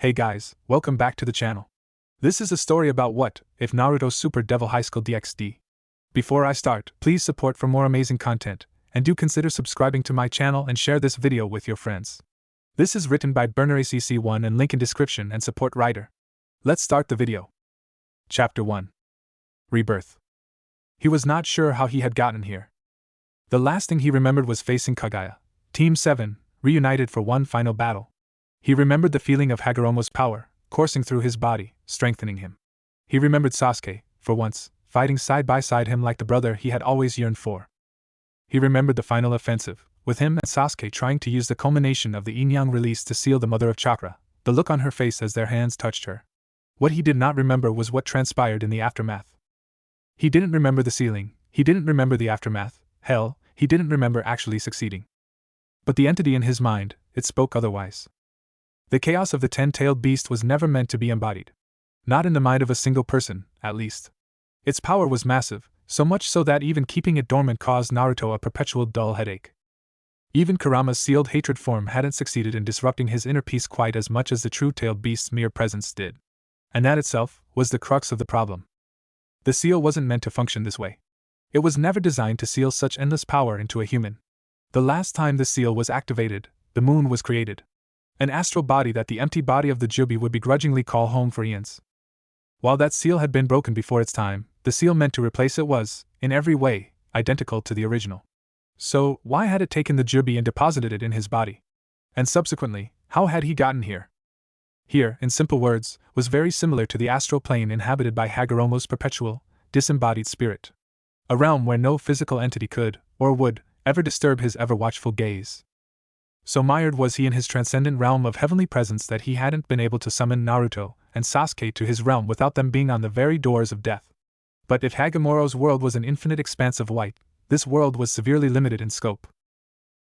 Hey guys, welcome back to the channel. This is a story about what if Naruto Super Devil Highschool DxD. Before I start, please support for more amazing content, and do consider subscribing to my channel and share this video with your friends. This is written by BurnerACC1 and link in description and support writer. Let's start the video. Chapter 1. Rebirth. He was not sure how he had gotten here. The last thing he remembered was facing Kaguya, Team 7, reunited for one final battle. He remembered the feeling of Hagoromo's power, coursing through his body, strengthening him. He remembered Sasuke, for once, fighting side by side him like the brother he had always yearned for. He remembered the final offensive, with him and Sasuke trying to use the culmination of the yin-yang release to seal the Mother of Chakra, the look on her face as their hands touched her. What he did not remember was what transpired in the aftermath. He didn't remember the ceiling, he didn't remember the aftermath, hell, he didn't remember actually succeeding. But the entity in his mind, it spoke otherwise. The chaos of the 10-tailed beast was never meant to be embodied. Not in the mind of a single person, at least. Its power was massive, so much so that even keeping it dormant caused Naruto a perpetual dull headache. Even Kurama's sealed hatred form hadn't succeeded in disrupting his inner peace quite as much as the true-tailed beast's mere presence did. And that itself was the crux of the problem. The seal wasn't meant to function this way. It was never designed to seal such endless power into a human. The last time the seal was activated, the moon was created. An astral body that the empty body of the Jubi would begrudgingly call home for eons. While that seal had been broken before its time, the seal meant to replace it was, in every way, identical to the original. So, why had it taken the Jubi and deposited it in his body? And subsequently, how had he gotten here? Here, in simple words, was very similar to the astral plane inhabited by Hagoromo's perpetual, disembodied spirit. A realm where no physical entity could, or would, ever disturb his ever-watchful gaze. So mired was he in his transcendent realm of heavenly presence that he hadn't been able to summon Naruto and Sasuke to his realm without them being on the very doors of death. But if Hagoromo's world was an infinite expanse of white, this world was severely limited in scope.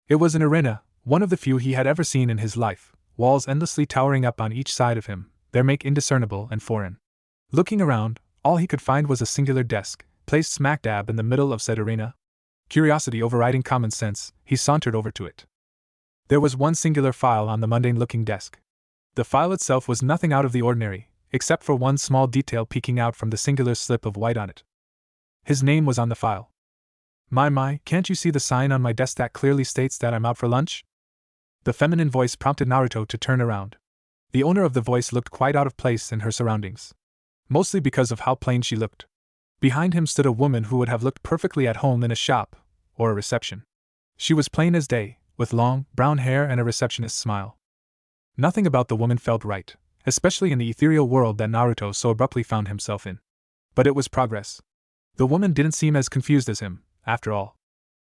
It was an arena, one of the few he had ever seen in his life, walls endlessly towering up on each side of him, their make indiscernible and foreign. Looking around, all he could find was a singular desk, placed smack dab in the middle of said arena. Curiosity overriding common sense, he sauntered over to it. There was one singular file on the mundane-looking desk. The file itself was nothing out of the ordinary, except for one small detail peeking out from the singular slip of white on it. His name was on the file. My, can't you see the sign on my desk that clearly states that I'm out for lunch? The feminine voice prompted Naruto to turn around. The owner of the voice looked quite out of place in her surroundings. Mostly because of how plain she looked. Behind him stood a woman who would have looked perfectly at home in a shop, or a reception. She was plain as day, with long, brown hair and a receptionist's smile. Nothing about the woman felt right, especially in the ethereal world that Naruto so abruptly found himself in. But it was progress. The woman didn't seem as confused as him, after all.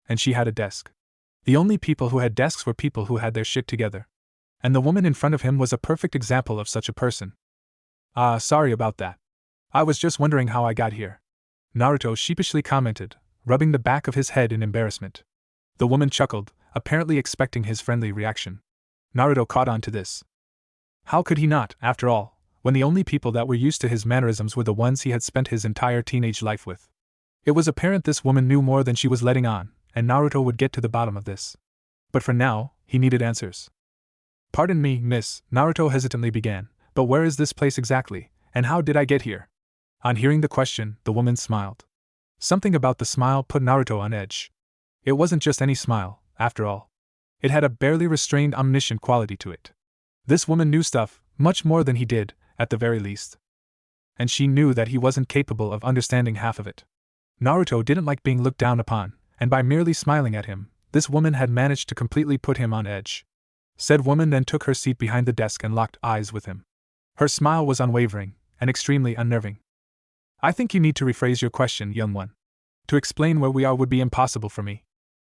And she had a desk. The only people who had desks were people who had their shit together. And the woman in front of him was a perfect example of such a person. Sorry about that. I was just wondering how I got here. Naruto sheepishly commented, rubbing the back of his head in embarrassment. The woman chuckled, apparently expecting his friendly reaction. Naruto caught on to this. How could he not, after all, when the only people that were used to his mannerisms were the ones he had spent his entire teenage life with? It was apparent this woman knew more than she was letting on, and Naruto would get to the bottom of this. But for now, he needed answers. Pardon me, miss, Naruto hesitantly began, but where is this place exactly, and how did I get here? On hearing the question, the woman smiled. Something about the smile put Naruto on edge. It wasn't just any smile, after all. It had a barely restrained omniscient quality to it. This woman knew stuff, much more than he did, at the very least. And she knew that he wasn't capable of understanding half of it. Naruto didn't like being looked down upon, and by merely smiling at him, this woman had managed to completely put him on edge. Said woman then took her seat behind the desk and locked eyes with him. Her smile was unwavering, and extremely unnerving. I think you need to rephrase your question, young one. To explain where we are would be impossible for me.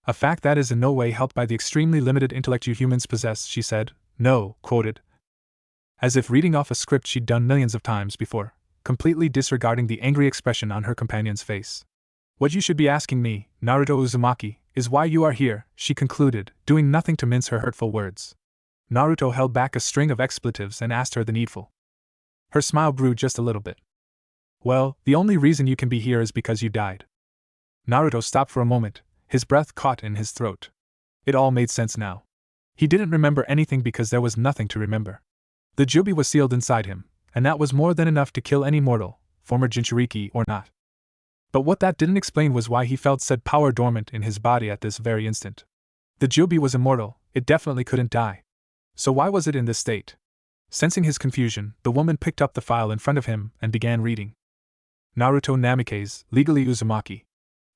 A fact that is in no way helped by the extremely limited intellect you humans possess, she said, quoted. As if reading off a script she'd done millions of times before, completely disregarding the angry expression on her companion's face. What you should be asking me, Naruto Uzumaki, is why you are here, she concluded, doing nothing to mince her hurtful words. Naruto held back a string of expletives and asked her the needful. Her smile grew just a little bit. Well, the only reason you can be here is because you died. Naruto stopped for a moment, his breath caught in his throat. It all made sense now. He didn't remember anything because there was nothing to remember. The Jubi was sealed inside him, and that was more than enough to kill any mortal, former Jinchuriki or not. But what that didn't explain was why he felt said power dormant in his body at this very instant. The Jubi was immortal, it definitely couldn't die. So why was it in this state? Sensing his confusion, the woman picked up the file in front of him and began reading. Naruto Namikaze, legally Uzumaki.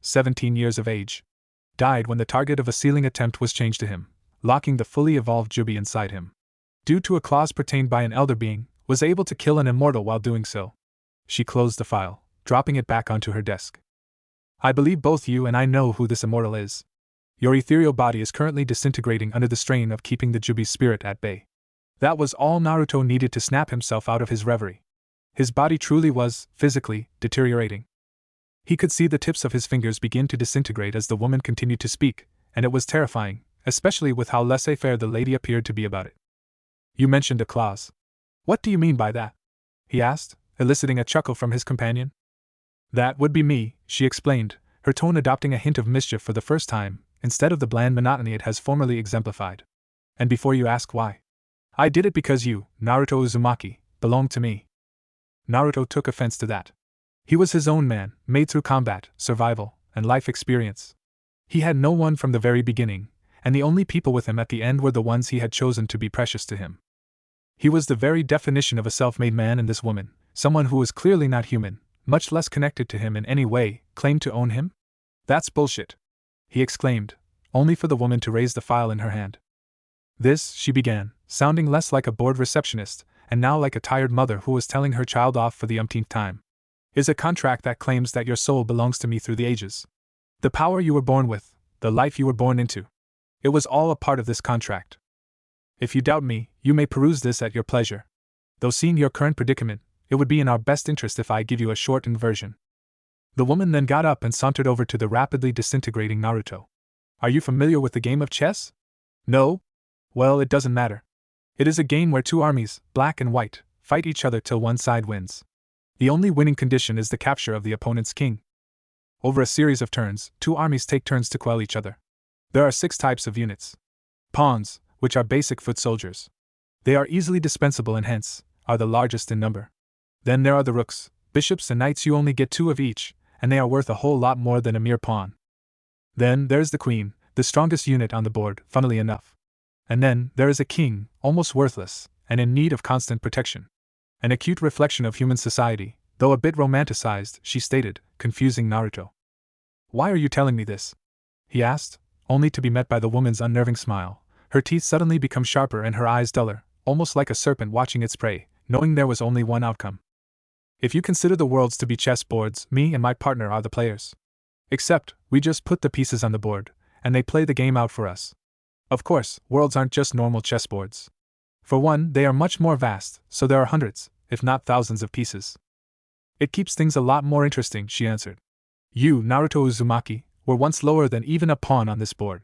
17 years of age. Died when the target of a sealing attempt was changed to him, locking the fully evolved Jubi inside him. Due to a clause pertained by an elder being, was able to kill an immortal while doing so. She closed the file, dropping it back onto her desk. I believe both you and I know who this immortal is. Your ethereal body is currently disintegrating under the strain of keeping the Jubi's spirit at bay. That was all Naruto needed to snap himself out of his reverie. His body truly was, physically, deteriorating. He could see the tips of his fingers begin to disintegrate as the woman continued to speak, and it was terrifying, especially with how laissez-faire the lady appeared to be about it. You mentioned a clause. What do you mean by that? He asked, eliciting a chuckle from his companion. That would be me, she explained, her tone adopting a hint of mischief for the first time, instead of the bland monotony it has formerly exemplified. And before you ask why, I did it because you, Naruto Uzumaki, belong to me. Naruto took offense to that. He was his own man, made through combat, survival, and life experience. He had no one from the very beginning, and the only people with him at the end were the ones he had chosen to be precious to him. He was the very definition of a self-made man, and this woman, someone who was clearly not human, much less connected to him in any way, claimed to own him? That's bullshit, he exclaimed, only for the woman to raise the file in her hand. This, she began, sounding less like a bored receptionist, and now like a tired mother who was telling her child off for the umpteenth time, is a contract that claims that your soul belongs to me through the ages. The power you were born with, the life you were born into. It was all a part of this contract. If you doubt me, you may peruse this at your pleasure. Though seeing your current predicament, it would be in our best interest if I give you a shortened version. The woman then got up and sauntered over to the rapidly disintegrating Naruto. Are you familiar with the game of chess? No? Well, it doesn't matter. It is a game where two armies, black and white, fight each other till one side wins. The only winning condition is the capture of the opponent's king. Over a series of turns, two armies take turns to quell each other. There are 6 types of units. Pawns, which are basic foot soldiers. They are easily dispensable and hence, are the largest in number. Then there are the rooks, bishops and knights. You only get 2 of each, and they are worth a whole lot more than a mere pawn. Then there's the queen, the strongest unit on the board, funnily enough. And then there is a king, almost worthless, and in need of constant protection. An acute reflection of human society, though a bit romanticized, she stated, confusing Naruto. Why are you telling me this? He asked, only to be met by the woman's unnerving smile. Her teeth suddenly become sharper and her eyes duller, almost like a serpent watching its prey, knowing there was only one outcome. If you consider the worlds to be chess boards, me and my partner are the players. Except, we just put the pieces on the board, and they play the game out for us. Of course, worlds aren't just normal chessboards. For one, they are much more vast, so there are hundreds, if not thousands of pieces. It keeps things a lot more interesting, she answered. You, Naruto Uzumaki, were once lower than even a pawn on this board.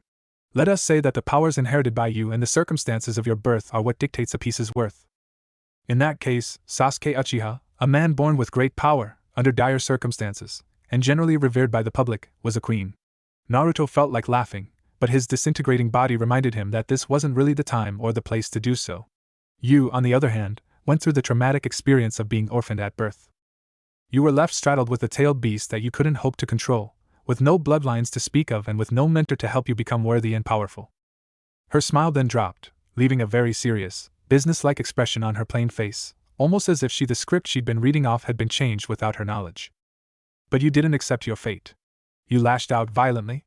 Let us say that the powers inherited by you and the circumstances of your birth are what dictates a piece's worth. In that case, Sasuke Uchiha, a man born with great power, under dire circumstances, and generally revered by the public, was a queen. Naruto felt like laughing, but his disintegrating body reminded him that this wasn't really the time or the place to do so. You, on the other hand, went through the traumatic experience of being orphaned at birth. You were left straddled with a tailed beast that you couldn't hope to control, with no bloodlines to speak of and with no mentor to help you become worthy and powerful. Her smile then dropped, leaving a very serious, businesslike expression on her plain face, almost as if the script she'd been reading off had been changed without her knowledge. But you didn't accept your fate. You lashed out violently.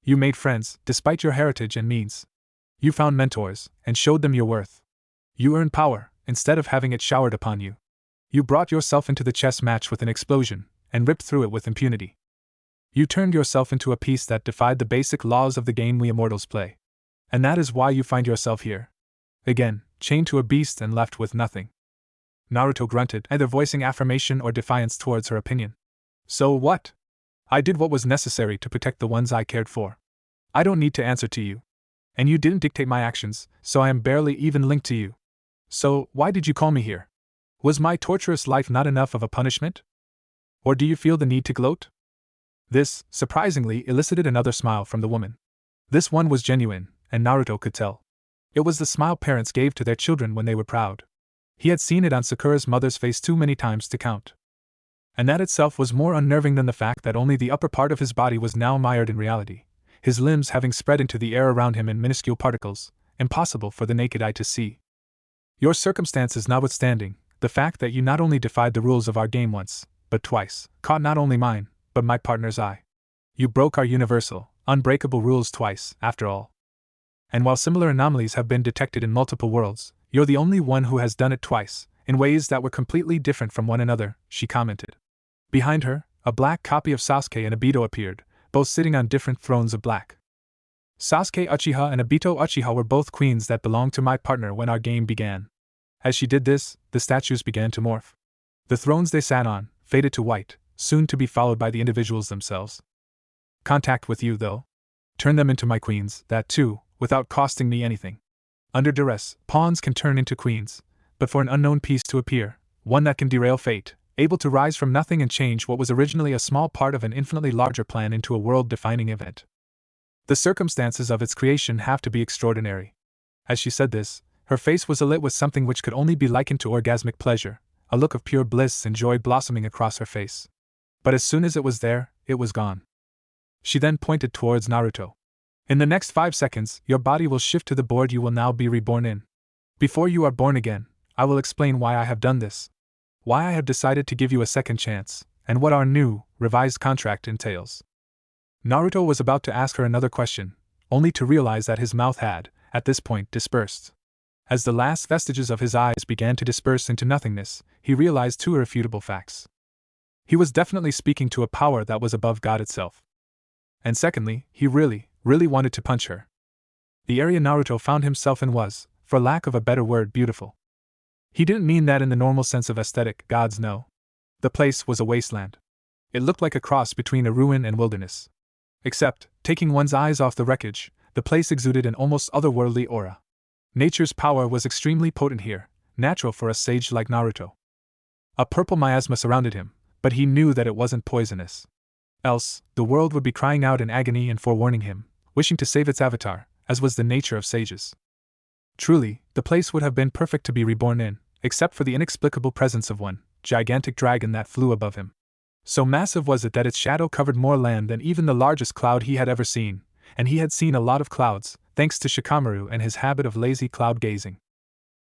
You made friends, despite your heritage and means. You found mentors, and showed them your worth. You earned power, instead of having it showered upon you. You brought yourself into the chess match with an explosion, and ripped through it with impunity. You turned yourself into a piece that defied the basic laws of the game we immortals play. And that is why you find yourself here. Again, chained to a beast and left with nothing. Naruto grunted, either voicing affirmation or defiance towards her opinion. So what? I did what was necessary to protect the ones I cared for. I don't need to answer to you. And you didn't dictate my actions, so I am barely even linked to you. So, why did you call me here? Was my torturous life not enough of a punishment? Or do you feel the need to gloat? This, surprisingly, elicited another smile from the woman. This one was genuine, and Naruto could tell. It was the smile parents gave to their children when they were proud. He had seen it on Sakura's mother's face too many times to count. And that itself was more unnerving than the fact that only the upper part of his body was now mired in reality, his limbs having spread into the air around him in minuscule particles, impossible for the naked eye to see. Your circumstances notwithstanding, the fact that you not only defied the rules of our game once, but twice, caught not only mine, but my partner's eye. You broke our universal, unbreakable rules twice, after all. And while similar anomalies have been detected in multiple worlds, you're the only one who has done it twice, in ways that were completely different from one another, she commented. Behind her, a black copy of Sasuke and Obito appeared, both sitting on different thrones of black. Sasuke Uchiha and Obito Uchiha were both queens that belonged to my partner when our game began. As she did this, the statues began to morph. The thrones they sat on faded to white, soon to be followed by the individuals themselves. Contact with you, though. Turn them into my queens, that too, without costing me anything. Under duress, pawns can turn into queens, but for an unknown piece to appear, one that can derail fate, able to rise from nothing and change what was originally a small part of an infinitely larger plan into a world-defining event. The circumstances of its creation have to be extraordinary. As she said this, her face was alit with something which could only be likened to orgasmic pleasure, a look of pure bliss and joy blossoming across her face. But as soon as it was there, it was gone. She then pointed towards Naruto. In the next 5 seconds, your body will shift to the board you will now be reborn in. Before you are born again, I will explain why I have done this. Why I have decided to give you a second chance, and what our new, revised contract entails. Naruto was about to ask her another question, only to realize that his mouth had, at this point, dispersed. As the last vestiges of his eyes began to disperse into nothingness, he realized two irrefutable facts. He was definitely speaking to a power that was above God itself. And secondly, he really wanted to punch her. The area Naruto found himself in was, for lack of a better word, beautiful. He didn't mean that in the normal sense of aesthetic, gods no. The place was a wasteland. It looked like a cross between a ruin and wilderness. Except, taking one's eyes off the wreckage, the place exuded an almost otherworldly aura. Nature's power was extremely potent here, natural for a sage like Naruto. A purple miasma surrounded him, but he knew that it wasn't poisonous. Else, the world would be crying out in agony and forewarning him, wishing to save its avatar, as was the nature of sages. Truly, the place would have been perfect to be reborn in, except for the inexplicable presence of one gigantic dragon that flew above him. So massive was it that its shadow covered more land than even the largest cloud he had ever seen, and he had seen a lot of clouds, thanks to Shikamaru and his habit of lazy cloud gazing.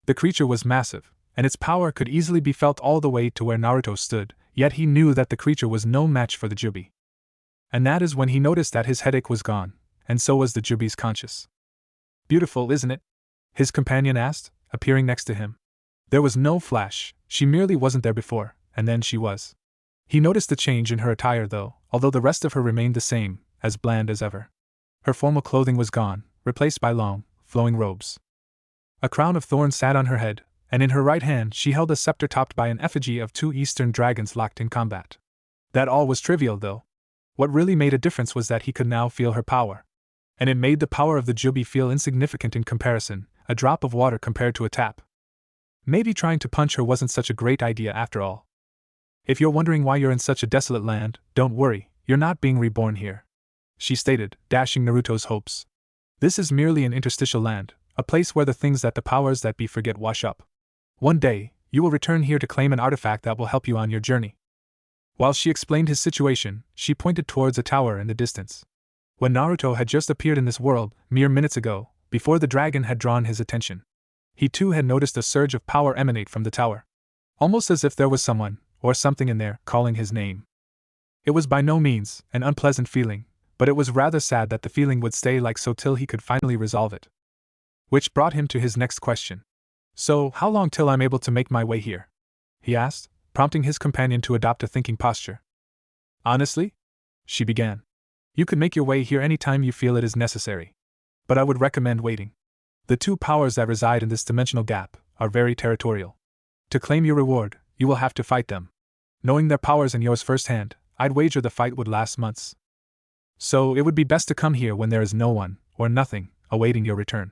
The creature was massive, and its power could easily be felt all the way to where Naruto stood, yet he knew that the creature was no match for the Jubi. And that is when he noticed that his headache was gone, and so was the Jubi's conscience. Beautiful, isn't it? His companion asked, appearing next to him. There was no flash, she merely wasn't there before, and then she was. He noticed the change in her attire though, although the rest of her remained the same, as bland as ever. Her formal clothing was gone, replaced by long, flowing robes. A crown of thorns sat on her head, and in her right hand she held a scepter topped by an effigy of 2 eastern dragons locked in combat. That all was trivial though. What really made a difference was that he could now feel her power. And it made the power of the Jubi feel insignificant in comparison, a drop of water compared to a tap. Maybe trying to punch her wasn't such a great idea after all. If you're wondering why you're in such a desolate land, don't worry, you're not being reborn here, she stated, dashing Naruto's hopes. This is merely an interstitial land, a place where the things that the powers that be forget wash up. One day, you will return here to claim an artifact that will help you on your journey. While she explained his situation, she pointed towards a tower in the distance. When Naruto had just appeared in this world, mere minutes ago, before the dragon had drawn his attention, he too had noticed a surge of power emanate from the tower. Almost as if there was someone, or something in there, calling his name. It was by no means an unpleasant feeling, but it was rather sad that the feeling would stay like so till he could finally resolve it. Which brought him to his next question. So, how long till I'm able to make my way here? He asked, prompting his companion to adopt a thinking posture. Honestly? She began. You could make your way here any time you feel it is necessary. But I would recommend waiting. The 2 powers that reside in this dimensional gap are very territorial. To claim your reward, you will have to fight them. Knowing their powers and yours firsthand, I'd wager the fight would last months. So it would be best to come here when there is no one, or nothing, awaiting your return.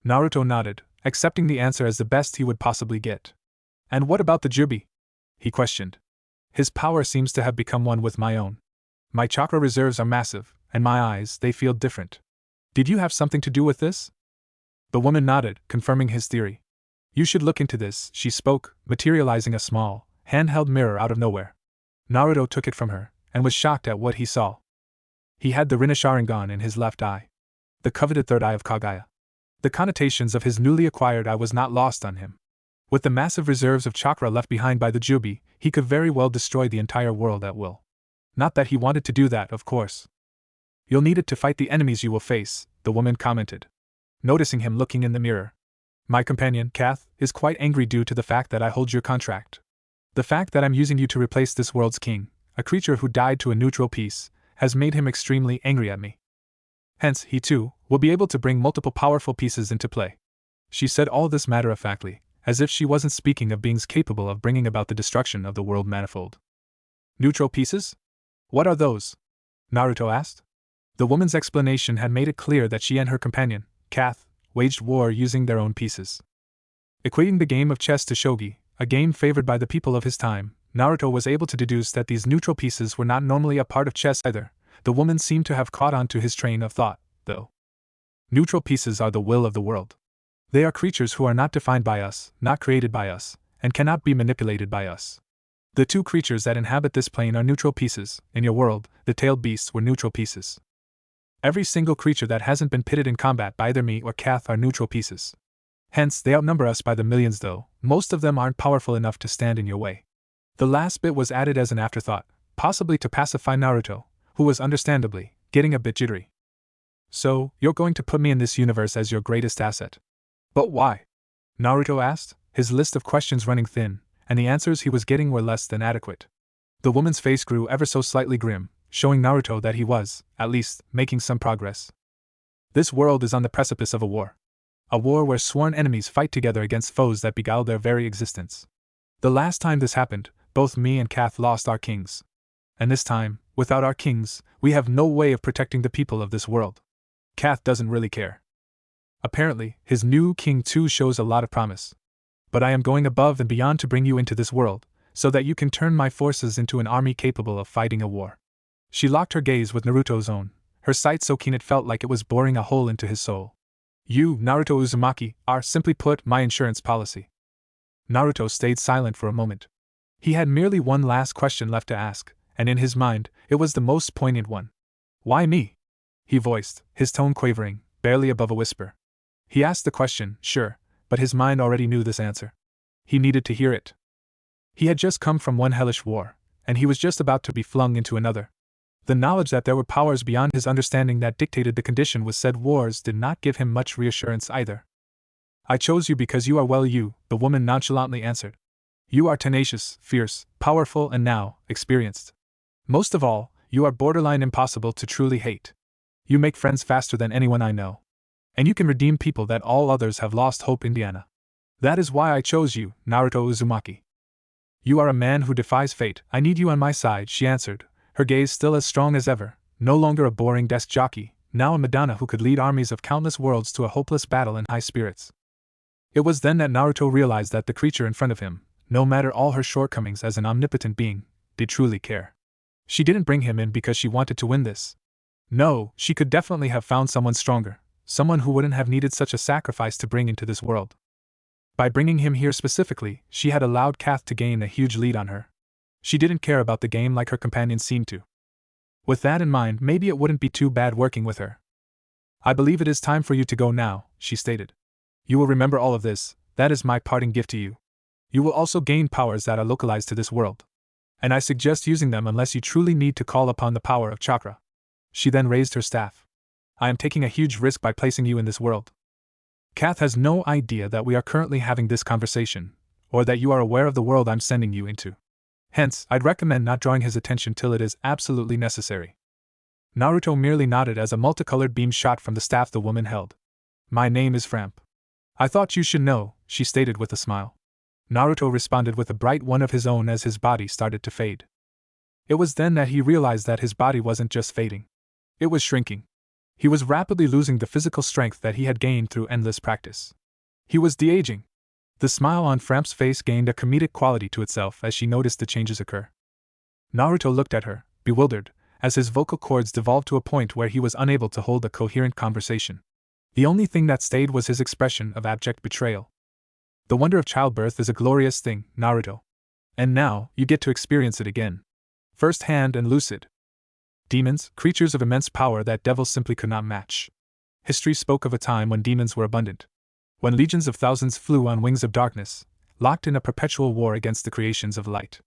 Naruto nodded, accepting the answer as the best he would possibly get. And what about the Jubi? He questioned. His power seems to have become one with my own. My chakra reserves are massive, and my eyes, they feel different. Did you have something to do with this? The woman nodded, confirming his theory. You should look into this, she spoke, materializing a small, handheld mirror out of nowhere. Naruto took it from her, and was shocked at what he saw. He had the Rinne Sharingan in his left eye. The coveted third eye of Kaguya. The connotations of his newly acquired eye was not lost on him. With the massive reserves of chakra left behind by the Jubi, he could very well destroy the entire world at will. Not that he wanted to do that, of course. You'll need it to fight the enemies you will face, the woman commented, noticing him looking in the mirror. My companion, Kath, is quite angry due to the fact that I hold your contract. The fact that I'm using you to replace this world's king, a creature who died to a neutral piece, has made him extremely angry at me. Hence, he too will be able to bring multiple powerful pieces into play. She said all this matter-of-factly, as if she wasn't speaking of beings capable of bringing about the destruction of the world manifold. Neutral pieces? What are those? Naruto asked. The woman's explanation had made it clear that she and her companion, Kath, waged war using their own pieces. Equating the game of chess to shogi, a game favored by the people of his time, Naruto was able to deduce that these neutral pieces were not normally a part of chess either. The woman seemed to have caught on to his train of thought, though. Neutral pieces are the will of the world. They are creatures who are not defined by us, not created by us, and cannot be manipulated by us. The two creatures that inhabit this plane are neutral pieces. In your world, the tailed beasts were neutral pieces. Every single creature that hasn't been pitted in combat by either me or Kath are neutral pieces. Hence, they outnumber us by the millions though, most of them aren't powerful enough to stand in your way. The last bit was added as an afterthought, possibly to pacify Naruto, who was understandably getting a bit jittery. So, you're going to put me in this universe as your greatest asset. But why? Naruto asked, his list of questions running thin, and the answers he was getting were less than adequate. The woman's face grew ever so slightly grim, showing Naruto that he was, at least, making some progress. This world is on the precipice of a war. A war where sworn enemies fight together against foes that beguile their very existence. The last time this happened, both me and Kath lost our kings. And this time, without our kings, we have no way of protecting the people of this world. Kath doesn't really care. Apparently, his new king too shows a lot of promise. But I am going above and beyond to bring you into this world, so that you can turn my forces into an army capable of fighting a war. She locked her gaze with Naruto's own, her sight so keen it felt like it was boring a hole into his soul. You, Naruto Uzumaki, are, simply put, my insurance policy. Naruto stayed silent for a moment. He had merely one last question left to ask, and in his mind, it was the most poignant one. Why me? He voiced, his tone quavering, barely above a whisper. He asked the question, sure, but his mind already knew this answer. He needed to hear it. He had just come from one hellish war, and he was just about to be flung into another. The knowledge that there were powers beyond his understanding that dictated the condition with said wars did not give him much reassurance either. I chose you because you are you, the woman nonchalantly answered. You are tenacious, fierce, powerful, and now, experienced. Most of all, you are borderline impossible to truly hate. You make friends faster than anyone I know. And you can redeem people that all others have lost hope in. That is why I chose you, Naruto Uzumaki. You are a man who defies fate. I need you on my side, she answered, her gaze still as strong as ever, no longer a boring desk jockey, now a Madonna who could lead armies of countless worlds to a hopeless battle in high spirits. It was then that Naruto realized that the creature in front of him, no matter all her shortcomings as an omnipotent being, did truly care. She didn't bring him in because she wanted to win this. No, she could definitely have found someone stronger, someone who wouldn't have needed such a sacrifice to bring into this world. By bringing him here specifically, she had allowed Kath to gain a huge lead on her. She didn't care about the game like her companions seemed to. With that in mind, maybe it wouldn't be too bad working with her. I believe it is time for you to go now, she stated. You will remember all of this, that is my parting gift to you. You will also gain powers that are localized to this world. And I suggest using them unless you truly need to call upon the power of chakra. She then raised her staff. I am taking a huge risk by placing you in this world. Kath has no idea that we are currently having this conversation, or that you are aware of the world I'm sending you into. Hence, I'd recommend not drawing his attention till it is absolutely necessary. Naruto merely nodded as a multicolored beam shot from the staff the woman held. My name is Framp. I thought you should know, she stated with a smile. Naruto responded with a bright one of his own as his body started to fade. It was then that he realized that his body wasn't just fading. It was shrinking. He was rapidly losing the physical strength that he had gained through endless practice. He was de-aging. The smile on Framp's face gained a comedic quality to itself as she noticed the changes occur. Naruto looked at her, bewildered, as his vocal cords devolved to a point where he was unable to hold a coherent conversation. The only thing that stayed was his expression of abject betrayal. The wonder of childbirth is a glorious thing, Naruto. And now, you get to experience it again. First hand and lucid. Demons, creatures of immense power that devils simply could not match. History spoke of a time when demons were abundant. When legions of thousands flew on wings of darkness, locked in a perpetual war against the creations of light.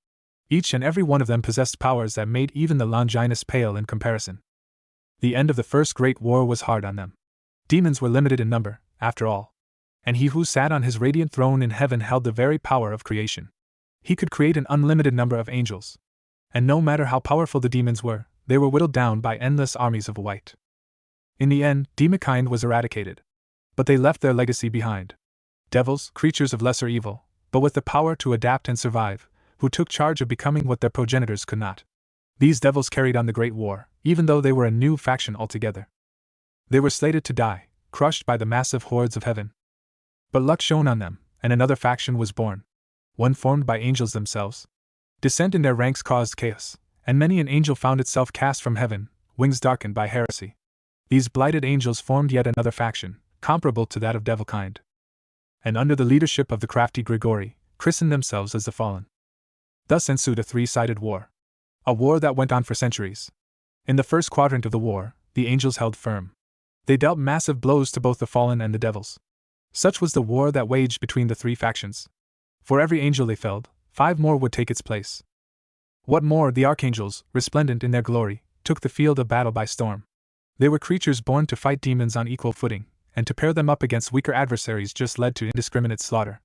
Each and every one of them possessed powers that made even the Longinus pale in comparison. The end of the First Great War was hard on them. Demons were limited in number, after all. And he who sat on his radiant throne in heaven held the very power of creation. He could create an unlimited number of angels. And no matter how powerful the demons were, they were whittled down by endless armies of white. In the end, demonkind was eradicated. But they left their legacy behind. Devils, creatures of lesser evil, but with the power to adapt and survive, who took charge of becoming what their progenitors could not. These devils carried on the Great War, even though they were a new faction altogether. They were slated to die, crushed by the massive hordes of heaven. But luck shone on them, and another faction was born. One formed by angels themselves. Dissent in their ranks caused chaos, and many an angel found itself cast from heaven, wings darkened by heresy. These blighted angels formed yet another faction, comparable to that of devilkind. And under the leadership of the crafty Grigori, christened themselves as the Fallen. Thus ensued a three-sided war. A war that went on for centuries. In the first quadrant of the war, the angels held firm. They dealt massive blows to both the Fallen and the devils. Such was the war that waged between the three factions. For every angel they felled, 5 more would take its place. What more, the archangels, resplendent in their glory, took the field of battle by storm. They were creatures born to fight demons on equal footing, and to pair them up against weaker adversaries just led to indiscriminate slaughter.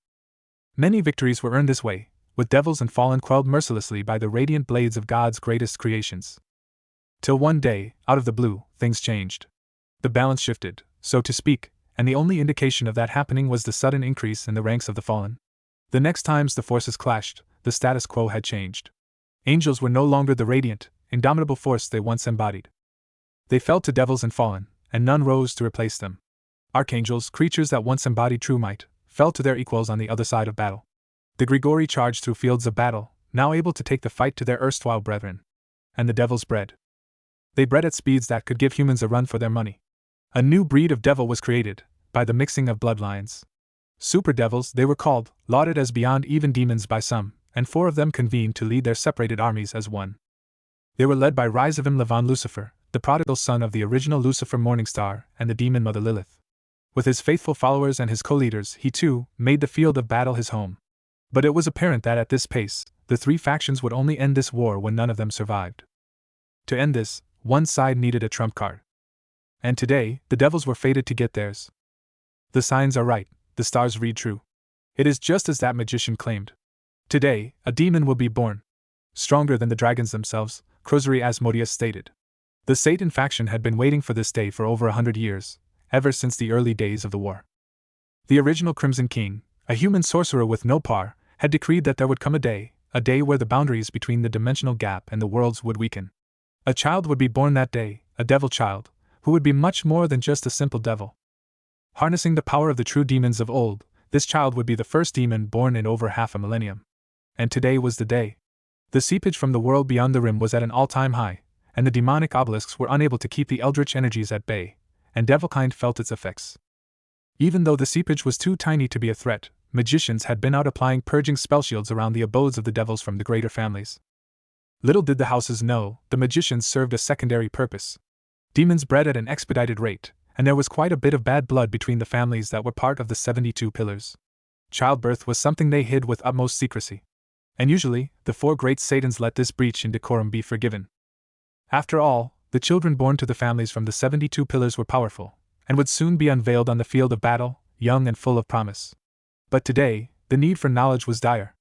Many victories were earned this way, with devils and fallen quelled mercilessly by the radiant blades of God's greatest creations. Till one day, out of the blue, things changed. The balance shifted, so to speak, and the only indication of that happening was the sudden increase in the ranks of the fallen. The next times the forces clashed, the status quo had changed. Angels were no longer the radiant, indomitable force they once embodied. They fell to devils and fallen, and none rose to replace them. Archangels, creatures that once embodied true might, fell to their equals on the other side of battle. The Grigori charged through fields of battle, now able to take the fight to their erstwhile brethren. And the devils bred. They bred at speeds that could give humans a run for their money. A new breed of devil was created, by the mixing of bloodlines. Super devils, they were called, lauded as beyond even demons by some, and 4 of them convened to lead their separated armies as one. They were led by Rizavim Levon Lucifer, the prodigal son of the original Lucifer Morningstar and the demon mother Lilith. With his faithful followers and his co-leaders, he too made the field of battle his home. But it was apparent that at this pace, the 3 factions would only end this war when none of them survived. To end this, one side needed a trump card. And today, the devils were fated to get theirs. The signs are right, the stars read true. It is just as that magician claimed. Today, a demon will be born. Stronger than the dragons themselves, Crozari Asmodeus stated. The Satan faction had been waiting for this day for over 100 years, ever since the early days of the war. The original Crimson King, a human sorcerer with no power, had decreed that there would come a day where the boundaries between the dimensional gap and the worlds would weaken. A child would be born that day, a devil child, who would be much more than just a simple devil. Harnessing the power of the true demons of old, this child would be the first demon born in over half a millennium. And today was the day. The seepage from the world beyond the rim was at an all-time high, and the demonic obelisks were unable to keep the eldritch energies at bay, and devilkind felt its effects. Even though the seepage was too tiny to be a threat, magicians had been out applying purging spell shields around the abodes of the devils from the greater families. Little did the houses know, the magicians served a secondary purpose. Demons bred at an expedited rate, and there was quite a bit of bad blood between the families that were part of the 72 pillars. Childbirth was something they hid with utmost secrecy. And usually, the 4 great Satans let this breach in decorum be forgiven. After all, the children born to the families from the 72 pillars were powerful, and would soon be unveiled on the field of battle, young and full of promise. But today, the need for knowledge was dire.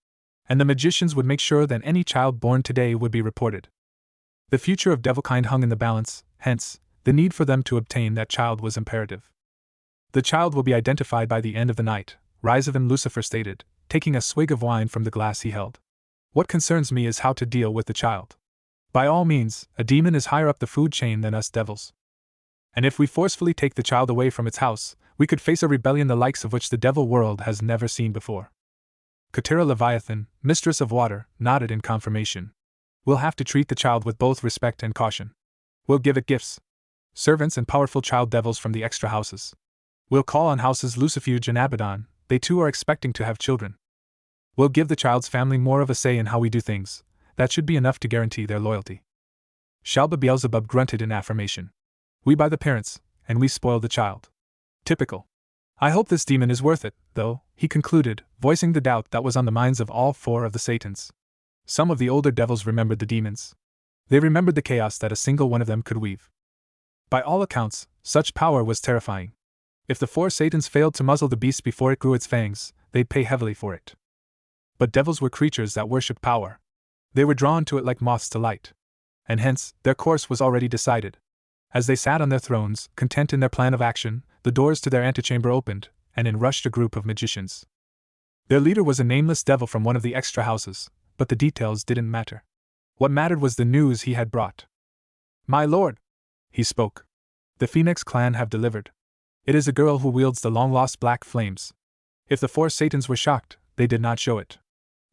And the magicians would make sure that any child born today would be reported. The future of devilkind hung in the balance, hence, the need for them to obtain that child was imperative. The child will be identified by the end of the night, Rizavim Lucifer stated, taking a swig of wine from the glass he held. What concerns me is how to deal with the child. By all means, a demon is higher up the food chain than us devils. And if we forcefully take the child away from its house, we could face a rebellion the likes of which the devil world has never seen before. Katera Leviathan, mistress of water, nodded in confirmation. We'll have to treat the child with both respect and caution. We'll give it gifts. Servants and powerful child devils from the extra houses. We'll call on houses Lucifuge and Abaddon, they too are expecting to have children. We'll give the child's family more of a say in how we do things. That should be enough to guarantee their loyalty. Shalba Beelzebub grunted in affirmation. We buy the parents, and we spoil the child. Typical. I hope this demon is worth it, though, he concluded, voicing the doubt that was on the minds of all 4 of the Satans. Some of the older devils remembered the demons. They remembered the chaos that a single one of them could weave. By all accounts, such power was terrifying. If the 4 Satans failed to muzzle the beast before it grew its fangs, they'd pay heavily for it. But devils were creatures that worshipped power. They were drawn to it like moths to light. And hence, their course was already decided. As they sat on their thrones, content in their plan of action, the doors to their antechamber opened, and in rushed a group of magicians. Their leader was a nameless devil from one of the extra houses, but the details didn't matter. What mattered was the news he had brought. My lord, he spoke. The Phoenix clan have delivered. It is a girl who wields the long-lost black flames. If the 4 Satans were shocked, they did not show it.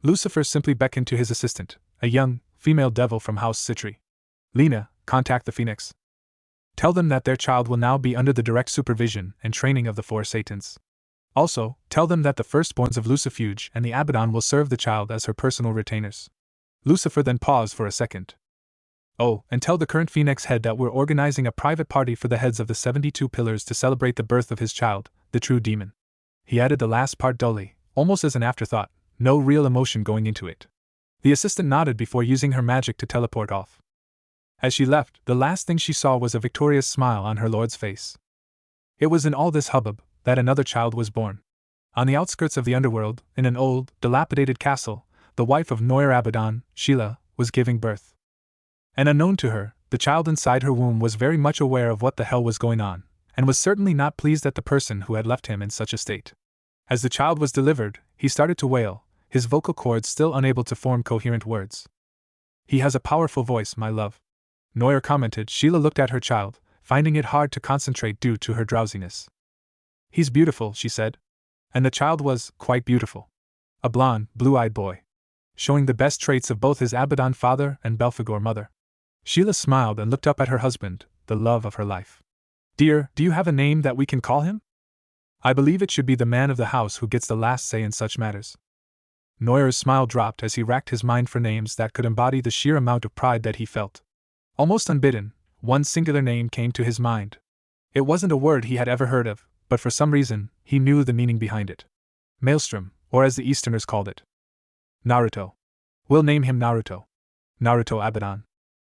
Lucifer simply beckoned to his assistant, a young, female devil from House Citri. Lena, contact the Phoenix. Tell them that their child will now be under the direct supervision and training of the 4 Satans. Also, tell them that the firstborns of Lucifuge and the Abaddon will serve the child as her personal retainers. Lucifer then paused for a second. Oh, and tell the current Phoenix head that we're organizing a private party for the heads of the 72 pillars to celebrate the birth of his child, the true demon. He added the last part dully, almost as an afterthought, no real emotion going into it. The assistant nodded before using her magic to teleport off. As she left, the last thing she saw was a victorious smile on her lord's face. It was in all this hubbub that another child was born. On the outskirts of the underworld, in an old, dilapidated castle, the wife of Noyer Abaddon, Sheila, was giving birth. And unknown to her, the child inside her womb was very much aware of what the hell was going on, and was certainly not pleased at the person who had left him in such a state. As the child was delivered, he started to wail, his vocal cords still unable to form coherent words. He has a powerful voice, my love. Noyer commented. Sheila looked at her child, finding it hard to concentrate due to her drowsiness. He's beautiful, she said. And the child was quite beautiful. A blonde, blue-eyed boy, showing the best traits of both his Abaddon father and Belphegor mother. Sheila smiled and looked up at her husband, the love of her life. Dear, do you have a name that we can call him? I believe it should be the man of the house who gets the last say in such matters. Noyer's smile dropped as he racked his mind for names that could embody the sheer amount of pride that he felt. Almost unbidden, one singular name came to his mind. It wasn't a word he had ever heard of, but for some reason, he knew the meaning behind it. Maelstrom, or as the Easterners called it. Naruto. We'll name him Naruto. Naruto Abaddon.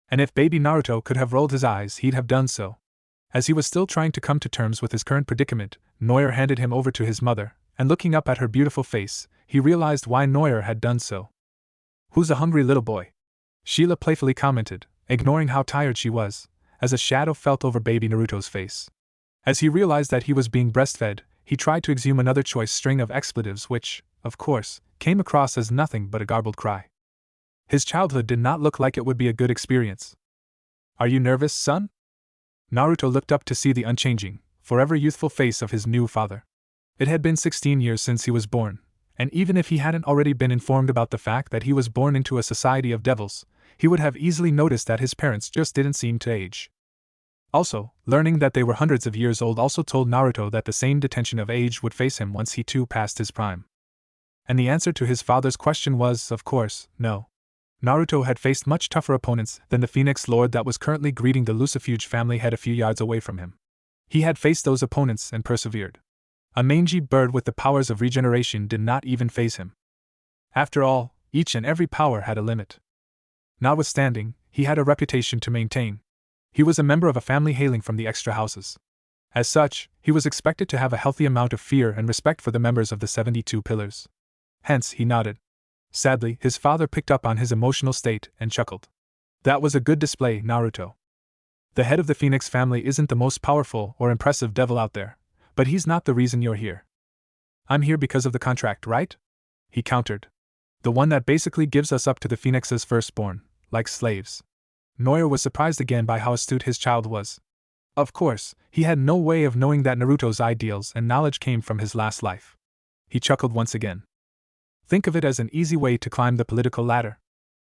And if baby Naruto could have rolled his eyes, he'd have done so. As he was still trying to come to terms with his current predicament, Noyer handed him over to his mother, and looking up at her beautiful face, he realized why Noyer had done so. Who's a hungry little boy? Sheila playfully commented, ignoring how tired she was, as a shadow fell over baby Naruto's face. As he realized that he was being breastfed, he tried to exhume another choice string of expletives which, of course, came across as nothing but a garbled cry. His childhood did not look like it would be a good experience. Are you nervous, son? Naruto looked up to see the unchanging, forever youthful face of his new father. It had been 16 years since he was born, and even if he hadn't already been informed about the fact that he was born into a society of devils, he would have easily noticed that his parents just didn't seem to age. Also, learning that they were hundreds of years old also told Naruto that the same detention of age would face him once he too passed his prime. And the answer to his father's question was, of course, no. Naruto had faced much tougher opponents than the Phoenix Lord that was currently greeting the Lucifuge family head a few yards away from him. He had faced those opponents and persevered. A mangy bird with the powers of regeneration did not even faze him. After all, each and every power had a limit. Notwithstanding, he had a reputation to maintain. He was a member of a family hailing from the extra houses. As such, he was expected to have a healthy amount of fear and respect for the members of the 72 pillars. Hence, he nodded. Sadly, his father picked up on his emotional state and chuckled. That was a good display, Naruto. The head of the Phoenix family isn't the most powerful or impressive devil out there, but he's not the reason you're here. I'm here because of the contract, right? He countered. The one that basically gives us up to the Phoenix's firstborn, like slaves. Noyer was surprised again by how astute his child was. Of course, he had no way of knowing that Naruto's ideals and knowledge came from his last life. He chuckled once again. Think of it as an easy way to climb the political ladder.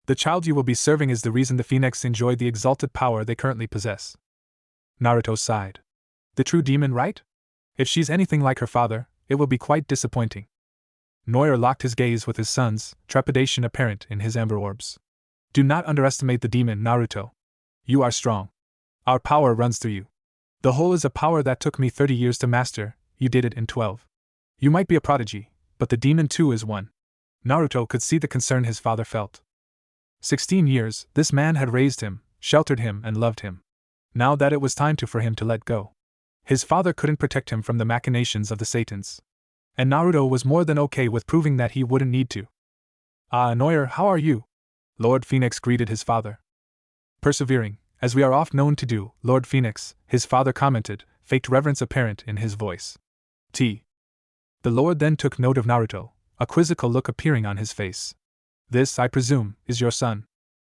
The child you will be serving is the reason the Phoenix enjoy the exalted power they currently possess. Naruto sighed. The true demon, right? If she's anything like her father, it will be quite disappointing. Neuer locked his gaze with his son's, trepidation apparent in his amber orbs. Do not underestimate the demon, Naruto. You are strong. Our power runs through you. The whole is a power that took me 30 years to master, you did it in 12. You might be a prodigy, but the demon too is one. Naruto could see the concern his father felt. 16 years, this man had raised him, sheltered him, and loved him. Now that it was time for him to let go. His father couldn't protect him from the machinations of the Satans. And Naruto was more than okay with proving that he wouldn't need to. Ah, Neuer, how are you? Lord Phoenix greeted his father. Persevering, as we are oft known to do, Lord Phoenix, his father commented, faked reverence apparent in his voice. The Lord then took note of Naruto, a quizzical look appearing on his face. This, I presume, is your son.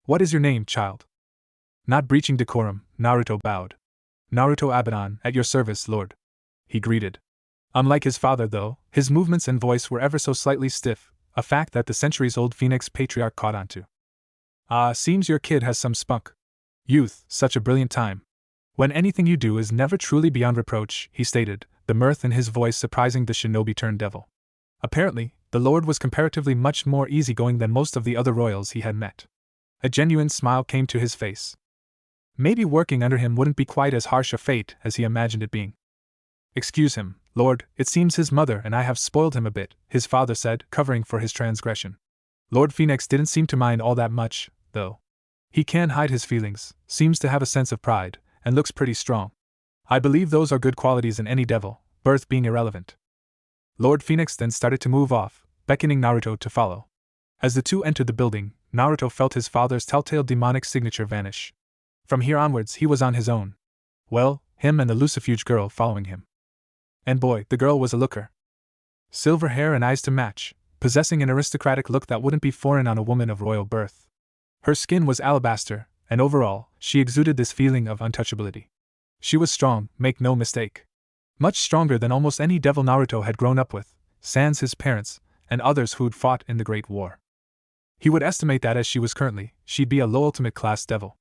What is your name, child? Not breaching decorum, Naruto bowed. Naruto Abaddon, at your service, Lord. He greeted. Unlike his father, though, his movements and voice were ever so slightly stiff, a fact that the centuries-old Phoenix patriarch caught on to. Ah, seems your kid has some spunk. Youth, such a brilliant time. When anything you do is never truly beyond reproach, he stated, the mirth in his voice surprising the shinobi-turned-devil. Apparently, the Lord was comparatively much more easygoing than most of the other royals he had met. A genuine smile came to his face. Maybe working under him wouldn't be quite as harsh a fate as he imagined it being. Excuse him, Lord, it seems his mother and I have spoiled him a bit, his father said, covering for his transgression. Lord Phoenix didn't seem to mind all that much, though. He can't hide his feelings, seems to have a sense of pride, and looks pretty strong. I believe those are good qualities in any devil, birth being irrelevant. Lord Phoenix then started to move off, beckoning Naruto to follow. As the two entered the building, Naruto felt his father's telltale demonic signature vanish. From here onwards he was on his own. Well, him and the Lucifuge girl following him. And boy, the girl was a looker. Silver hair and eyes to match, possessing an aristocratic look that wouldn't be foreign on a woman of royal birth. Her skin was alabaster, and overall, she exuded this feeling of untouchability. She was strong, make no mistake. Much stronger than almost any devil Naruto had grown up with, sans his parents, and others who'd fought in the Great War. He would estimate that as she was currently, she'd be a low ultimate class devil.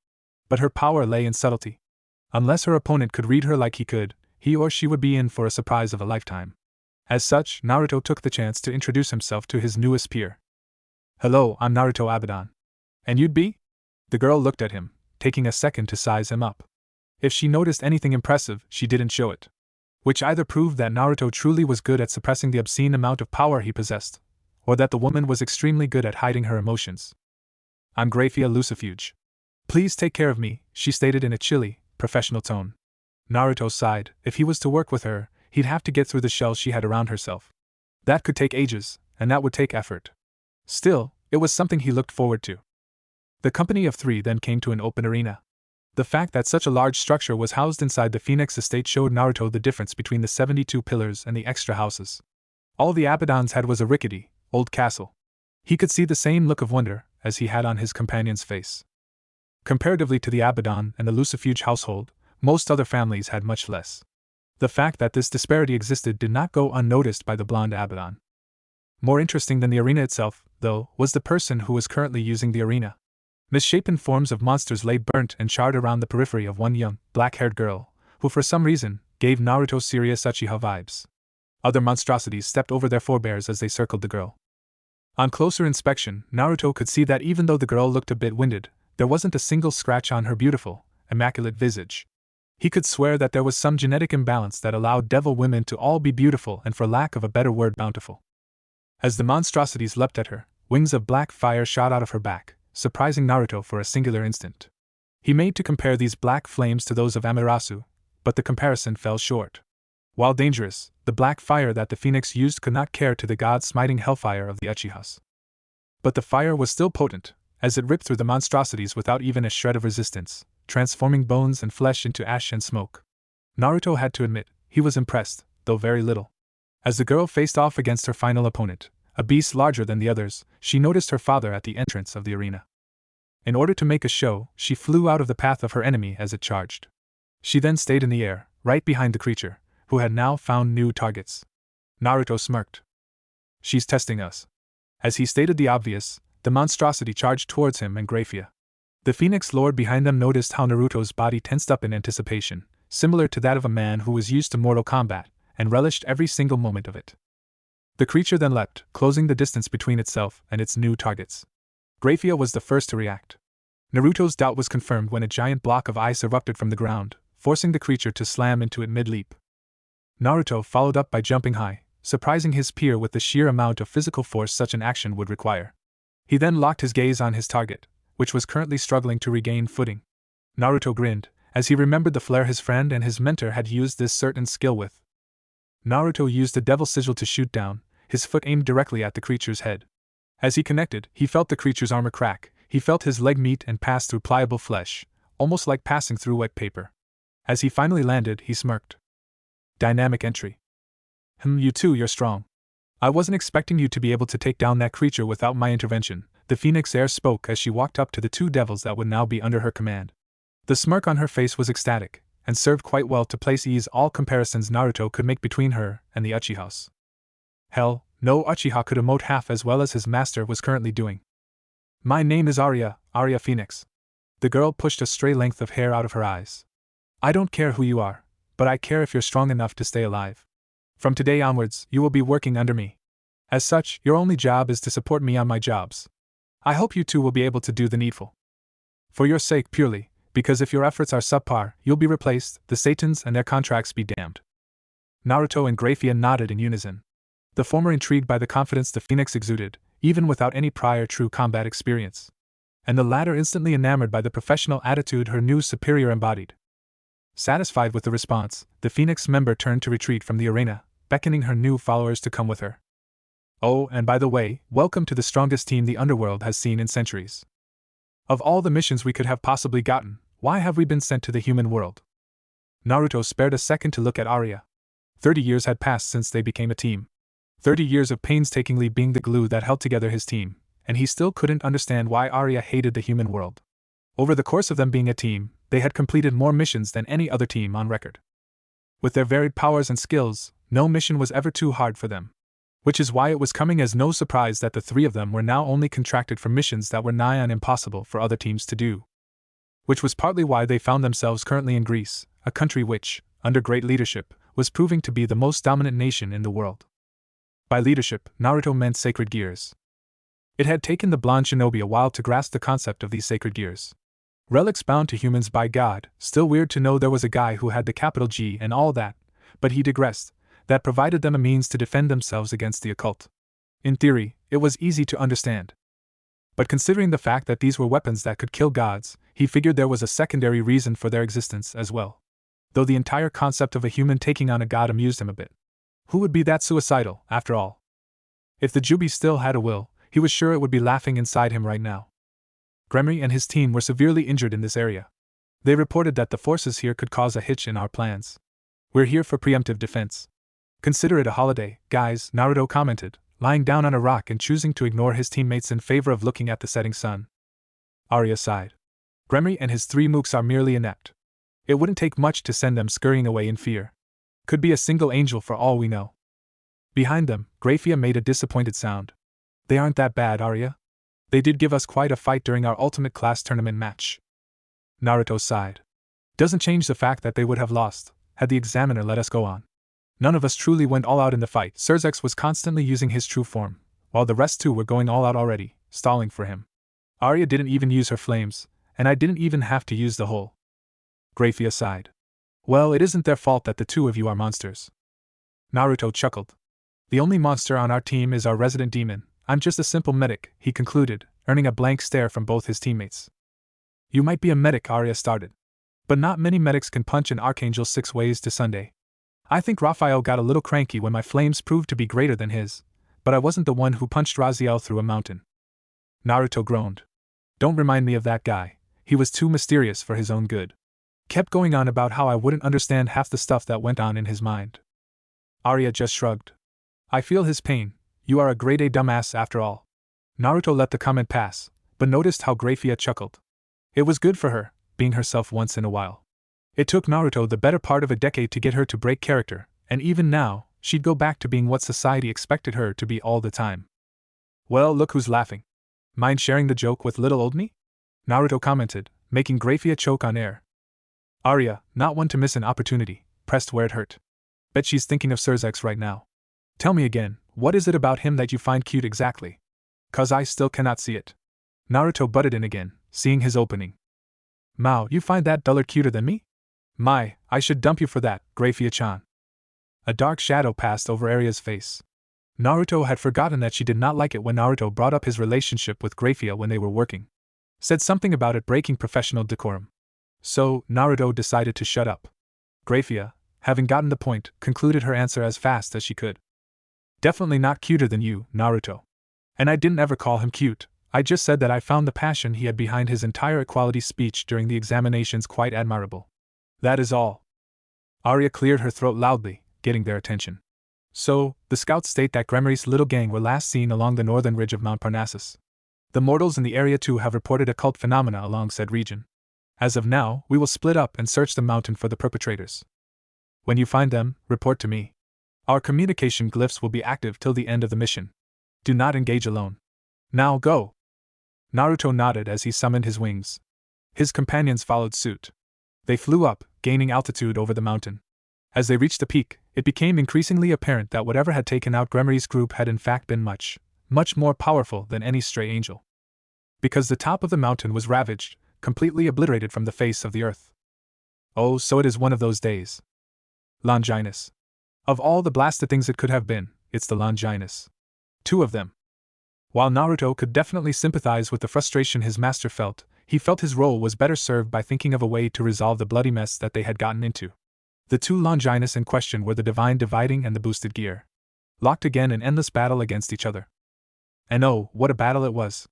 But her power lay in subtlety. Unless her opponent could read her like he could, he or she would be in for a surprise of a lifetime. As such, Naruto took the chance to introduce himself to his newest peer. Hello, I'm Naruto Abaddon. And you'd be? The girl looked at him, taking a second to size him up. If she noticed anything impressive, she didn't show it. Which either proved that Naruto truly was good at suppressing the obscene amount of power he possessed, or that the woman was extremely good at hiding her emotions. I'm Graphia Lucifuge. Please take care of me, she stated in a chilly, professional tone. Naruto sighed. If he was to work with her, he'd have to get through the shell she had around herself. That could take ages, and that would take effort. Still, it was something he looked forward to. The company of three then came to an open arena. The fact that such a large structure was housed inside the Phoenix estate showed Naruto the difference between the 72 pillars and the extra houses. All the Abaddons had was a rickety, old castle. He could see the same look of wonder as he had on his companion's face. Comparatively to the Abaddon and the Lucifuge household, most other families had much less. The fact that this disparity existed did not go unnoticed by the blonde Abaddon. More interesting than the arena itself, though, was the person who was currently using the arena. Misshapen forms of monsters lay burnt and charred around the periphery of one young, black-haired girl, who for some reason, gave Naruto serious Uchiha vibes. Other monstrosities stepped over their forebears as they circled the girl. On closer inspection, Naruto could see that even though the girl looked a bit winded, there wasn't a single scratch on her beautiful, immaculate visage. He could swear that there was some genetic imbalance that allowed devil women to all be beautiful and, for lack of a better word, bountiful. As the monstrosities leapt at her, wings of black fire shot out of her back, surprising Naruto for a singular instant. He made to compare these black flames to those of Amaterasu, but the comparison fell short. While dangerous, the black fire that the Phoenix used could not compare to the god-smiting hellfire of the Uchihas. But the fire was still potent, as it ripped through the monstrosities without even a shred of resistance, transforming bones and flesh into ash and smoke. Naruto had to admit, he was impressed, though very little. As the girl faced off against her final opponent, a beast larger than the others, she noticed her father at the entrance of the arena. In order to make a show, she flew out of the path of her enemy as it charged. She then stayed in the air, right behind the creature, who had now found new targets. Naruto smirked. She's testing us. As he stated the obvious, the monstrosity charged towards him and Graphia. The Phoenix Lord behind them noticed how Naruto's body tensed up in anticipation, similar to that of a man who was used to mortal combat, and relished every single moment of it. The creature then leapt, closing the distance between itself and its new targets. Grafia was the first to react. Naruto's doubt was confirmed when a giant block of ice erupted from the ground, forcing the creature to slam into it mid-leap. Naruto followed up by jumping high, surprising his peer with the sheer amount of physical force such an action would require. He then locked his gaze on his target, which was currently struggling to regain footing. Naruto grinned, as he remembered the flare his friend and his mentor had used this certain skill with. Naruto used the devil sigil to shoot down, his foot aimed directly at the creature's head. As he connected, he felt the creature's armor crack, he felt his leg meet and pass through pliable flesh, almost like passing through wet paper. As he finally landed, he smirked. Dynamic entry. You too, you're strong. I wasn't expecting you to be able to take down that creature without my intervention, the Phoenix Heir spoke as she walked up to the two devils that would now be under her command. The smirk on her face was ecstatic, and served quite well to place ease all comparisons Naruto could make between her and the Uchihas. Hell, no Uchiha could emote half as well as his master was currently doing. My name is Arya Phoenix. The girl pushed a stray length of hair out of her eyes. I don't care who you are, but I care if you're strong enough to stay alive. From today onwards, you will be working under me. As such, your only job is to support me on my jobs. I hope you two will be able to do the needful. For your sake purely, because if your efforts are subpar, you'll be replaced, the Satans and their contracts be damned. Naruto and Grafia nodded in unison. The former intrigued by the confidence the Phoenix exuded, even without any prior true combat experience. And the latter instantly enamored by the professional attitude her new superior embodied. Satisfied with the response, the Phoenix member turned to retreat from the arena, beckoning her new followers to come with her. Oh, and by the way, welcome to the strongest team the underworld has seen in centuries. Of all the missions we could have possibly gotten, why have we been sent to the human world? Naruto spared a second to look at Arya. 30 years had passed since they became a team. 30 years of painstakingly being the glue that held together his team, and he still couldn't understand why Arya hated the human world. Over the course of them being a team, they had completed more missions than any other team on record. With their varied powers and skills, no mission was ever too hard for them. Which is why it was coming as no surprise that the three of them were now only contracted for missions that were nigh on impossible for other teams to do. Which was partly why they found themselves currently in Greece, a country which, under great leadership, was proving to be the most dominant nation in the world. By leadership, Naruto meant sacred gears. It had taken the blonde shinobi a while to grasp the concept of these sacred gears. Relics bound to humans by God, still weird to know there was a guy who had the capital G and all that, but he digressed. That provided them a means to defend themselves against the occult. In theory, it was easy to understand. But considering the fact that these were weapons that could kill gods, he figured there was a secondary reason for their existence as well. Though the entire concept of a human taking on a god amused him a bit. Who would be that suicidal, after all? If the Jubi still had a will, he was sure it would be laughing inside him right now. Gremory and his team were severely injured in this area. They reported that the forces here could cause a hitch in our plans. We're here for preemptive defense. Consider it a holiday, guys, Naruto commented, lying down on a rock and choosing to ignore his teammates in favor of looking at the setting sun. Arya sighed. Gremory and his three mooks are merely inept. It wouldn't take much to send them scurrying away in fear. Could be a single angel for all we know. Behind them, Grafia made a disappointed sound. They aren't that bad, Arya. They did give us quite a fight during our ultimate class tournament match. Naruto sighed. Doesn't change the fact that they would have lost, had the examiner let us go on. None of us truly went all out in the fight. Surzex was constantly using his true form, while the rest too were going all out already, stalling for him. Arya didn't even use her flames, and I didn't even have to use the whole. Grafia sighed. Well, it isn't their fault that the two of you are monsters. Naruto chuckled. The only monster on our team is our resident demon. I'm just a simple medic, he concluded, earning a blank stare from both his teammates. You might be a medic, Arya started. But not many medics can punch an archangel 6 ways to Sunday. I think Raphael got a little cranky when my flames proved to be greater than his, but I wasn't the one who punched Raziel through a mountain. Naruto groaned. Don't remind me of that guy, he was too mysterious for his own good. Kept going on about how I wouldn't understand half the stuff that went on in his mind. Arya just shrugged. I feel his pain, you are a grade A dumbass after all. Naruto let the comment pass, but noticed how Grafia chuckled. It was good for her, being herself once in a while. It took Naruto the better part of a decade to get her to break character, and even now, she'd go back to being what society expected her to be all the time. Well, look who's laughing. Mind sharing the joke with little old me? Naruto commented, making Grafia choke on air. Arya, not one to miss an opportunity, pressed where it hurt. Bet she's thinking of Surzex right now. Tell me again, What is it about him that you find cute exactly? 'Cause I still cannot see it. Naruto butted in again, seeing his opening. Mao, you find that dullard cuter than me? My, I should dump you for that, Grafia-chan. A dark shadow passed over Arya's face. Naruto had forgotten that she did not like it when Naruto brought up his relationship with Grafia when they were working. Said something about it breaking professional decorum. So, Naruto decided to shut up. Grafia, having gotten the point, concluded her answer as fast as she could. Definitely not cuter than you, Naruto. And I didn't ever call him cute, I just said that I found the passion he had behind his entire equality speech during the examinations quite admirable. That is all. Arya cleared her throat loudly, getting their attention. So, the scouts state that Gremory's little gang were last seen along the northern ridge of Mount Parnassus. The mortals in the area too have reported occult phenomena along said region. As of now, we will split up and search the mountain for the perpetrators. When you find them, report to me. Our communication glyphs will be active till the end of the mission. Do not engage alone. Now go! Naruto nodded as he summoned his wings. His companions followed suit. They flew up, gaining altitude over the mountain. As they reached the peak, it became increasingly apparent that whatever had taken out Gremory's group had in fact been much more powerful than any stray angel. Because the top of the mountain was ravaged, completely obliterated from the face of the earth. Oh, so it is one of those days. Longinus. Of all the blasted things it could have been, it's the Longinus. 2 of them. While Naruto could definitely sympathize with the frustration his master felt, he felt his role was better served by thinking of a way to resolve the bloody mess that they had gotten into. The 2 Longinus in question were the Divine Dividing and the Boosted Gear. Locked again in endless battle against each other. And oh, what a battle it was.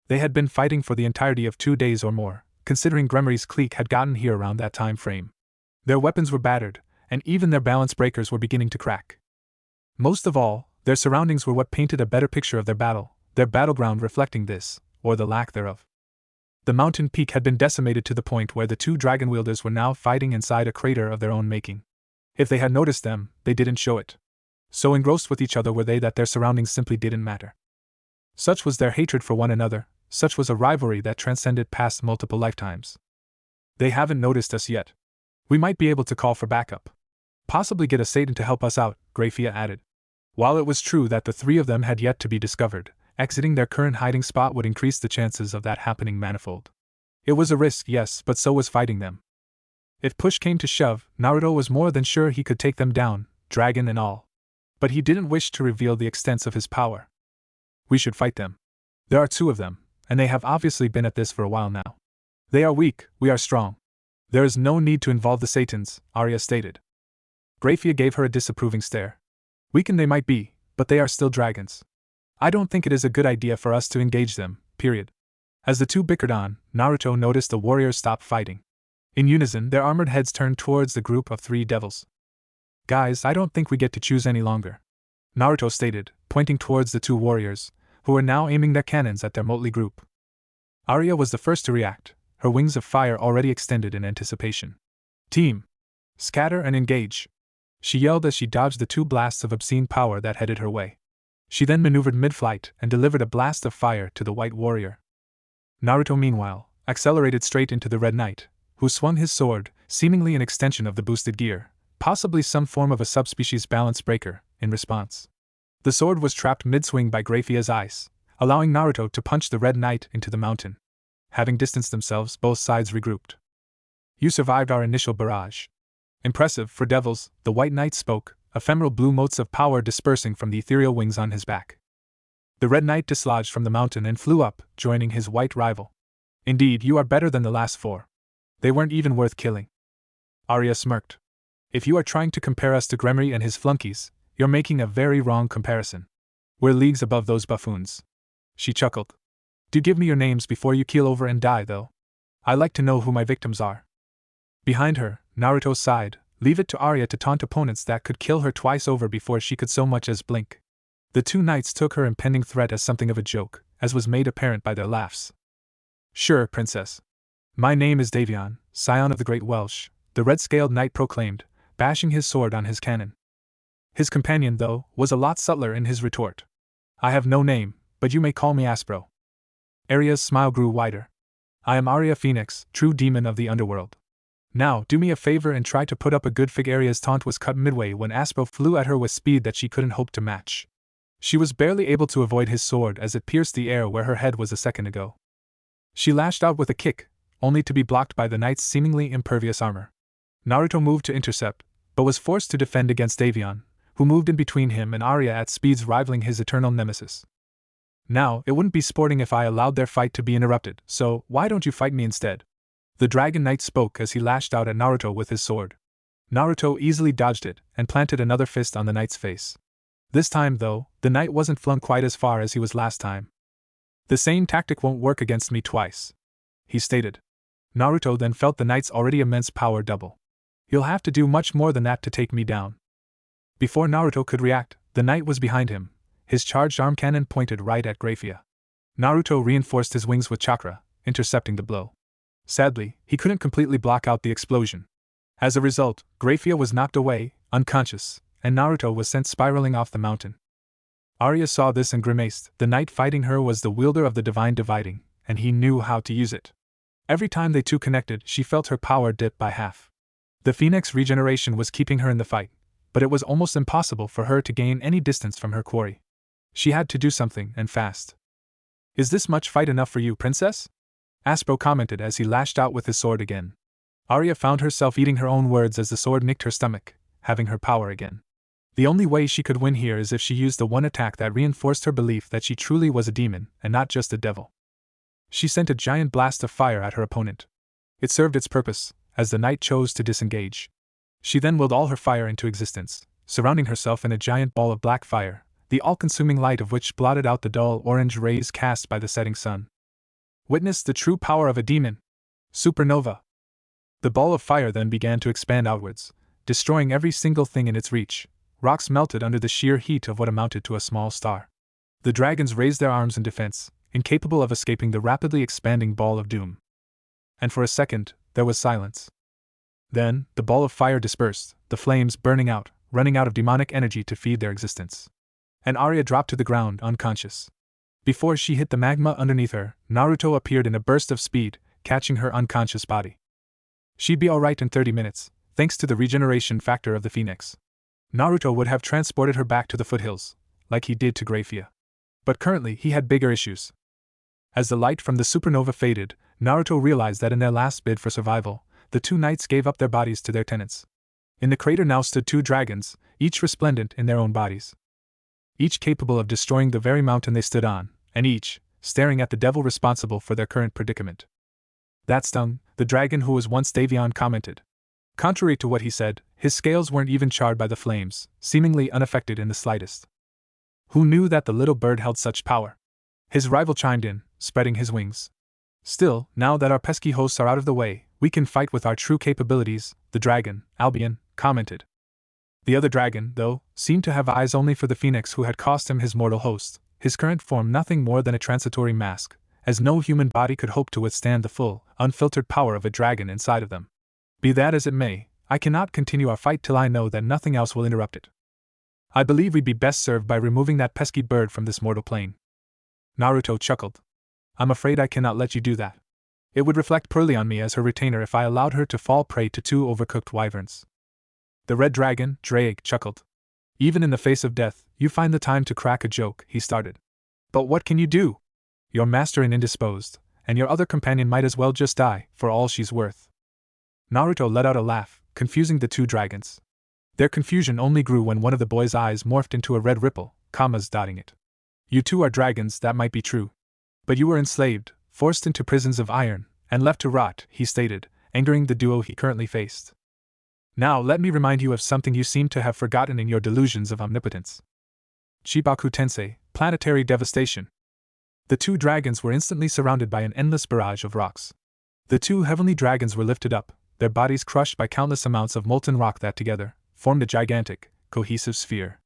They had been fighting for the entirety of 2 days or more, considering Gremory's clique had gotten here around that time frame. Their weapons were battered, and even their balance breakers were beginning to crack. Most of all, their surroundings were what painted a better picture of their battleground reflecting this, or the lack thereof. The mountain peak had been decimated to the point where the 2 dragon wielders were now fighting inside a crater of their own making. If they had noticed them, they didn't show it. So engrossed with each other were they that their surroundings simply didn't matter. Such was their hatred for one another, such was a rivalry that transcended past multiple lifetimes. They haven't noticed us yet. We might be able to call for backup. Possibly get a Satan to help us out, Grafia added. While it was true that the 3 of them had yet to be discovered, exiting their current hiding spot would increase the chances of that happening manifold. It was a risk, yes, but so was fighting them. If push came to shove, Naruto was more than sure he could take them down, dragon and all. But he didn't wish to reveal the extent of his power. We should fight them. There are 2 of them, and they have obviously been at this for a while now. They are weak, we are strong. There is no need to involve the Satans, Arya stated. Grafia gave her a disapproving stare. Weakened they might be, but they are still dragons. I don't think it is a good idea for us to engage them, period. As the 2 bickered on, Naruto noticed the warriors stop fighting. In unison, their armored heads turned towards the group of 3 devils. Guys, I don't think we get to choose any longer, Naruto stated, pointing towards the 2 warriors, who were now aiming their cannons at their motley group. Arya was the first to react, her wings of fire already extended in anticipation. Team! Scatter and engage! She yelled as she dodged the 2 blasts of obscene power that headed her way. She then maneuvered mid-flight and delivered a blast of fire to the white warrior. Naruto, meanwhile, accelerated straight into the Red Knight, who swung his sword, seemingly an extension of the boosted gear, possibly some form of a subspecies balance breaker, in response. The sword was trapped mid-swing by Grafia's ice, allowing Naruto to punch the Red Knight into the mountain. Having distanced themselves, both sides regrouped. You survived our initial barrage. Impressive, for devils, the White Knight spoke, ephemeral blue motes of power dispersing from the ethereal wings on his back. The Red Knight dislodged from the mountain and flew up, joining his white rival. Indeed, you are better than the last 4. They weren't even worth killing. Arya smirked. If you are trying to compare us to Gremory and his flunkies, you're making a very wrong comparison. We're leagues above those buffoons. She chuckled. Do give me your names before you keel over and die, though. I like to know who my victims are. Behind her, Naruto sighed. Leave it to Arya to taunt opponents that could kill her twice over before she could so much as blink. The 2 knights took her impending threat as something of a joke, as was made apparent by their laughs. Sure, princess. My name is Davion, scion of the Great Welsh, the red-scaled knight proclaimed, bashing his sword on his cannon. His companion, though, was a lot subtler in his retort. I have no name, but you may call me Aspro. Arya's smile grew wider. I am Arya Phoenix, true demon of the underworld. Now, do me a favor and try to put up a good fig. Arya's taunt was cut midway when Aspro flew at her with speed that she couldn't hope to match. She was barely able to avoid his sword as it pierced the air where her head was a second ago. She lashed out with a kick, only to be blocked by the knight's seemingly impervious armor. Naruto moved to intercept, but was forced to defend against Davion, who moved in between him and Arya at speeds rivaling his eternal nemesis. Now, it wouldn't be sporting if I allowed their fight to be interrupted, so why don't you fight me instead? The Dragon Knight spoke as he lashed out at Naruto with his sword. Naruto easily dodged it and planted another fist on the knight's face. This time, though, the knight wasn't flung quite as far as he was last time. The same tactic won't work against me twice, he stated. Naruto then felt the knight's already immense power double. You'll have to do much more than that to take me down. Before Naruto could react, the knight was behind him, his charged arm cannon pointed right at Grafia. Naruto reinforced his wings with chakra, intercepting the blow. Sadly, he couldn't completely block out the explosion. As a result, Grafia was knocked away, unconscious, and Naruto was sent spiraling off the mountain. Arya saw this and grimaced. The knight fighting her was the wielder of the divine dividing, and he knew how to use it. Every time they two connected, she felt her power dip by half. The Phoenix regeneration was keeping her in the fight, but it was almost impossible for her to gain any distance from her quarry. She had to do something, and fast. Is this much fight enough for you, princess? Aspro commented as he lashed out with his sword again. Arya found herself eating her own words as the sword nicked her stomach, having her power again. The only way she could win here is if she used the one attack that reinforced her belief that she truly was a demon, and not just a devil. She sent a giant blast of fire at her opponent. It served its purpose, as the knight chose to disengage. She then willed all her fire into existence, surrounding herself in a giant ball of black fire, the all-consuming light of which blotted out the dull orange rays cast by the setting sun. Witness the true power of a demon! Supernova! The ball of fire then began to expand outwards, destroying every single thing in its reach. Rocks melted under the sheer heat of what amounted to a small star. The dragons raised their arms in defense, incapable of escaping the rapidly expanding ball of doom. And for a second, there was silence. Then, the ball of fire dispersed, the flames burning out, running out of demonic energy to feed their existence. And Arya dropped to the ground, unconscious. Before she hit the magma underneath her, Naruto appeared in a burst of speed, catching her unconscious body. She'd be alright in 30 minutes, thanks to the regeneration factor of the Phoenix. Naruto would have transported her back to the foothills, like he did to Grafia. But currently he had bigger issues. As the light from the supernova faded, Naruto realized that in their last bid for survival, the two knights gave up their bodies to their tenants. In the crater now stood two dragons, each resplendent in their own bodies. Each capable of destroying the very mountain they stood on, and each staring at the devil responsible for their current predicament. That stung, the dragon who was once Davion commented. Contrary to what he said, his scales weren't even charred by the flames, seemingly unaffected in the slightest. Who knew that the little bird held such power? His rival chimed in, spreading his wings. Still, now that our pesky hosts are out of the way, we can fight with our true capabilities, the dragon, Albion, commented. The other dragon, though, seemed to have eyes only for the phoenix who had cost him his mortal host, his current form nothing more than a transitory mask, as no human body could hope to withstand the full, unfiltered power of a dragon inside of them. Be that as it may, I cannot continue our fight till I know that nothing else will interrupt it. I believe we'd be best served by removing that pesky bird from this mortal plane. Naruto chuckled. I'm afraid I cannot let you do that. It would reflect poorly on me as her retainer if I allowed her to fall prey to two overcooked wyverns. The red dragon, Drake, chuckled. Even in the face of death, you find the time to crack a joke, he started. But what can you do? Your master is indisposed, and your other companion might as well just die, for all she's worth. Naruto let out a laugh, confusing the two dragons. Their confusion only grew when one of the boy's eyes morphed into a red ripple, commas dotting it. You two are dragons, that might be true. But you were enslaved, forced into prisons of iron, and left to rot, he stated, angering the duo he currently faced. Now let me remind you of something you seem to have forgotten in your delusions of omnipotence. Chibaku Tensei, planetary devastation. The two dragons were instantly surrounded by an endless barrage of rocks. The two heavenly dragons were lifted up, their bodies crushed by countless amounts of molten rock that together formed a gigantic, cohesive sphere.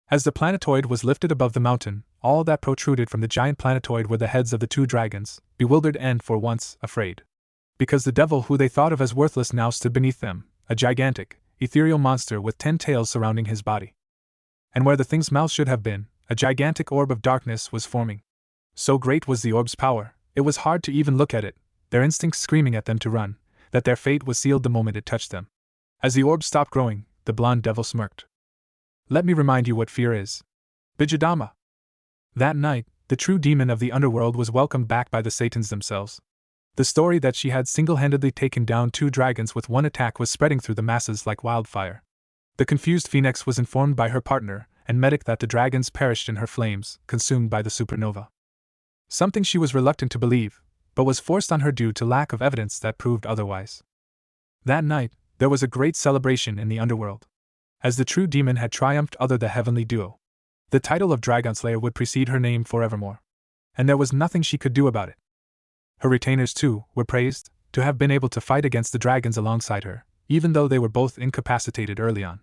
As the planetoid was lifted above the mountain, all that protruded from the giant planetoid were the heads of the two dragons, bewildered and, for once, afraid. Because the devil who they thought of as worthless now stood beneath them, a gigantic, ethereal monster with 10 tails surrounding his body. And where the thing's mouth should have been, a gigantic orb of darkness was forming. So great was the orb's power, it was hard to even look at it, their instincts screaming at them to run, that their fate was sealed the moment it touched them. As the orb stopped growing, the blonde devil smirked. Let me remind you what fear is. Bijadama. That night, the true demon of the underworld was welcomed back by the Satans themselves. The story that she had single-handedly taken down 2 dragons with one attack was spreading through the masses like wildfire. The confused Phoenix was informed by her partner and medic that the dragons perished in her flames, consumed by the supernova. Something she was reluctant to believe, but was forced on her due to lack of evidence that proved otherwise. That night, there was a great celebration in the underworld, as the true demon had triumphed over the heavenly duo. The title of Dragonslayer would precede her name forevermore, and there was nothing she could do about it. Her retainers, too, were praised to have been able to fight against the dragons alongside her, even though they were both incapacitated early on.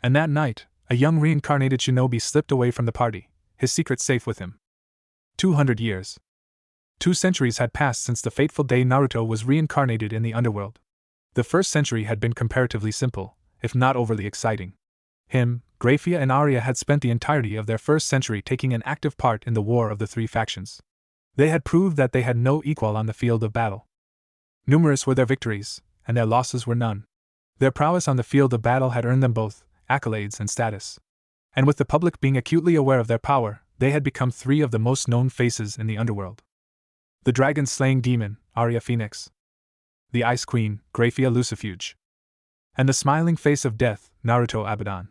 And that night, a young reincarnated shinobi slipped away from the party, his secret safe with him. 200 years. 2 centuries had passed since the fateful day Naruto was reincarnated in the underworld. The first century had been comparatively simple, if not overly exciting. Him, Graphia and Arya had spent the entirety of their first century taking an active part in the war of the 3 factions. They had proved that they had no equal on the field of battle. Numerous were their victories, and their losses were none. Their prowess on the field of battle had earned them both accolades and status. And with the public being acutely aware of their power, they had become 3 of the most known faces in the underworld. The dragon-slaying demon, Arya Phoenix. The Ice Queen, Graphia Lucifuge. And the smiling face of death, Naruto Abaddon.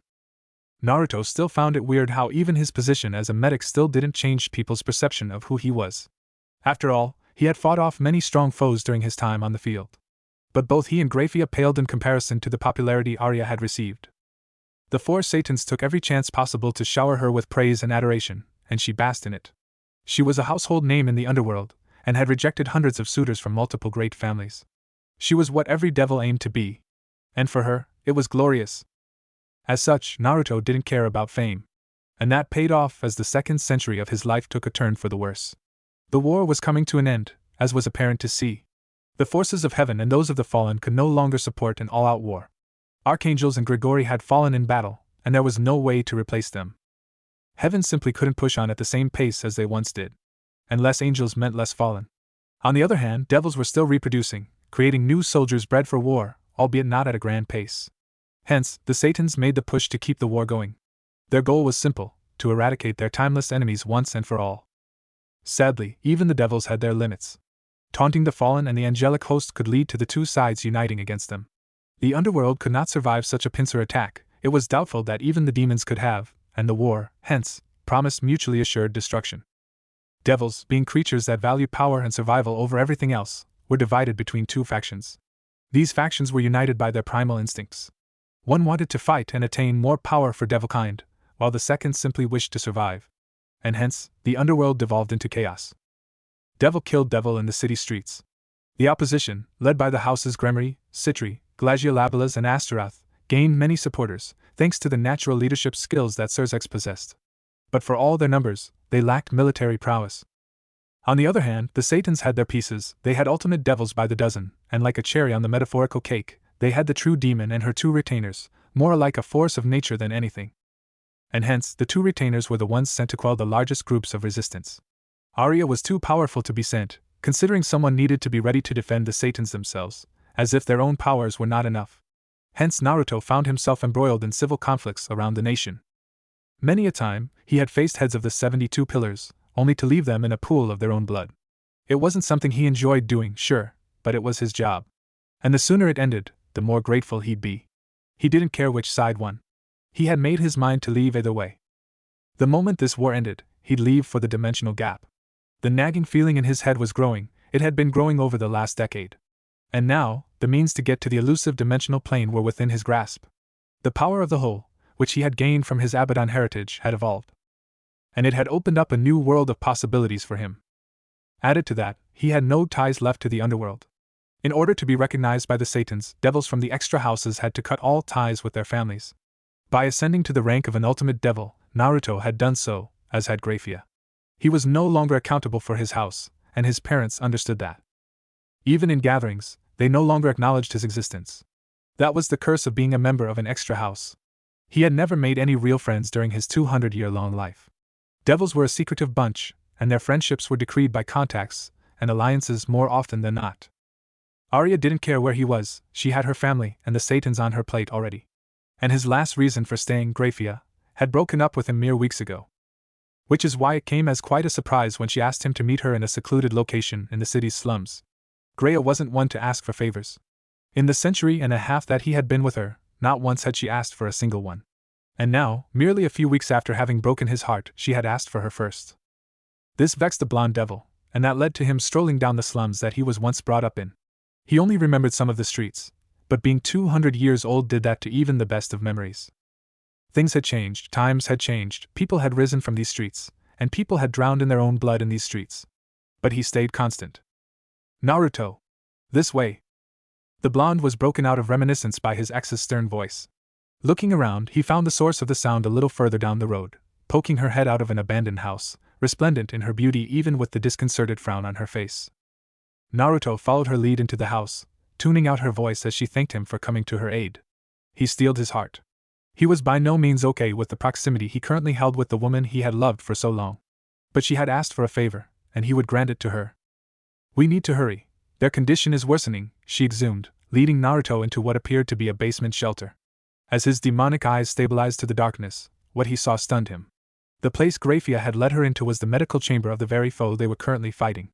Naruto still found it weird how even his position as a medic still didn't change people's perception of who he was. After all, he had fought off many strong foes during his time on the field. But both he and Graphia paled in comparison to the popularity Arya had received. The 4 Satans took every chance possible to shower her with praise and adoration, and she basked in it. She was a household name in the underworld, and had rejected hundreds of suitors from multiple great families. She was what every devil aimed to be. And for her, it was glorious. As such, Naruto didn't care about fame. And that paid off as the second century of his life took a turn for the worse. The war was coming to an end, as was apparent to see. The forces of heaven and those of the fallen could no longer support an all-out war. Archangels and Grigori had fallen in battle, and there was no way to replace them. Heaven simply couldn't push on at the same pace as they once did. And less angels meant less fallen. On the other hand, devils were still reproducing, creating new soldiers bred for war, albeit not at a grand pace. Hence, the Satans made the push to keep the war going. Their goal was simple: to eradicate their timeless enemies once and for all. Sadly, even the devils had their limits. Taunting the fallen and the angelic host could lead to the 2 sides uniting against them. The underworld could not survive such a pincer attack. It was doubtful that even the demons could have, and the war, hence, promised mutually assured destruction. Devils, being creatures that value power and survival over everything else, were divided between 2 factions. These factions were united by their primal instincts. One wanted to fight and attain more power for devilkind, while the second simply wished to survive. And hence, the underworld devolved into chaos. Devil killed devil in the city streets. The opposition, led by the houses Gremory, Citri, Glaciolabelas and Astaroth, gained many supporters, thanks to the natural leadership skills that Cerzex possessed. But for all their numbers, they lacked military prowess. On the other hand, the Satans had their pieces. They had ultimate devils by the dozen, and like a cherry on the metaphorical cake, they had the true demon and her 2 retainers, more like a force of nature than anything. And hence, the 2 retainers were the ones sent to quell the largest groups of resistance. Arya was too powerful to be sent, considering someone needed to be ready to defend the Satans themselves, as if their own powers were not enough. Hence Naruto found himself embroiled in civil conflicts around the nation. Many a time, he had faced heads of the 72 pillars, only to leave them in a pool of their own blood. It wasn't something he enjoyed doing, sure, but it was his job. And the sooner it ended, the more grateful he'd be. He didn't care which side won. He had made his mind to leave either way. The moment this war ended, he'd leave for the dimensional gap. The nagging feeling in his head was growing. It had been growing over the last decade. And now, the means to get to the elusive dimensional plane were within his grasp. The power of the whole, which he had gained from his Abaddon heritage, had evolved. And it had opened up a new world of possibilities for him. Added to that, he had no ties left to the underworld. In order to be recognized by the Satans, devils from the extra houses had to cut all ties with their families. By ascending to the rank of an ultimate devil, Naruto had done so, as had Graphia. He was no longer accountable for his house, and his parents understood that. Even in gatherings, they no longer acknowledged his existence. That was the curse of being a member of an extra house. He had never made any real friends during his 200-year-long life. Devils were a secretive bunch, and their friendships were decreed by contacts and alliances more often than not. Arya didn't care where he was. She had her family and the Satans on her plate already. And his last reason for staying, Graphia, had broken up with him mere weeks ago. Which is why it came as quite a surprise when she asked him to meet her in a secluded location in the city's slums. Greya wasn't one to ask for favors. In the century and a half that he had been with her, not once had she asked for a single one. And now, merely a few weeks after having broken his heart, she had asked for her first. This vexed the blonde devil, and that led to him strolling down the slums that he was once brought up in. He only remembered some of the streets, but being 200 years old did that to even the best of memories. Things had changed, times had changed, people had risen from these streets, and people had drowned in their own blood in these streets. But he stayed constant. Naruto! This way! The blonde was broken out of reminiscence by his ex's stern voice. Looking around, he found the source of the sound a little further down the road, poking her head out of an abandoned house, resplendent in her beauty even with the disconcerted frown on her face. Naruto followed her lead into the house, tuning out her voice as she thanked him for coming to her aid. He steeled his heart. He was by no means okay with the proximity he currently held with the woman he had loved for so long. But she had asked for a favor, and he would grant it to her. We need to hurry. Their condition is worsening, she exhumed, leading Naruto into what appeared to be a basement shelter. As his demonic eyes stabilized to the darkness, what he saw stunned him. The place Grafia had led her into was the medical chamber of the very foe they were currently fighting.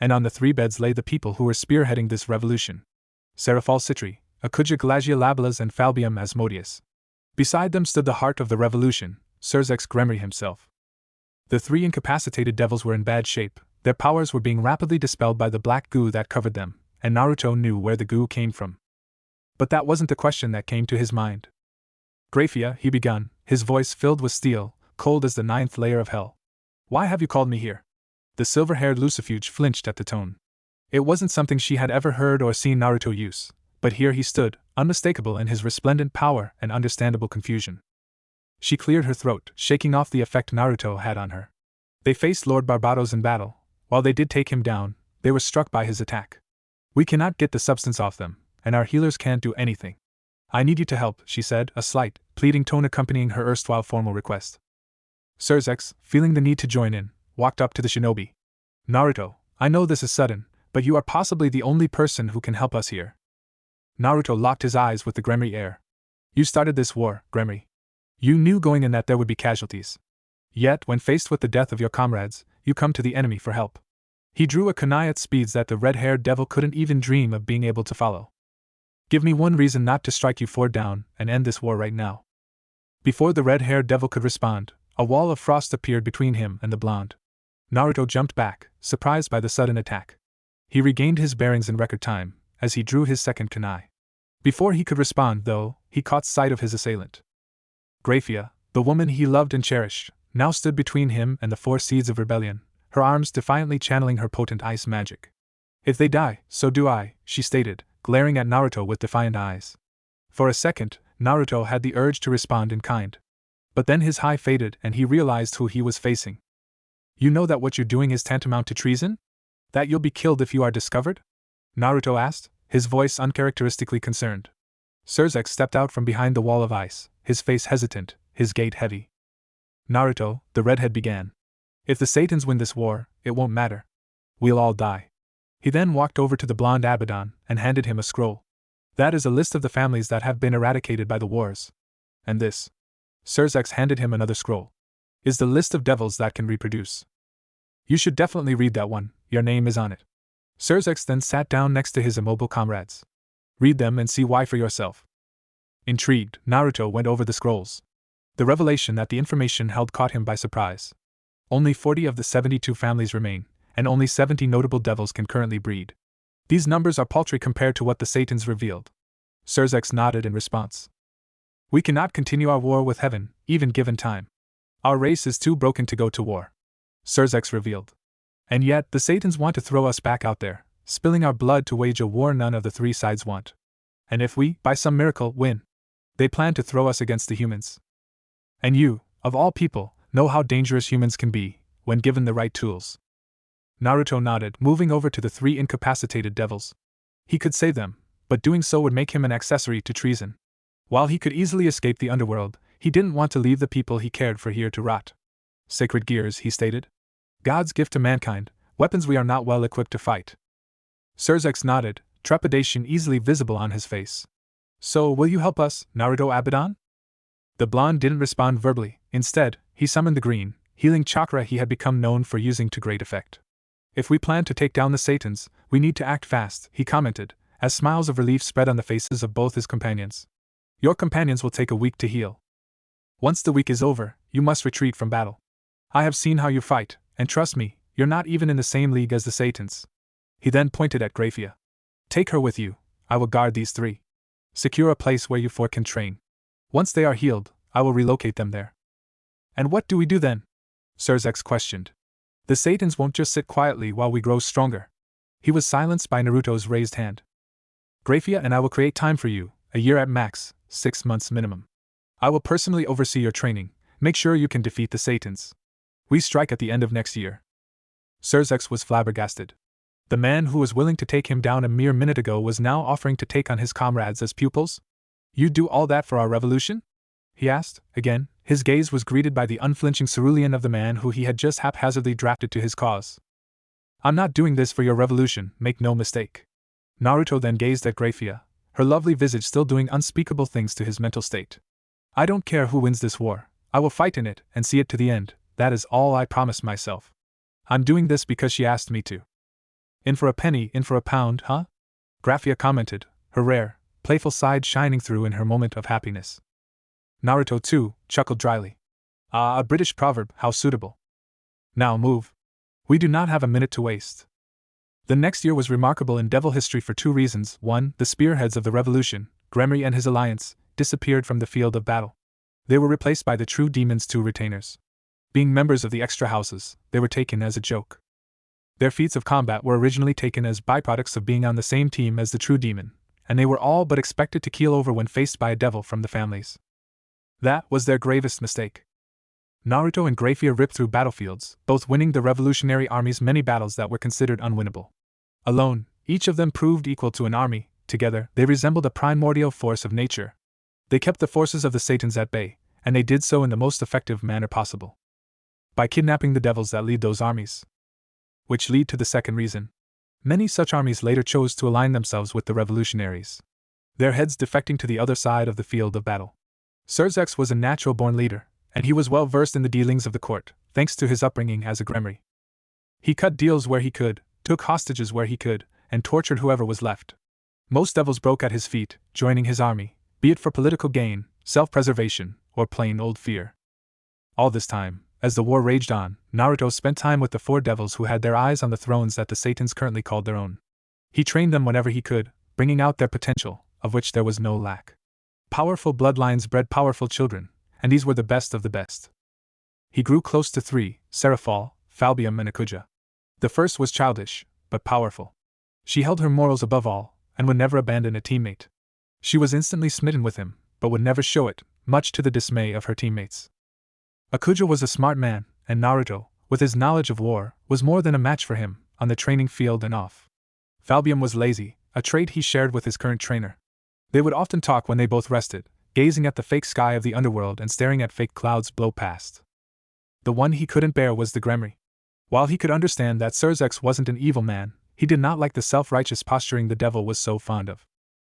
And on the 3 beds lay the people who were spearheading this revolution. Serafal Citri, Akuja Glagia Labelas and Falbium Asmodeus. Beside them stood the heart of the revolution, Surzex Gremory himself. The 3 incapacitated devils were in bad shape, their powers were being rapidly dispelled by the black goo that covered them, and Naruto knew where the goo came from. But that wasn't the question that came to his mind. Grafia, he began, his voice filled with steel, cold as the 9th layer of hell. Why have you called me here? The silver-haired Lucifuge flinched at the tone. It wasn't something she had ever heard or seen Naruto use, but here he stood, unmistakable in his resplendent power and understandable confusion. She cleared her throat, shaking off the effect Naruto had on her. They faced Lord Barbatos in battle. While they did take him down, they were struck by his attack. We cannot get the substance off them, and our healers can't do anything. I need you to help, she said, a slight, pleading tone accompanying her erstwhile formal request. Surzex, feeling the need to join in, walked up to the shinobi. Naruto, I know this is sudden, but you are possibly the only person who can help us here. Naruto locked his eyes with the Gremory air. You started this war, Gremory. You knew going in that there would be casualties. Yet, when faced with the death of your comrades, you come to the enemy for help. He drew a kunai at speeds that the red-haired devil couldn't even dream of being able to follow. Give me one reason not to strike you 4 down and end this war right now. Before the red-haired devil could respond, a wall of frost appeared between him and the blonde. Naruto jumped back, surprised by the sudden attack. He regained his bearings in record time, as he drew his second kunai. Before he could respond, though, he caught sight of his assailant. Grafia, the woman he loved and cherished, now stood between him and the 4 seeds of rebellion, her arms defiantly channeling her potent ice magic. If they die, so do I, she stated, glaring at Naruto with defiant eyes. For a second, Naruto had the urge to respond in kind. But then his high faded and he realized who he was facing. You know that what you're doing is tantamount to treason? That you'll be killed if you are discovered? Naruto asked, his voice uncharacteristically concerned. Surzex stepped out from behind the wall of ice, his face hesitant, his gait heavy. Naruto, the redhead began. If the Satans win this war, it won't matter. We'll all die. He then walked over to the blonde Abaddon and handed him a scroll. That is a list of the families that have been eradicated by the wars. And this. Surzex handed him another scroll. Is the list of devils that can reproduce. You should definitely read that one, your name is on it. Surzex then sat down next to his immobile comrades. Read them and see why for yourself. Intrigued, Naruto went over the scrolls. The revelation that the information held caught him by surprise. Only 40 of the 72 families remain, and only 70 notable devils can currently breed. These numbers are paltry compared to what the Satans revealed. Surzex nodded in response. We cannot continue our war with heaven, even given time. Our race is too broken to go to war. Surzex revealed. And yet, the Satans want to throw us back out there, spilling our blood to wage a war none of the 3 sides want. And if we, by some miracle, win, they plan to throw us against the humans. And you, of all people, know how dangerous humans can be, when given the right tools. Naruto nodded, moving over to the 3 incapacitated devils. He could save them, but doing so would make him an accessory to treason. While he could easily escape the underworld, he didn't want to leave the people he cared for here to rot. Sacred gears, he stated. God's gift to mankind, weapons we are not well equipped to fight. Surzex nodded, trepidation easily visible on his face. So, will you help us, Naruto Abaddon? The blonde didn't respond verbally. Instead, he summoned the green, healing chakra he had become known for using to great effect. If we plan to take down the Satans, we need to act fast, he commented, as smiles of relief spread on the faces of both his companions. Your companions will take a week to heal. Once the week is over, you must retreat from battle. I have seen how you fight, and trust me, you're not even in the same league as the Satans. He then pointed at Graphia. Take her with you. I will guard these three. Secure a place where you four can train. Once they are healed, I will relocate them there. And what do we do then? Surzex questioned. The Satans won't just sit quietly while we grow stronger. He was silenced by Naruto's raised hand. Graphia and I will create time for you, a year at max, 6 months minimum. I will personally oversee your training, make sure you can defeat the Satans. We strike at the end of next year. Surzex was flabbergasted. The man who was willing to take him down a mere minute ago was now offering to take on his comrades as pupils? You'd do all that for our revolution? He asked. Again, his gaze was greeted by the unflinching cerulean of the man who he had just haphazardly drafted to his cause. I'm not doing this for your revolution, make no mistake. Naruto then gazed at Graphia, her lovely visage still doing unspeakable things to his mental state. I don't care who wins this war, I will fight in it and see it to the end, that is all I promised myself. I'm doing this because she asked me to. In for a penny, in for a pound, huh? Graphia commented, her rare, playful side shining through in her moment of happiness. Naruto, too, chuckled dryly. Ah, a British proverb, how suitable. Now move. We do not have a minute to waste. The next year was remarkable in devil history for 2 reasons. 1, the spearheads of the revolution, Gremory and his alliance, disappeared from the field of battle. They were replaced by the true demon's 2 retainers. Being members of the extra houses, they were taken as a joke. Their feats of combat were originally taken as byproducts of being on the same team as the true demon, and they were all but expected to keel over when faced by a devil from the families. That was their gravest mistake. Naruto and Graphia ripped through battlefields, both winning the revolutionary army's many battles that were considered unwinnable. Alone, each of them proved equal to an army. Together, they resembled a primordial force of nature. They kept the forces of the Satans at bay, and they did so in the most effective manner possible. By kidnapping the devils that lead those armies. Which lead to the second reason. Many such armies later chose to align themselves with the revolutionaries, their heads defecting to the other side of the field of battle. Surzex was a natural-born leader, and he was well versed in the dealings of the court, thanks to his upbringing as a Gremory. He cut deals where he could, took hostages where he could, and tortured whoever was left. Most devils broke at his feet, joining his army, be it for political gain, self-preservation, or plain old fear. All this time, as the war raged on, Naruto spent time with the 4 devils who had their eyes on the thrones that the Satans currently called their own. He trained them whenever he could, bringing out their potential, of which there was no lack. Powerful bloodlines bred powerful children, and these were the best of the best. He grew close to 3, Seraphal, Falbium and Akuja. The first was childish, but powerful. She held her morals above all, and would never abandon a teammate. She was instantly smitten with him, but would never show it, much to the dismay of her teammates. Akuja was a smart man, and Naruto, with his knowledge of war, was more than a match for him, on the training field and off. Falbium was lazy, a trait he shared with his current trainer. They would often talk when they both rested, gazing at the fake sky of the underworld and staring at fake clouds blow past. The one he couldn't bear was the Gremory. While he could understand that Surzex wasn't an evil man, he did not like the self-righteous posturing the devil was so fond of.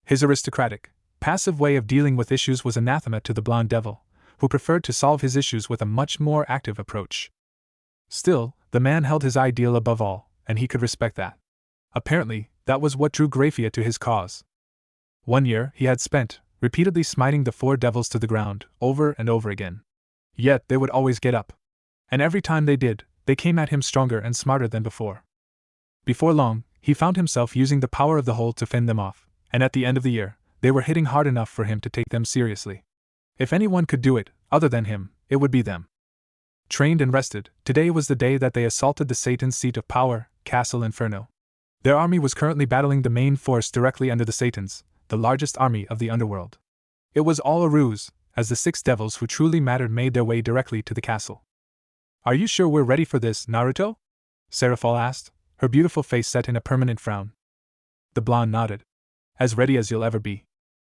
His aristocratic, passive way of dealing with issues was anathema to the blonde devil, who preferred to solve his issues with a much more active approach. Still, the man held his ideal above all, and he could respect that. Apparently, that was what drew Graphia to his cause. 1 year he had spent, repeatedly smiting the 4 devils to the ground, over and over again. Yet they would always get up. And every time they did, they came at him stronger and smarter than before. Before long, he found himself using the power of the whole to fend them off, and at the end of the year, they were hitting hard enough for him to take them seriously. If anyone could do it, other than him, it would be them. Trained and rested, today was the day that they assaulted the Satan's seat of power, Castle Inferno. Their army was currently battling the main force directly under the Satans, the largest army of the underworld. It was all a ruse, as the 6 devils who truly mattered made their way directly to the castle. Are you sure we're ready for this, Naruto? Seraphal asked, her beautiful face set in a permanent frown. The blonde nodded. As ready as you'll ever be.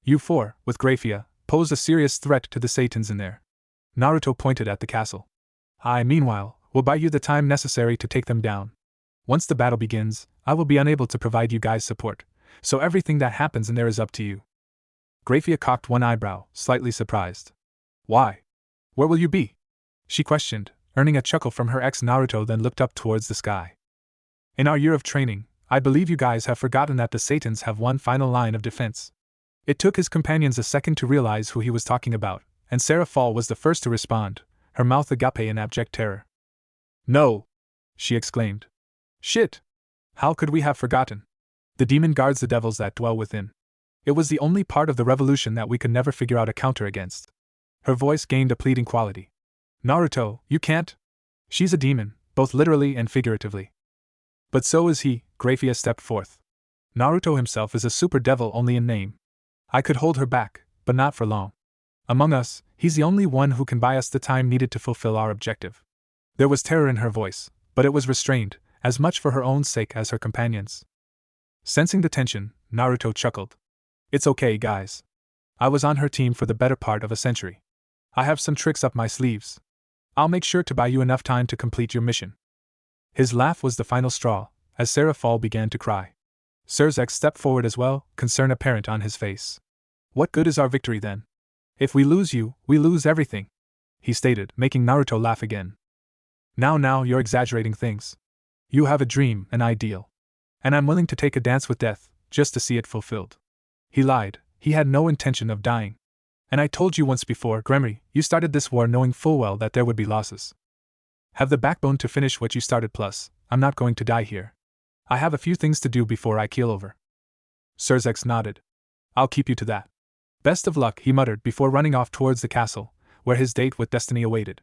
You 4, with Graphia, pose a serious threat to the Satans in there. Naruto pointed at the castle. I, meanwhile, will buy you the time necessary to take them down. Once the battle begins, I will be unable to provide you guys support, so everything that happens in there is up to you. Graphia cocked one eyebrow, slightly surprised. Why? Where will you be? She questioned, earning a chuckle from her ex Naruto, then looked up towards the sky. In our year of training, I believe you guys have forgotten that the Satans have one final line of defense. It took his companions a second to realize who he was talking about, and Sarah Fall was the first to respond, her mouth agape in abject terror. No! She exclaimed. Shit! How could we have forgotten? The demon guards the devils that dwell within. It was the only part of the revolution that we could never figure out a counter against. Her voice gained a pleading quality. Naruto, you can't? She's a demon, both literally and figuratively. But so is he, Grafia stepped forth. Naruto himself is a super devil only in name. I could hold her back, but not for long. Among us, he's the only one who can buy us the time needed to fulfill our objective. There was terror in her voice, but it was restrained, as much for her own sake as her companions. Sensing the tension, Naruto chuckled. It's okay, guys. I was on her team for the better part of a century. I have some tricks up my sleeves. I'll make sure to buy you enough time to complete your mission. His laugh was the final straw, as Sarah Fall began to cry. Surzek stepped forward as well, concern apparent on his face. What good is our victory then? If we lose you, we lose everything, he stated, making Naruto laugh again. Now, you're exaggerating things. You have a dream, an ideal. And I'm willing to take a dance with death, just to see it fulfilled. He lied, he had no intention of dying. And I told you once before, Gremory, you started this war knowing full well that there would be losses. Have the backbone to finish what you started, plus, I'm not going to die here. I have a few things to do before I keel over. Surzek nodded. I'll keep you to that. Best of luck, he muttered before running off towards the castle, where his date with destiny awaited.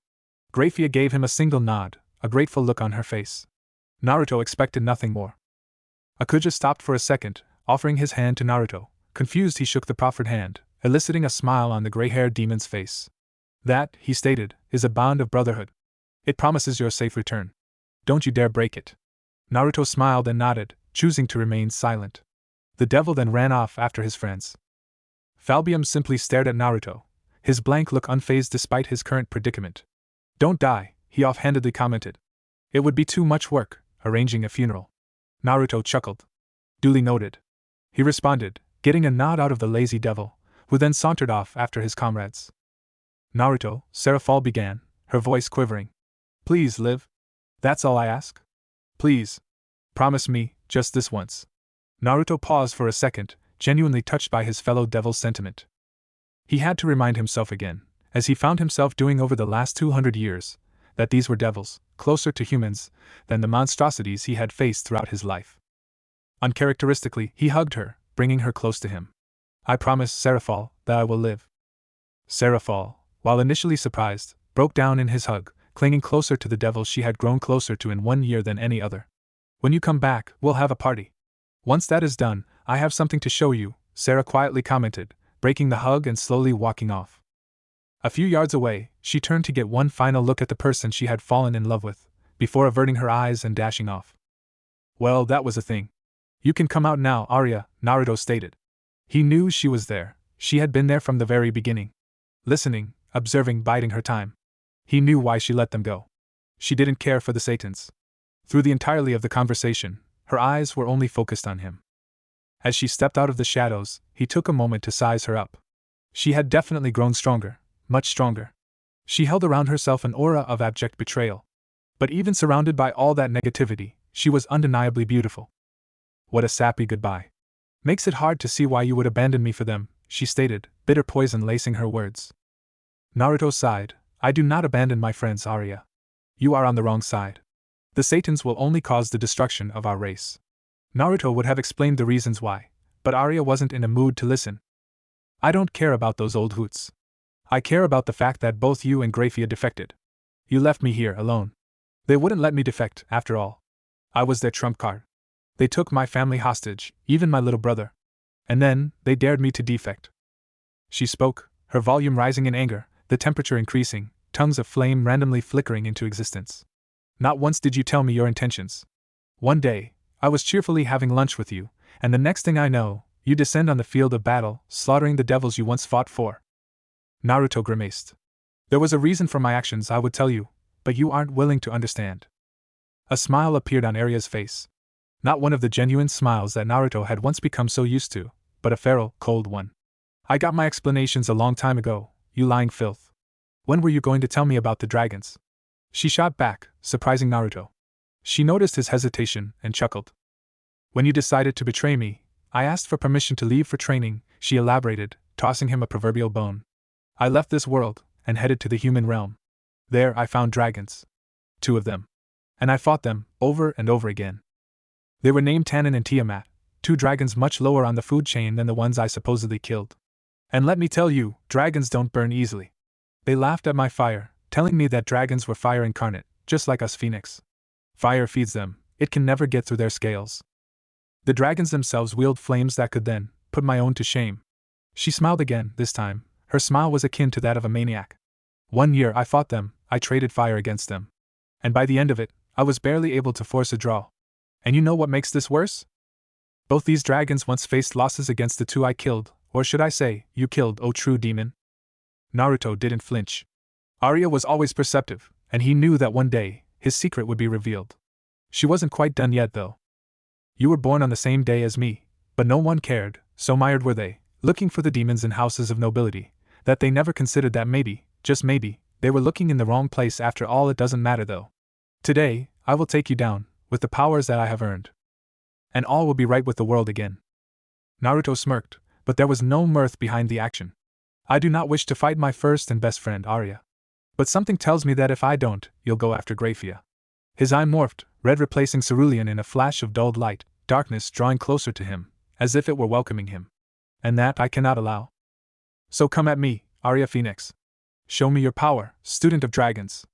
Grafia gave him a single nod, a grateful look on her face. Naruto expected nothing more. Akuja stopped for a second, offering his hand to Naruto. Confused, he shook the proffered hand, eliciting a smile on the gray-haired demon's face. That, he stated, is a bond of brotherhood. It promises your safe return. Don't you dare break it. Naruto smiled and nodded, choosing to remain silent. The devil then ran off after his friends. Falbium simply stared at Naruto, his blank look unfazed despite his current predicament. Don't die, he offhandedly commented. It would be too much work, arranging a funeral. Naruto chuckled. Duly noted. He responded, getting a nod out of the lazy devil, who then sauntered off after his comrades. Naruto, Sarah Fall began, her voice quivering. Please live. That's all I ask. Please. Promise me, just this once. Naruto paused for a second, genuinely touched by his fellow devil's sentiment. He had to remind himself again, as he found himself doing over the last 200 years, that these were devils, closer to humans than the monstrosities he had faced throughout his life. Uncharacteristically, he hugged her, bringing her close to him. I promise, Seraphal, that I will live. Seraphal, while initially surprised, broke down in his hug, clinging closer to the devil she had grown closer to in 1 year than any other. When you come back, we'll have a party. Once that is done, I have something to show you, Sarah quietly commented, breaking the hug and slowly walking off. A few yards away, she turned to get one final look at the person she had fallen in love with, before averting her eyes and dashing off. Well, that was a thing. You can come out now, Arya, Naruto stated. He knew she was there, she had been there from the very beginning. Listening, observing, biding her time. He knew why she let them go. She didn't care for the Satans. Through the entirety of the conversation, her eyes were only focused on him. As she stepped out of the shadows, he took a moment to size her up. She had definitely grown stronger, much stronger. She held around herself an aura of abject betrayal. But even surrounded by all that negativity, she was undeniably beautiful. What a sappy goodbye. Makes it hard to see why you would abandon me for them, she stated, bitter poison lacing her words. Naruto sighed. I do not abandon my friends, Arya. You are on the wrong side. The Satans will only cause the destruction of our race. Naruto would have explained the reasons why, but Arya wasn't in a mood to listen. I don't care about those old hoots. I care about the fact that both you and Grafia defected. You left me here alone. They wouldn't let me defect, after all. I was their trump card. They took my family hostage, even my little brother. And then, they dared me to defect. She spoke, her volume rising in anger, the temperature increasing, tongues of flame randomly flickering into existence. Not once did you tell me your intentions. One day, I was cheerfully having lunch with you, and the next thing I know, you descend on the field of battle, slaughtering the devils you once fought for. Naruto grimaced. There was a reason for my actions, I would tell you, but you aren't willing to understand. A smile appeared on Arya's face. Not one of the genuine smiles that Naruto had once become so used to, but a feral, cold one. I got my explanations a long time ago, you lying filth. When were you going to tell me about the dragons? She shot back, surprising Naruto. She noticed his hesitation and chuckled. When you decided to betray me, I asked for permission to leave for training, she elaborated, tossing him a proverbial bone. I left this world and headed to the human realm. There I found dragons. 2 of them. And I fought them, over and over again. They were named Tannen and Tiamat, 2 dragons much lower on the food chain than the ones I supposedly killed. And let me tell you, dragons don't burn easily. They laughed at my fire, telling me that dragons were fire incarnate, just like us phoenix. Fire feeds them, it can never get through their scales. The dragons themselves wield flames that could then put my own to shame. She smiled again, this time. Her smile was akin to that of a maniac. 1 year I fought them, I traded fire against them. And by the end of it, I was barely able to force a draw. And you know what makes this worse? Both these dragons once faced losses against the 2 I killed, or should I say, you killed, oh true demon. Naruto didn't flinch. Arya was always perceptive, and he knew that one day, his secret would be revealed. She wasn't quite done yet though. You were born on the same day as me, but no one cared, so mired were they, looking for the demons in houses of nobility, that they never considered that maybe, just maybe, they were looking in the wrong place after all. It doesn't matter though. Today, I will take you down, with the powers that I have earned. And all will be right with the world again. Naruto smirked, but there was no mirth behind the action. I do not wish to fight my first and best friend, Arya. But something tells me that if I don't, you'll go after Grafia. His eye morphed, red replacing cerulean in a flash of dulled light, darkness drawing closer to him, as if it were welcoming him. And that I cannot allow. So come at me, Arya Phoenix. Show me your power, student of dragons.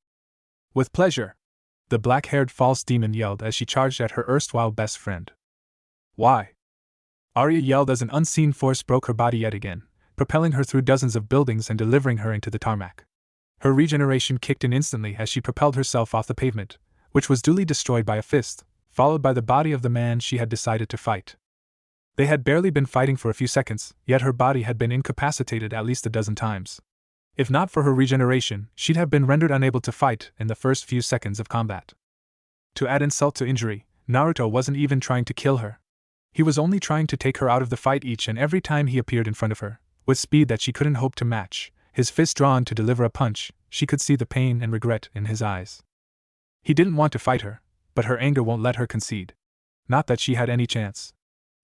With pleasure. The black-haired false demon yelled as she charged at her erstwhile best friend. Why? Arya yelled as an unseen force broke her body yet again, propelling her through dozens of buildings and delivering her into the tarmac. Her regeneration kicked in instantly as she propelled herself off the pavement, which was duly destroyed by a fist, followed by the body of the man she had decided to fight. They had barely been fighting for a few seconds, yet her body had been incapacitated at least a dozen times. If not for her regeneration, she'd have been rendered unable to fight in the first few seconds of combat. To add insult to injury, Naruto wasn't even trying to kill her. He was only trying to take her out of the fight each and every time he appeared in front of her, with speed that she couldn't hope to match, his fist drawn to deliver a punch. She could see the pain and regret in his eyes. He didn't want to fight her, but her anger won't let her concede. Not that she had any chance.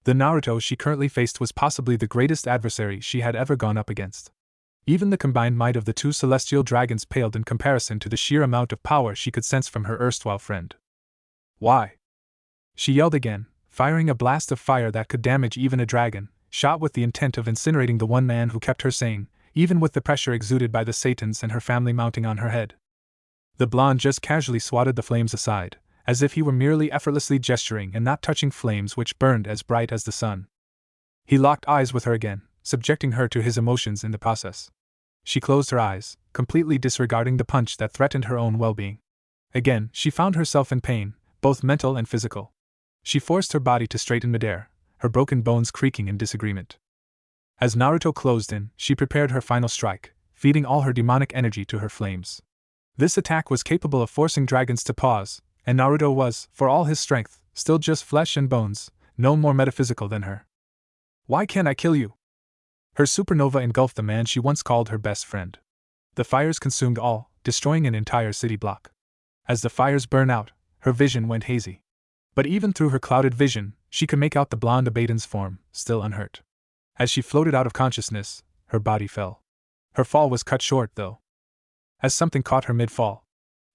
The Naruto she currently faced was possibly the greatest adversary she had ever gone up against. Even the combined might of the 2 celestial dragons paled in comparison to the sheer amount of power she could sense from her erstwhile friend. Why? She yelled again, firing a blast of fire that could damage even a dragon, shot with the intent of incinerating the one man who kept her sane, even with the pressure exuded by the Satans and her family mounting on her head. The blonde just casually swatted the flames aside, as if he were merely effortlessly gesturing and not touching flames which burned as bright as the sun. He locked eyes with her again, subjecting her to his emotions in the process. She closed her eyes, completely disregarding the punch that threatened her own well-being. Again, she found herself in pain, both mental and physical. She forced her body to straighten midair, her broken bones creaking in disagreement. As Naruto closed in, she prepared her final strike, feeding all her demonic energy to her flames. This attack was capable of forcing dragons to pause, and Naruto was, for all his strength, still just flesh and bones, no more metaphysical than her. Why can't I kill you? Her supernova engulfed the man she once called her best friend. The fires consumed all, destroying an entire city block. As the fires burned out, her vision went hazy. But even through her clouded vision, she could make out the blonde Abaddon's form, still unhurt. As she floated out of consciousness, her body fell. Her fall was cut short, though. As something caught her mid-fall.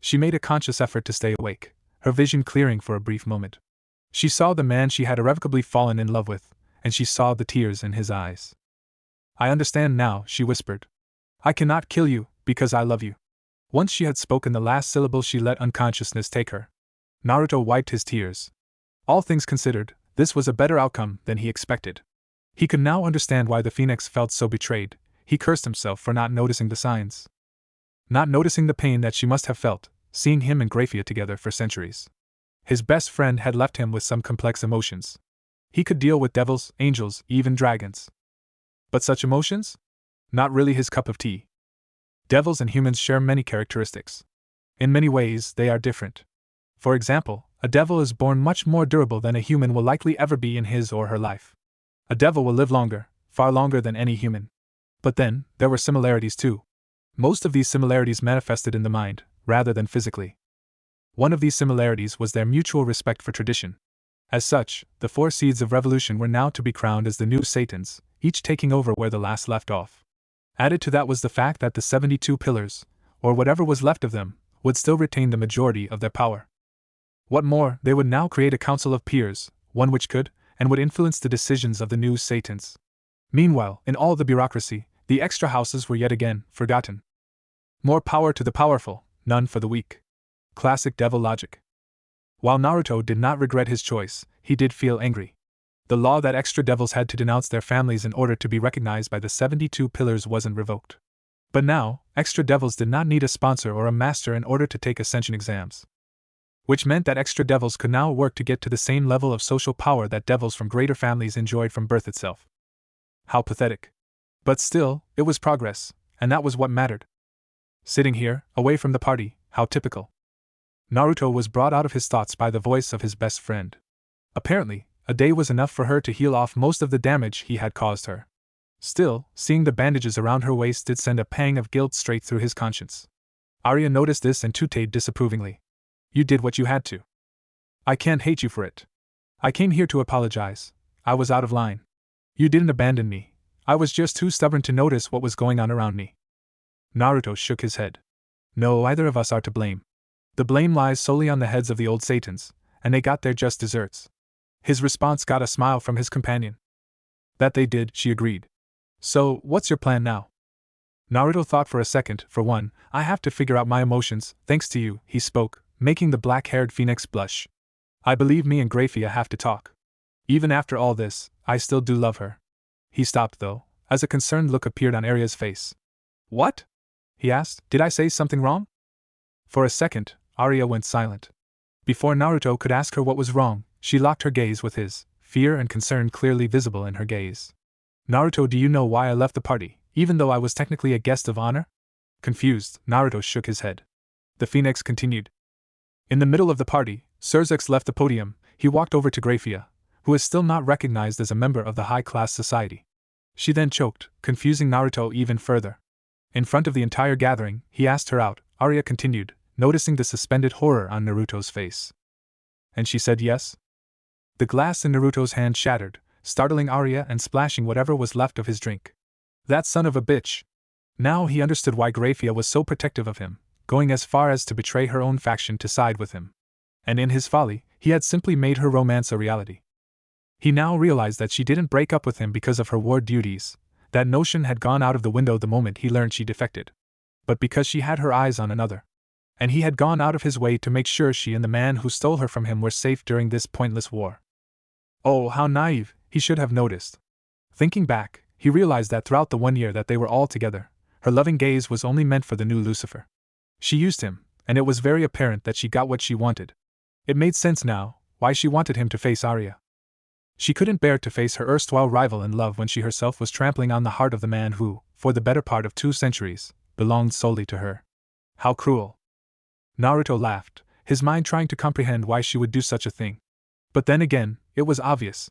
She made a conscious effort to stay awake, her vision clearing for a brief moment. She saw the man she had irrevocably fallen in love with, and she saw the tears in his eyes. I understand now, she whispered. I cannot kill you, because I love you. Once she had spoken the last syllable, she let unconsciousness take her. Naruto wiped his tears. All things considered, this was a better outcome than he expected. He could now understand why the Phoenix felt so betrayed. He cursed himself for not noticing the signs. Not noticing the pain that she must have felt, seeing him and Grafia together for centuries. His best friend had left him with some complex emotions. He could deal with devils, angels, even dragons. But such emotions? Not really his cup of tea. Devils and humans share many characteristics. In many ways, they are different. For example, a devil is born much more durable than a human will likely ever be in his or her life. A devil will live longer, far longer than any human. But then, there were similarities too. Most of these similarities manifested in the mind, rather than physically. One of these similarities was their mutual respect for tradition. As such, the 4 seeds of revolution were now to be crowned as the new Satans, each taking over where the last left off. Added to that was the fact that the 72 pillars, or whatever was left of them, would still retain the majority of their power. What more, they would now create a council of peers, one which could, and would influence the decisions of the new Satans. Meanwhile, in all the bureaucracy, the extra houses were yet again forgotten. More power to the powerful, none for the weak. Classic devil logic. While Naruto did not regret his choice, he did feel angry. The law that extra devils had to denounce their families in order to be recognized by the 72 pillars wasn't revoked. But now, extra devils did not need a sponsor or a master in order to take ascension exams. Which meant that extra devils could now work to get to the same level of social power that devils from greater families enjoyed from birth itself. How pathetic. But still, it was progress, and that was what mattered. Sitting here, away from the party, how typical. Naruto was brought out of his thoughts by the voice of his best friend. Apparently, a day was enough for her to heal off most of the damage he had caused her. Still, seeing the bandages around her waist did send a pang of guilt straight through his conscience. Arya noticed this and tooted disapprovingly. You did what you had to. I can't hate you for it. I came here to apologize. I was out of line. You didn't abandon me. I was just too stubborn to notice what was going on around me. Naruto shook his head. No, either of us are to blame. The blame lies solely on the heads of the old Satans, and they got their just desserts. His response got a smile from his companion. That they did, she agreed. So, what's your plan now? Naruto thought for a second. For one, I have to figure out my emotions, thanks to you, he spoke, making the black-haired phoenix blush. I believe me and Grafia have to talk. Even after all this, I still do love her. He stopped though, as a concerned look appeared on Arya's face. What? He asked. Did I say something wrong? For a second, Arya went silent. Before Naruto could ask her what was wrong, she locked her gaze with his, fear and concern clearly visible in her gaze. Naruto, do you know why I left the party, even though I was technically a guest of honor? Confused, Naruto shook his head. The phoenix continued. In the middle of the party, Xerxes left the podium. He walked over to Grafia, who is still not recognized as a member of the high-class society. She then choked, confusing Naruto even further. In front of the entire gathering, he asked her out. Arya continued, noticing the suspended horror on Naruto's face. And she said yes? The glass in Naruto's hand shattered, startling Arya and splashing whatever was left of his drink. That son of a bitch! Now he understood why Grafia was so protective of him, going as far as to betray her own faction to side with him. And in his folly, he had simply made her romance a reality. He now realized that she didn't break up with him because of her war duties. That notion had gone out of the window the moment he learned she defected. But because she had her eyes on another. And he had gone out of his way to make sure she and the man who stole her from him were safe during this pointless war. Oh, how naive, he should have noticed. Thinking back, he realized that throughout the 1 year that they were all together, her loving gaze was only meant for the new Lucifer. She used him, and it was very apparent that she got what she wanted. It made sense now, why she wanted him to face Arya. She couldn't bear to face her erstwhile rival in love when she herself was trampling on the heart of the man who, for the better part of 2 centuries, belonged solely to her. How cruel. Naruto laughed, his mind trying to comprehend why she would do such a thing. But then again, it was obvious.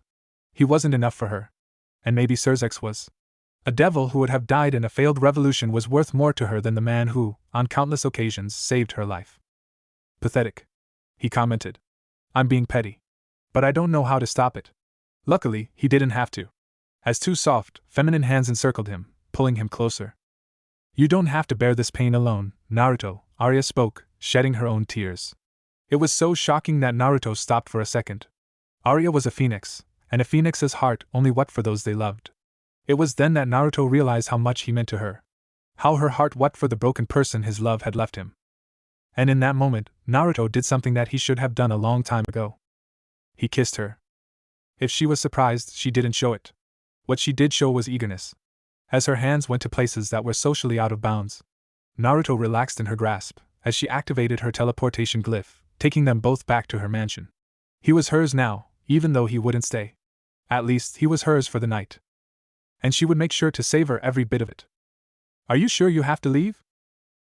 He wasn't enough for her. And maybe Xerxes was. A devil who would have died in a failed revolution was worth more to her than the man who, on countless occasions, saved her life. Pathetic. He commented. I'm being petty. But I don't know how to stop it. Luckily, he didn't have to. As 2 soft, feminine hands encircled him, pulling him closer. You don't have to bear this pain alone, Naruto, Arya spoke, shedding her own tears. It was so shocking that Naruto stopped for a second. Arya was a phoenix, and a phoenix's heart only wept for those they loved. It was then that Naruto realized how much he meant to her. How her heart wept for the broken person his love had left him. And in that moment, Naruto did something that he should have done a long time ago. He kissed her. If she was surprised, she didn't show it. What she did show was eagerness. As her hands went to places that were socially out of bounds, Naruto relaxed in her grasp, as she activated her teleportation glyph, taking them both back to her mansion. He was hers now, even though he wouldn't stay. At least, he was hers for the night. And she would make sure to savor every bit of it. Are you sure you have to leave?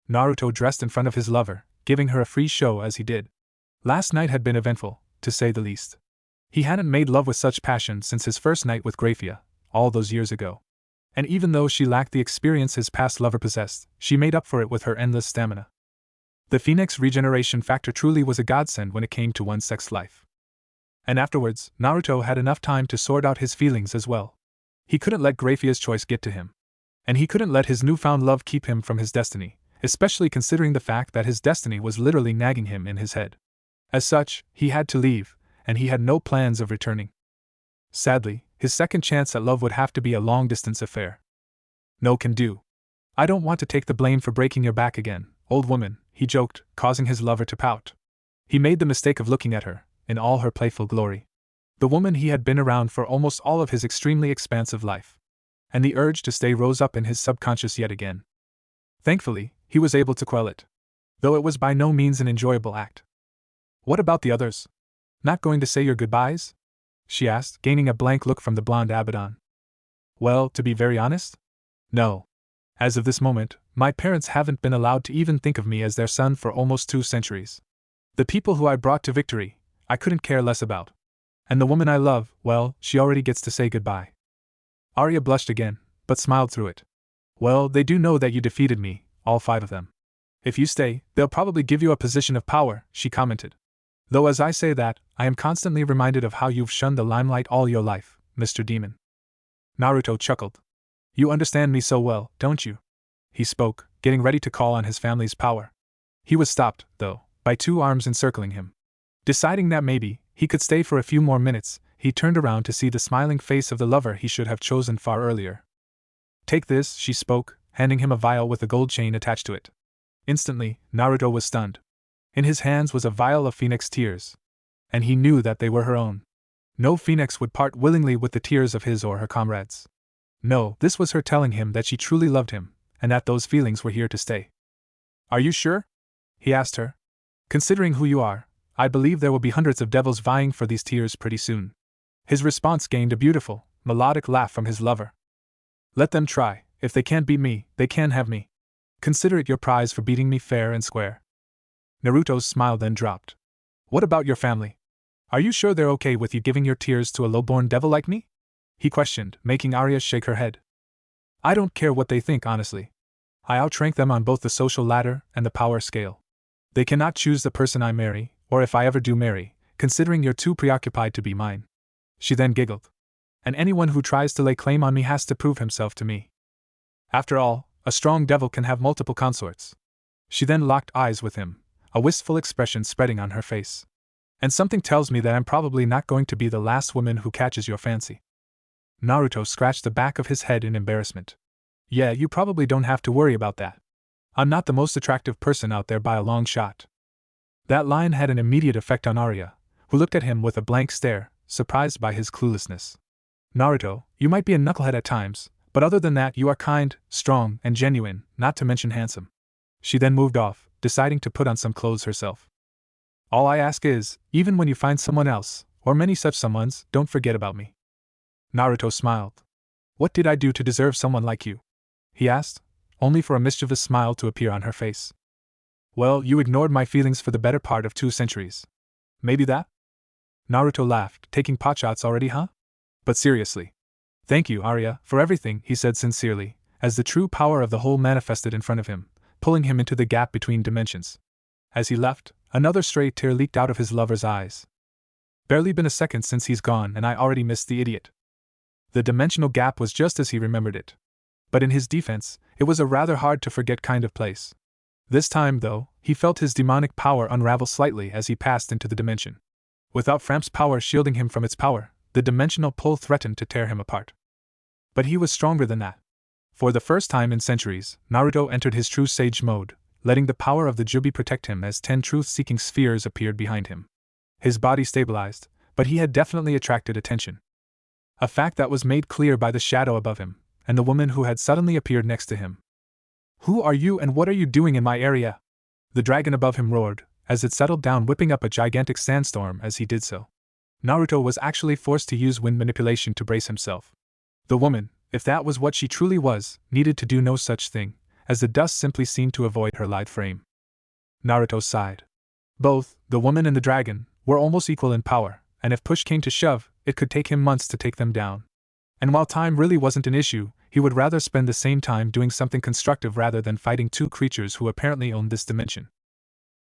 Naruto dressed in front of his lover, giving her a free show as he did. Last night had been eventful, to say the least. He hadn't made love with such passion since his first night with Grafia, all those years ago. And even though she lacked the experience his past lover possessed, she made up for it with her endless stamina. The Phoenix regeneration factor truly was a godsend when it came to one's sex life. And afterwards, Naruto had enough time to sort out his feelings as well. He couldn't let Graphia's choice get to him. And he couldn't let his newfound love keep him from his destiny, especially considering the fact that his destiny was literally nagging him in his head. As such, he had to leave, and he had no plans of returning. Sadly, his second chance at love would have to be a long-distance affair. No can do. I don't want to take the blame for breaking your back again, old woman, he joked, causing his lover to pout. He made the mistake of looking at her, in all her playful glory. The woman he had been around for almost all of his extremely expansive life. And the urge to stay rose up in his subconscious yet again. Thankfully, he was able to quell it. Though it was by no means an enjoyable act. What about the others? Not going to say your goodbyes? She asked, gaining a blank look from the blonde Abaddon. Well, to be very honest? No. As of this moment, my parents haven't been allowed to even think of me as their son for almost 2 centuries. The people who I brought to victory, I couldn't care less about. And the woman I love, well, she already gets to say goodbye. Arya blushed again, but smiled through it. Well, they do know that you defeated me, all 5 of them. If you stay, they'll probably give you a position of power, she commented. Though as I say that, I am constantly reminded of how you've shunned the limelight all your life, Mr. Demon. Naruto chuckled. You understand me so well, don't you? He spoke, getting ready to call on his family's power. He was stopped, though, by 2 arms encircling him. Deciding that maybe he could stay for a few more minutes, he turned around to see the smiling face of the lover he should have chosen far earlier. Take this, she spoke, handing him a vial with a gold chain attached to it. Instantly, Naruto was stunned. In his hands was a vial of Phoenix tears. And he knew that they were her own. No Phoenix would part willingly with the tears of his or her comrades. No, this was her telling him that she truly loved him, and that those feelings were here to stay. Are you sure? He asked her. Considering who you are, I believe there will be hundreds of devils vying for these tears pretty soon. His response gained a beautiful, melodic laugh from his lover. Let them try. If they can't beat me, they can have me. Consider it your prize for beating me fair and square. Naruto's smile then dropped. What about your family? Are you sure they're okay with you giving your tears to a low-born devil like me? He questioned, making Arya shake her head. I don't care what they think, honestly. I outrank them on both the social ladder and the power scale. They cannot choose the person I marry, or if I ever do marry, considering you're too preoccupied to be mine. She then giggled. And anyone who tries to lay claim on me has to prove himself to me. After all, a strong devil can have multiple consorts. She then locked eyes with him, a wistful expression spreading on her face. And something tells me that I'm probably not going to be the last woman who catches your fancy. Naruto scratched the back of his head in embarrassment. Yeah, you probably don't have to worry about that. I'm not the most attractive person out there by a long shot. That line had an immediate effect on Arya, who looked at him with a blank stare, surprised by his cluelessness. Naruto, you might be a knucklehead at times, but other than that you are kind, strong, and genuine, not to mention handsome. She then moved off, deciding to put on some clothes herself. All I ask is, even when you find someone else, or many such someones, don't forget about me. Naruto smiled. What did I do to deserve someone like you? He asked, only for a mischievous smile to appear on her face. Well, you ignored my feelings for the better part of 2 centuries. Maybe that? Naruto laughed, taking potshots already, huh? But seriously. Thank you, Arya, for everything, he said sincerely, as the true power of the whole manifested in front of him, pulling him into the gap between dimensions. As he left, another stray tear leaked out of his lover's eyes. Barely been a second since he's gone and I already missed the idiot. The dimensional gap was just as he remembered it. But in his defense, it was a rather hard to forget kind of place. This time, though, he felt his demonic power unravel slightly as he passed into the dimension. Without Framp's power shielding him from its power, the dimensional pull threatened to tear him apart. But he was stronger than that. For the first time in centuries, Naruto entered his true sage mode, letting the power of the Jubi protect him as 10 truth-seeking spheres appeared behind him. His body stabilized, but he had definitely attracted attention. A fact that was made clear by the shadow above him, and the woman who had suddenly appeared next to him. Who are you and what are you doing in my area? The dragon above him roared, as it settled down, whipping up a gigantic sandstorm as he did so. Naruto was actually forced to use wind manipulation to brace himself. The woman, if that was what she truly was, needed to do no such thing, as the dust simply seemed to avoid her lithe frame. Naruto sighed. Both, the woman and the dragon, were almost equal in power, and if push came to shove, it could take him months to take them down. And while time really wasn't an issue, he would rather spend the same time doing something constructive rather than fighting two creatures who apparently owned this dimension.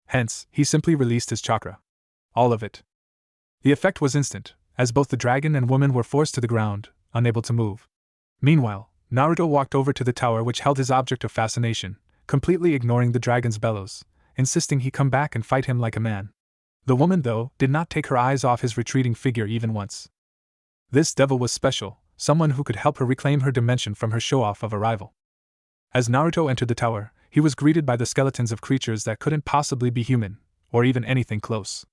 Hence, he simply released his chakra. All of it. The effect was instant, as both the dragon and woman were forced to the ground, unable to move. Meanwhile, Naruto walked over to the tower which held his object of fascination, completely ignoring the dragon's bellows, insisting he come back and fight him like a man. The woman, though, did not take her eyes off his retreating figure even once. This devil was special, someone who could help her reclaim her dimension from her show-off of a rival. As Naruto entered the tower, he was greeted by the skeletons of creatures that couldn't possibly be human, or even anything close.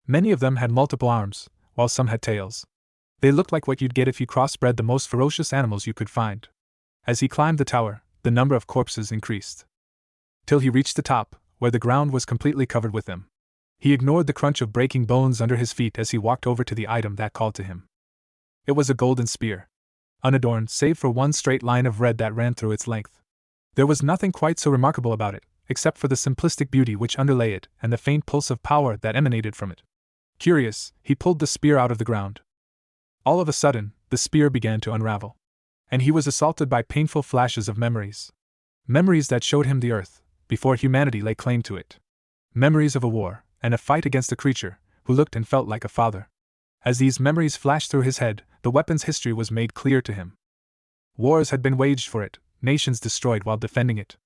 Many of them had multiple arms, while some had tails. They looked like what you'd get if you crossbred the most ferocious animals you could find. As he climbed the tower, the number of corpses increased, till he reached the top, where the ground was completely covered with them. He ignored the crunch of breaking bones under his feet as he walked over to the item that called to him. It was a golden spear, unadorned save for one straight line of red that ran through its length. There was nothing quite so remarkable about it, except for the simplistic beauty which underlay it and the faint pulse of power that emanated from it. Curious, he pulled the spear out of the ground. All of a sudden, the spear began to unravel, and he was assaulted by painful flashes of memories. Memories that showed him the earth, before humanity lay claim to it. Memories of a war, and a fight against a creature who looked and felt like a father. As these memories flashed through his head, the weapon's history was made clear to him. Wars had been waged for it, nations destroyed while defending it.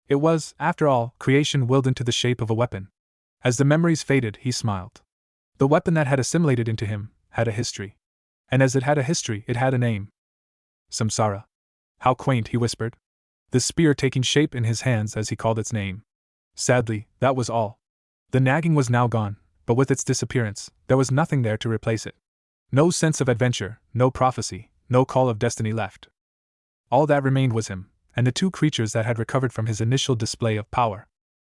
It was, after all, creation willed into the shape of a weapon. As the memories faded, he smiled. The weapon that had assimilated into him had a history. And as it had a history, it had a name. Samsara. How quaint, he whispered, the spear taking shape in his hands as he called its name. Sadly, that was all. The nagging was now gone, but with its disappearance, there was nothing there to replace it. No sense of adventure, no prophecy, no call of destiny left. All that remained was him, and the two creatures that had recovered from his initial display of power.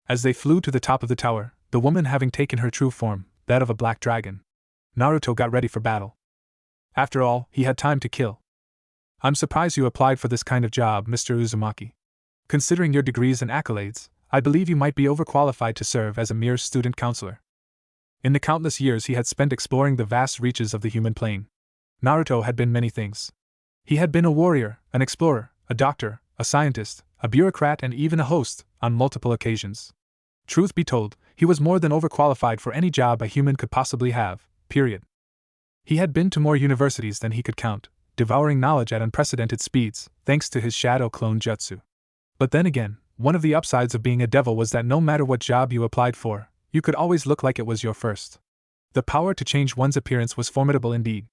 As they flew to the top of the tower, the woman having taken her true form, that of a black dragon, Naruto got ready for battle. After all, he had time to kill. I'm surprised you applied for this kind of job, Mr. Uzumaki. Considering your degrees and accolades, I believe you might be overqualified to serve as a mere student counselor. In the countless years he had spent exploring the vast reaches of the human plane, Naruto had been many things. He had been a warrior, an explorer, a doctor, a scientist, a bureaucrat, and even a host, on multiple occasions. Truth be told, he was more than overqualified for any job a human could possibly have, period. He had been to more universities than he could count, devouring knowledge at unprecedented speeds, thanks to his shadow clone jutsu. But then again, one of the upsides of being a devil was that no matter what job you applied for, you could always look like it was your first. The power to change one's appearance was formidable indeed.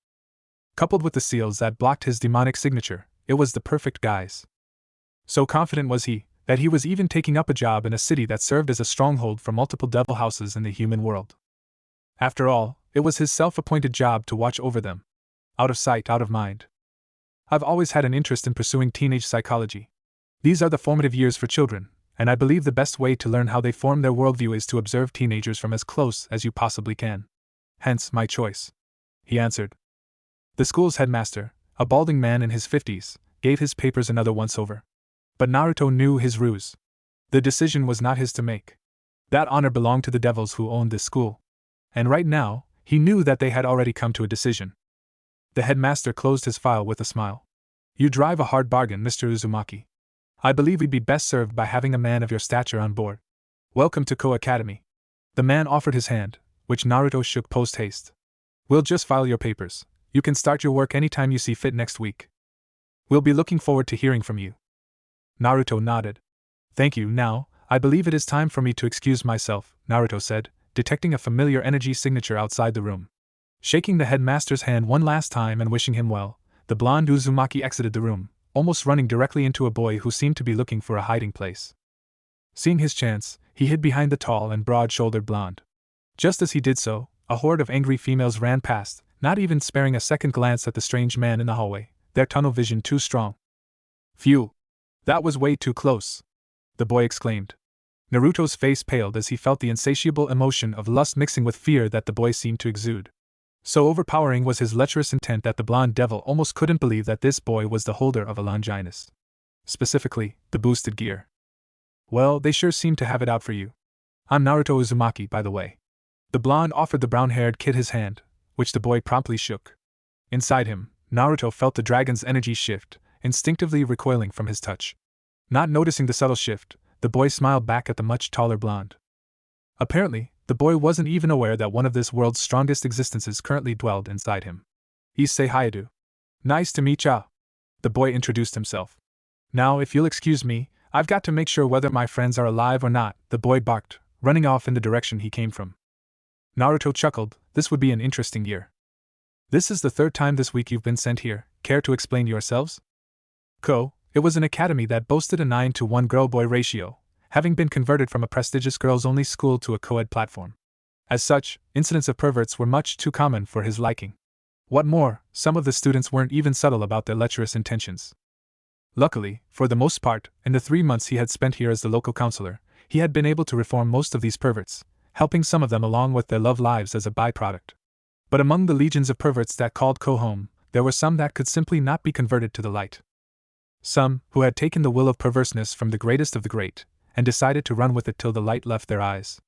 Coupled with the seals that blocked his demonic signature, it was the perfect guise. So confident was he, that he was even taking up a job in a city that served as a stronghold for multiple devil houses in the human world. After all, it was his self-appointed job to watch over them. Out of sight, out of mind. I've always had an interest in pursuing teenage psychology. These are the formative years for children, and I believe the best way to learn how they form their worldview is to observe teenagers from as close as you possibly can. Hence my choice, he answered. The school's headmaster, a balding man in his 50s, gave his papers another once-over. But Naruto knew his ruse. The decision was not his to make. That honor belonged to the devils who owned this school. And right now, he knew that they had already come to a decision. The headmaster closed his file with a smile. You drive a hard bargain, Mr. Uzumaki. I believe we'd be best served by having a man of your stature on board. Welcome to Ko Academy. The man offered his hand, which Naruto shook post-haste. We'll just file your papers. You can start your work anytime you see fit next week. We'll be looking forward to hearing from you. Naruto nodded. Thank you. Now, I believe it is time for me to excuse myself, Naruto said, detecting a familiar energy signature outside the room. Shaking the headmaster's hand one last time and wishing him well, the blonde Uzumaki exited the room, almost running directly into a boy who seemed to be looking for a hiding place. Seeing his chance, he hid behind the tall and broad-shouldered blonde. Just as he did so, a horde of angry females ran past, not even sparing a second glance at the strange man in the hallway, their tunnel vision too strong. Phew! That was way too close, the boy exclaimed. Naruto's face paled as he felt the insatiable emotion of lust mixing with fear that the boy seemed to exude. So overpowering was his lecherous intent that the blonde devil almost couldn't believe that this boy was the holder of a Longinus. Specifically, the boosted gear. Well, they sure seem to have it out for you. I'm Naruto Uzumaki, by the way. The blonde offered the brown-haired kid his hand, which the boy promptly shook. Inside him, Naruto felt the dragon's energy shift, instinctively recoiling from his touch. Not noticing the subtle shift, the boy smiled back at the much taller blonde. Apparently, the boy wasn't even aware that one of this world's strongest existences currently dwelled inside him. Issei Hayadu. Nice to meet ya. The boy introduced himself. Now, if you'll excuse me, I've got to make sure whether my friends are alive or not, the boy barked, running off in the direction he came from. Naruto chuckled. This would be an interesting year. This is the third time this week you've been sent here. Care to explain yourselves? It was an academy that boasted a 9-to-1 girl-boy ratio, having been converted from a prestigious girls-only school to a co-ed platform. As such, incidents of perverts were much too common for his liking. What more, some of the students weren't even subtle about their lecherous intentions. Luckily, for the most part, in the 3 months he had spent here as the local counselor, he had been able to reform most of these perverts, helping some of them along with their love lives as a byproduct. But among the legions of perverts that called home, there were some that could simply not be converted to the light. Some, who had taken the will of perverseness from the greatest of the great, and decided to run with it till the light left their eyes.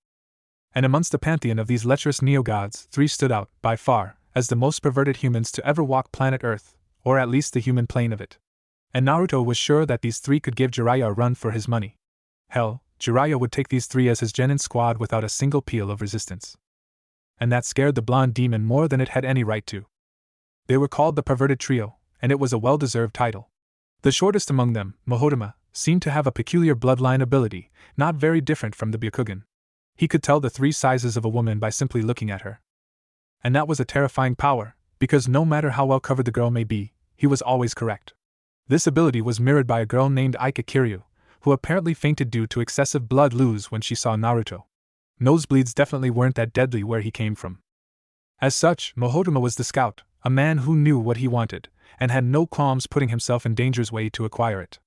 And amongst the pantheon of these lecherous neo-gods, 3 stood out, by far, as the most perverted humans to ever walk planet Earth, or at least the human plane of it. And Naruto was sure that these 3 could give Jiraiya a run for his money. Hell, Jiraiya would take these 3 as his genin squad without a single peal of resistance. And that scared the blonde demon more than it had any right to. They were called the Perverted Trio, and it was a well-deserved title. The shortest among them, Mahodama, seemed to have a peculiar bloodline ability, not very different from the Byakugan. He could tell the 3 sizes of a woman by simply looking at her. And that was a terrifying power, because no matter how well covered the girl may be, he was always correct. This ability was mirrored by a girl named Aika Kiryu, who apparently fainted due to excessive blood loss when she saw Naruto. Nosebleeds definitely weren't that deadly where he came from. As such, Mahodama was the scout, a man who knew what he wanted, and had no qualms putting himself in danger's way to acquire it.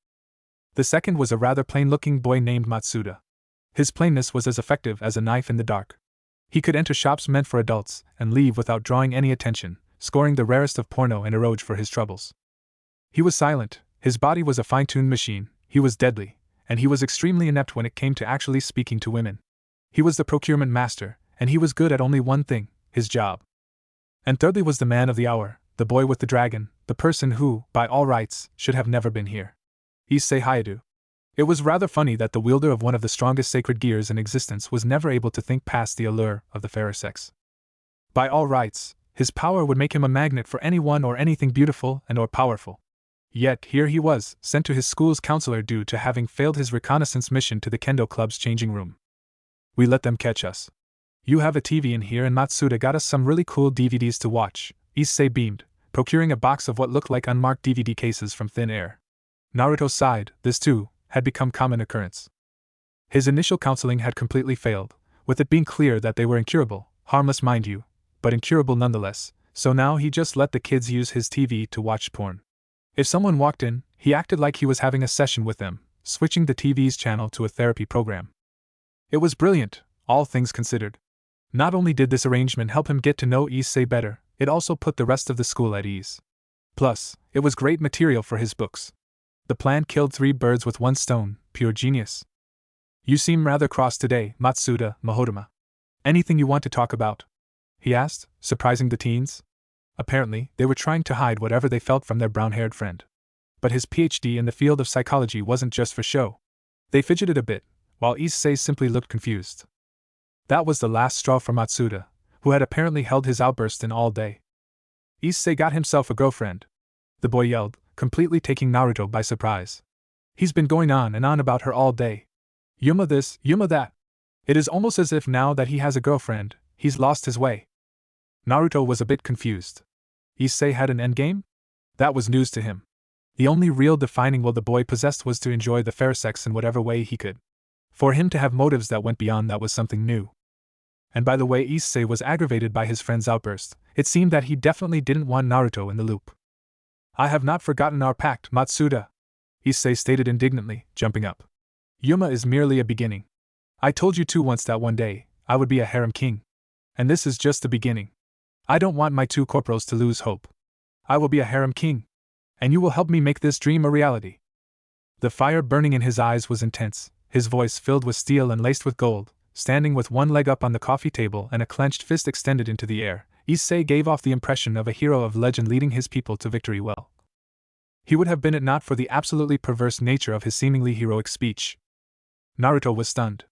The second was a rather plain-looking boy named Matsuda. His plainness was as effective as a knife in the dark. He could enter shops meant for adults and leave without drawing any attention, scoring the rarest of porno and eroge for his troubles. He was silent, his body was a fine-tuned machine, he was deadly, and he was extremely inept when it came to actually speaking to women. He was the procurement master, and he was good at only one thing, his job. And thirdly was the man of the hour, the boy with the dragon, the person who, by all rights, should have never been here. Issei Hayadu. It was rather funny that the wielder of one of the strongest sacred gears in existence was never able to think past the allure of the fairer sex. By all rights, his power would make him a magnet for anyone or anything beautiful and or powerful. Yet here he was, sent to his school's counselor due to having failed his reconnaissance mission to the Kendo Club's changing room. We let them catch us. You have a TV in here and Matsuda got us some really cool DVDs to watch, Issei beamed, procuring a box of what looked like unmarked DVD cases from thin air. Naruto sighed. This too had become common occurrence. His initial counseling had completely failed, with it being clear that they were incurable, harmless mind you, but incurable nonetheless, so now he just let the kids use his TV to watch porn. If someone walked in, he acted like he was having a session with them, switching the TV's channel to a therapy program. It was brilliant, all things considered. Not only did this arrangement help him get to know Issei better, it also put the rest of the school at ease. Plus, it was great material for his books. The plan killed 3 birds with 1 stone, pure genius. You seem rather cross today, Matsuda, Mahodama. Anything you want to talk about? He asked, surprising the teens. Apparently, they were trying to hide whatever they felt from their brown-haired friend. But his PhD in the field of psychology wasn't just for show. They fidgeted a bit, while Issei simply looked confused. That was the last straw for Matsuda, who had apparently held his outburst in all day. Issei got himself a girlfriend. The boy yelled, completely taking Naruto by surprise. He's been going on and on about her all day. Yuma this, Yuma that. It is almost as if now that he has a girlfriend, he's lost his way. Naruto was a bit confused. Issei had an endgame? That was news to him. The only real defining will the boy possessed was to enjoy the fair sex in whatever way he could. For him to have motives that went beyond that was something new. And by the way Issei was aggravated by his friend's outburst, it seemed that he definitely didn't want Naruto in the loop. I have not forgotten our pact, Matsuda, Issei stated indignantly, jumping up. Yuma is merely a beginning. I told you too once that one day, I would be a harem king. And this is just the beginning. I don't want my 2 corporals to lose hope. I will be a harem king. And you will help me make this dream a reality. The fire burning in his eyes was intense, his voice filled with steel and laced with gold. Standing with one leg up on the coffee table and a clenched fist extended into the air, Issei gave off the impression of a hero of legend leading his people to victory well. He would have been it not for the absolutely perverse nature of his seemingly heroic speech. Naruto was stunned.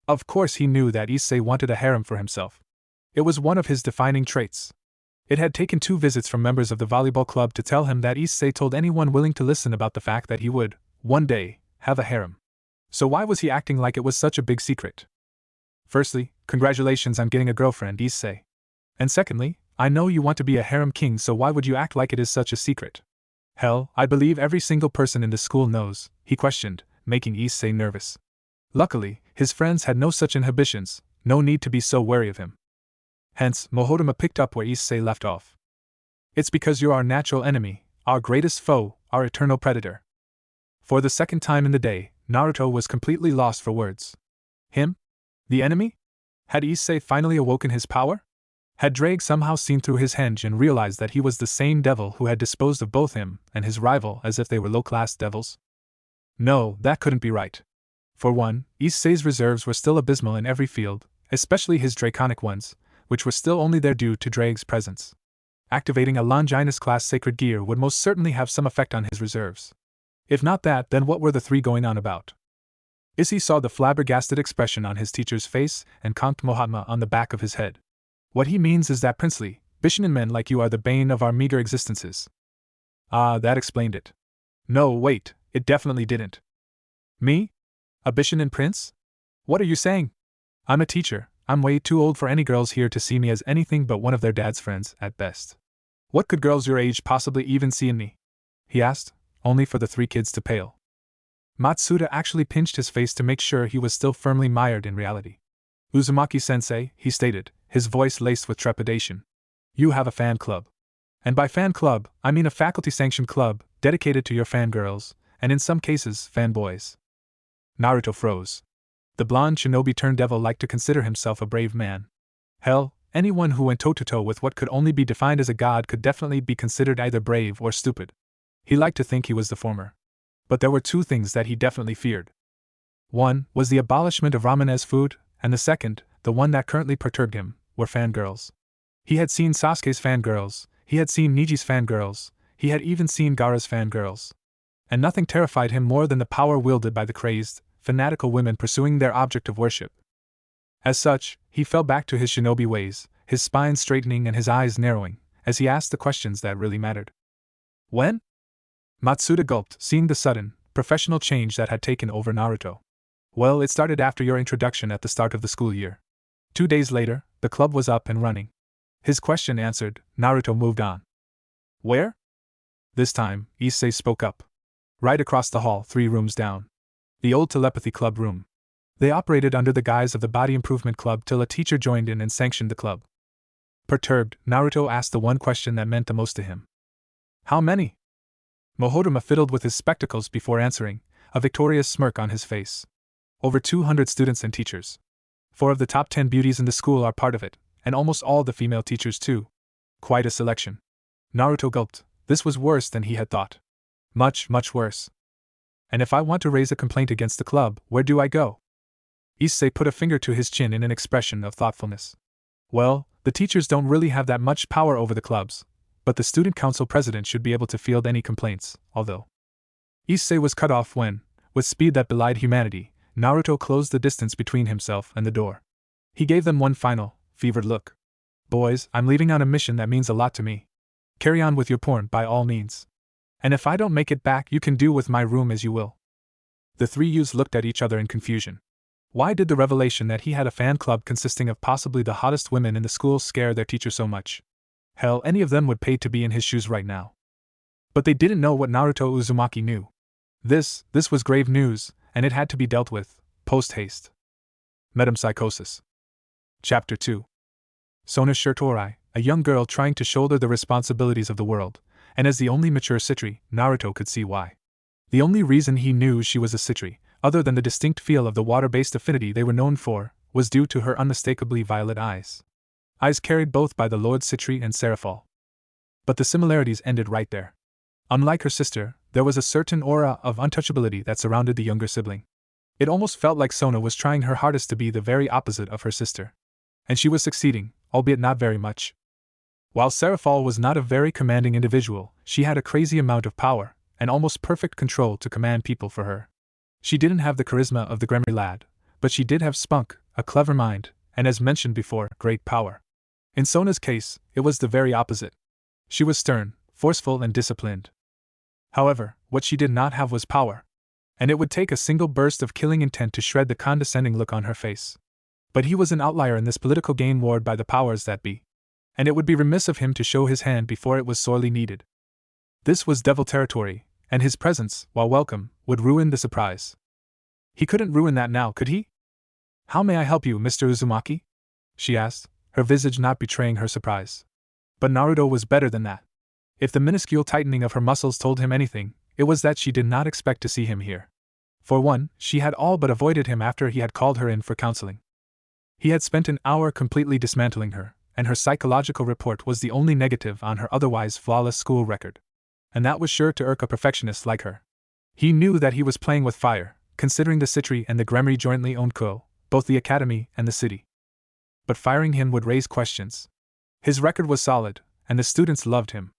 Of course he knew that Issei wanted a harem for himself. It was one of his defining traits. It had taken 2 visits from members of the volleyball club to tell him that Issei told anyone willing to listen about the fact that he would, one day, have a harem. So why was he acting like it was such a big secret? Firstly, congratulations on getting a girlfriend, Issei. And secondly, I know you want to be a harem king, so why would you act like it is such a secret? Hell, I believe every single person in the school knows, he questioned, making Issei nervous. Luckily, his friends had no such inhibitions, no need to be so wary of him. Hence, Mohodama picked up where Issei left off. It's because you're our natural enemy, our greatest foe, our eternal predator. For the second time in the day, Naruto was completely lost for words. Him? The enemy? Had Issei finally awoken his power? Had Drake somehow seen through his henge and realized that he was the same devil who had disposed of both him and his rival as if they were low-class devils? No, that couldn't be right. For one, Issei's reserves were still abysmal in every field, especially his draconic ones, which were still only there due to Drake's presence. Activating a Longinus-class sacred gear would most certainly have some effect on his reserves. If not that, then what were the 3 going on about? Issei saw the flabbergasted expression on his teacher's face and conked Mohatma on the back of his head. What he means is that princely, Bishonen men like you are the bane of our meager existences. Ah, that explained it. No, wait, it definitely didn't. Me? A Bishonen prince? What are you saying? I'm a teacher. I'm way too old for any girls here to see me as anything but one of their dad's friends, at best. What could girls your age possibly even see in me? He asked, only for the 3 kids to pale. Matsuda actually pinched his face to make sure he was still firmly mired in reality. Uzumaki-sensei, he stated, his voice laced with trepidation. You have a fan club. And by fan club, I mean a faculty-sanctioned club, dedicated to your fangirls, and in some cases, fanboys. Naruto froze. The blonde shinobi-turned-devil liked to consider himself a brave man. Hell, anyone who went toe-to-toe with what could only be defined as a god could definitely be considered either brave or stupid. He liked to think he was the former. But there were 2 things that he definitely feared. One was the abolishment of ramen as food, and the second, the one that currently perturbed him, were fangirls. He had seen Sasuke's fangirls, he had seen Niji's fangirls, he had even seen Gaara's fangirls. And nothing terrified him more than the power wielded by the crazed, fanatical women pursuing their object of worship. As such, he fell back to his shinobi ways, his spine straightening and his eyes narrowing, as he asked the questions that really mattered. When? Matsuda gulped, seeing the sudden, professional change that had taken over Naruto. Well, it started after your introduction at the start of the school year. 2 days later, the club was up and running. His question answered, Naruto moved on. Where? This time, Issei spoke up. Right across the hall, 3 rooms down. The old telepathy club room. They operated under the guise of the Body Improvement Club till a teacher joined in and sanctioned the club. Perturbed, Naruto asked the one question that meant the most to him. How many? Mohodama fiddled with his spectacles before answering, a victorious smirk on his face. Over 200 students and teachers. 4 of the top 10 beauties in the school are part of it, and almost all the female teachers too. Quite a selection. Naruto gulped. This was worse than he had thought. Much, much worse. And if I want to raise a complaint against the club, where do I go? Issei put a finger to his chin in an expression of thoughtfulness. Well, the teachers don't really have that much power over the clubs, but the student council president should be able to field any complaints, although. Issei was cut off when, with speed that belied humanity, Naruto closed the distance between himself and the door. He gave them one final, fevered look. Boys, I'm leaving on a mission that means a lot to me. Carry on with your porn by all means. And if I don't make it back, you can do with my room as you will. The 3 youths looked at each other in confusion. Why did the revelation that he had a fan club consisting of possibly the hottest women in the school scare their teacher so much? Hell, any of them would pay to be in his shoes right now. But they didn't know what Naruto Uzumaki knew. This was grave news, and it had to be dealt with, post-haste. Metempsychosis. Chapter 2. Sona Shirtorai, a young girl trying to shoulder the responsibilities of the world, and as the only mature Citri, Naruto could see why. The only reason he knew she was a Citri, other than the distinct feel of the water-based affinity they were known for, was due to her unmistakably violet eyes. Eyes carried both by the Lord Citri and Seraphol. But the similarities ended right there. Unlike her sister, there was a certain aura of untouchability that surrounded the younger sibling. It almost felt like Sona was trying her hardest to be the very opposite of her sister. And she was succeeding, albeit not very much. While Seraphol was not a very commanding individual, she had a crazy amount of power, and almost perfect control to command people for her. She didn't have the charisma of the Gremry lad, but she did have spunk, a clever mind, and as mentioned before, great power. In Sona's case, it was the very opposite. She was stern, forceful, and disciplined. However, what she did not have was power, and it would take a single burst of killing intent to shred the condescending look on her face. But he was an outlier in this political game warred by the powers that be, and it would be remiss of him to show his hand before it was sorely needed. This was devil territory, and his presence, while welcome, would ruin the surprise. He couldn't ruin that now, could he? "How may I help you, Mr. Uzumaki?" she asked, her visage not betraying her surprise. But Naruto was better than that. If the minuscule tightening of her muscles told him anything, it was that she did not expect to see him here. For one, she had all but avoided him after he had called her in for counseling. He had spent an hour completely dismantling her, and her psychological report was the only negative on her otherwise flawless school record. And that was sure to irk a perfectionist like her. He knew that he was playing with fire, considering the Citri and the Gremry jointly owned Ko, both the academy and the city. But firing him would raise questions. His record was solid, and the students loved him.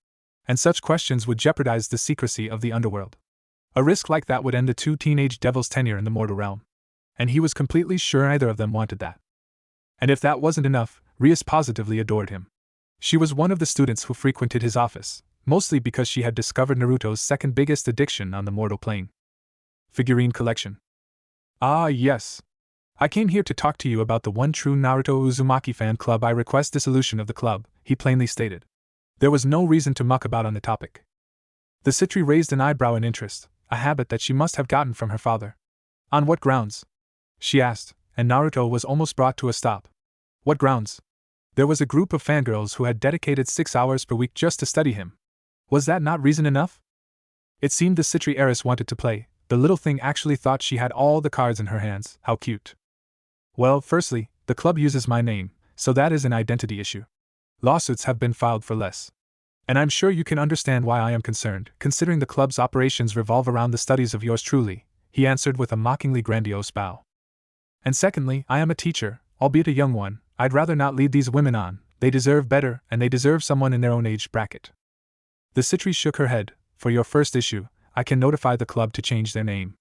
And such questions would jeopardize the secrecy of the underworld. A risk like that would end the two teenage devils' tenure in the mortal realm. And he was completely sure neither of them wanted that. And if that wasn't enough, Rias positively adored him. She was one of the students who frequented his office, mostly because she had discovered Naruto's second biggest addiction on the mortal plane: figurine collection. "Ah, yes. I came here to talk to you about the one true Naruto Uzumaki fan club. I request dissolution of the club," he plainly stated. There was no reason to muck about on the topic. The Citri raised an eyebrow in interest, a habit that she must have gotten from her father. "On what grounds?" she asked, and Naruto was almost brought to a stop. What grounds? There was a group of fangirls who had dedicated 6 hours per week just to study him. Was that not reason enough? It seemed the Citri heiress wanted to play. The little thing actually thought she had all the cards in her hands. How cute. "Well, firstly, the club uses my name, so that is an identity issue. Lawsuits have been filed for less. And I'm sure you can understand why I am concerned, considering the club's operations revolve around the studies of yours truly," he answered with a mockingly grandiose bow. "And secondly, I am a teacher, albeit a young one. I'd rather not lead these women on. They deserve better, and they deserve someone in their own age bracket." The Citri shook her head. "For your first issue, I can notify the club to change their name.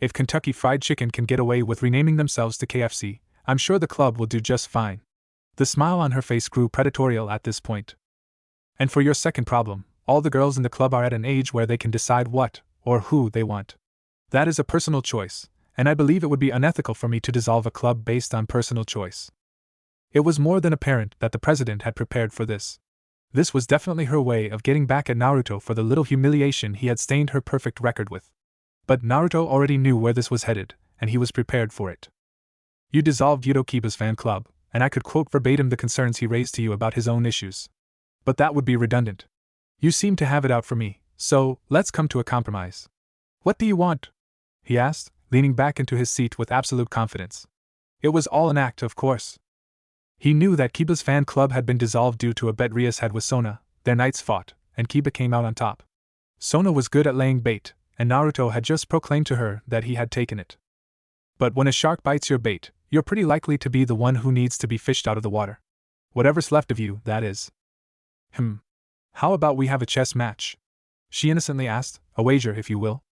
If Kentucky Fried Chicken can get away with renaming themselves to KFC, I'm sure the club will do just fine." The smile on her face grew predatorial at this point. "And for your second problem, all the girls in the club are at an age where they can decide what, or who, they want. That is a personal choice, and I believe it would be unethical for me to dissolve a club based on personal choice." It was more than apparent that the president had prepared for this. This was definitely her way of getting back at Naruto for the little humiliation he had stained her perfect record with. But Naruto already knew where this was headed, and he was prepared for it. "You dissolved Yuto Kiba's fan club, and I could quote verbatim the concerns he raised to you about his own issues. But that would be redundant. You seem to have it out for me, so let's come to a compromise. What do you want?" he asked, leaning back into his seat with absolute confidence. It was all an act, of course. He knew that Kiba's fan club had been dissolved due to a bet Rias had with Sona. Their knights fought, and Kiba came out on top. Sona was good at laying bait, and Naruto had just proclaimed to her that he had taken it. But when a shark bites your bait, you're pretty likely to be the one who needs to be fished out of the water. Whatever's left of you, that is. How about we have a chess match?" she innocently asked, "a wager, if you will.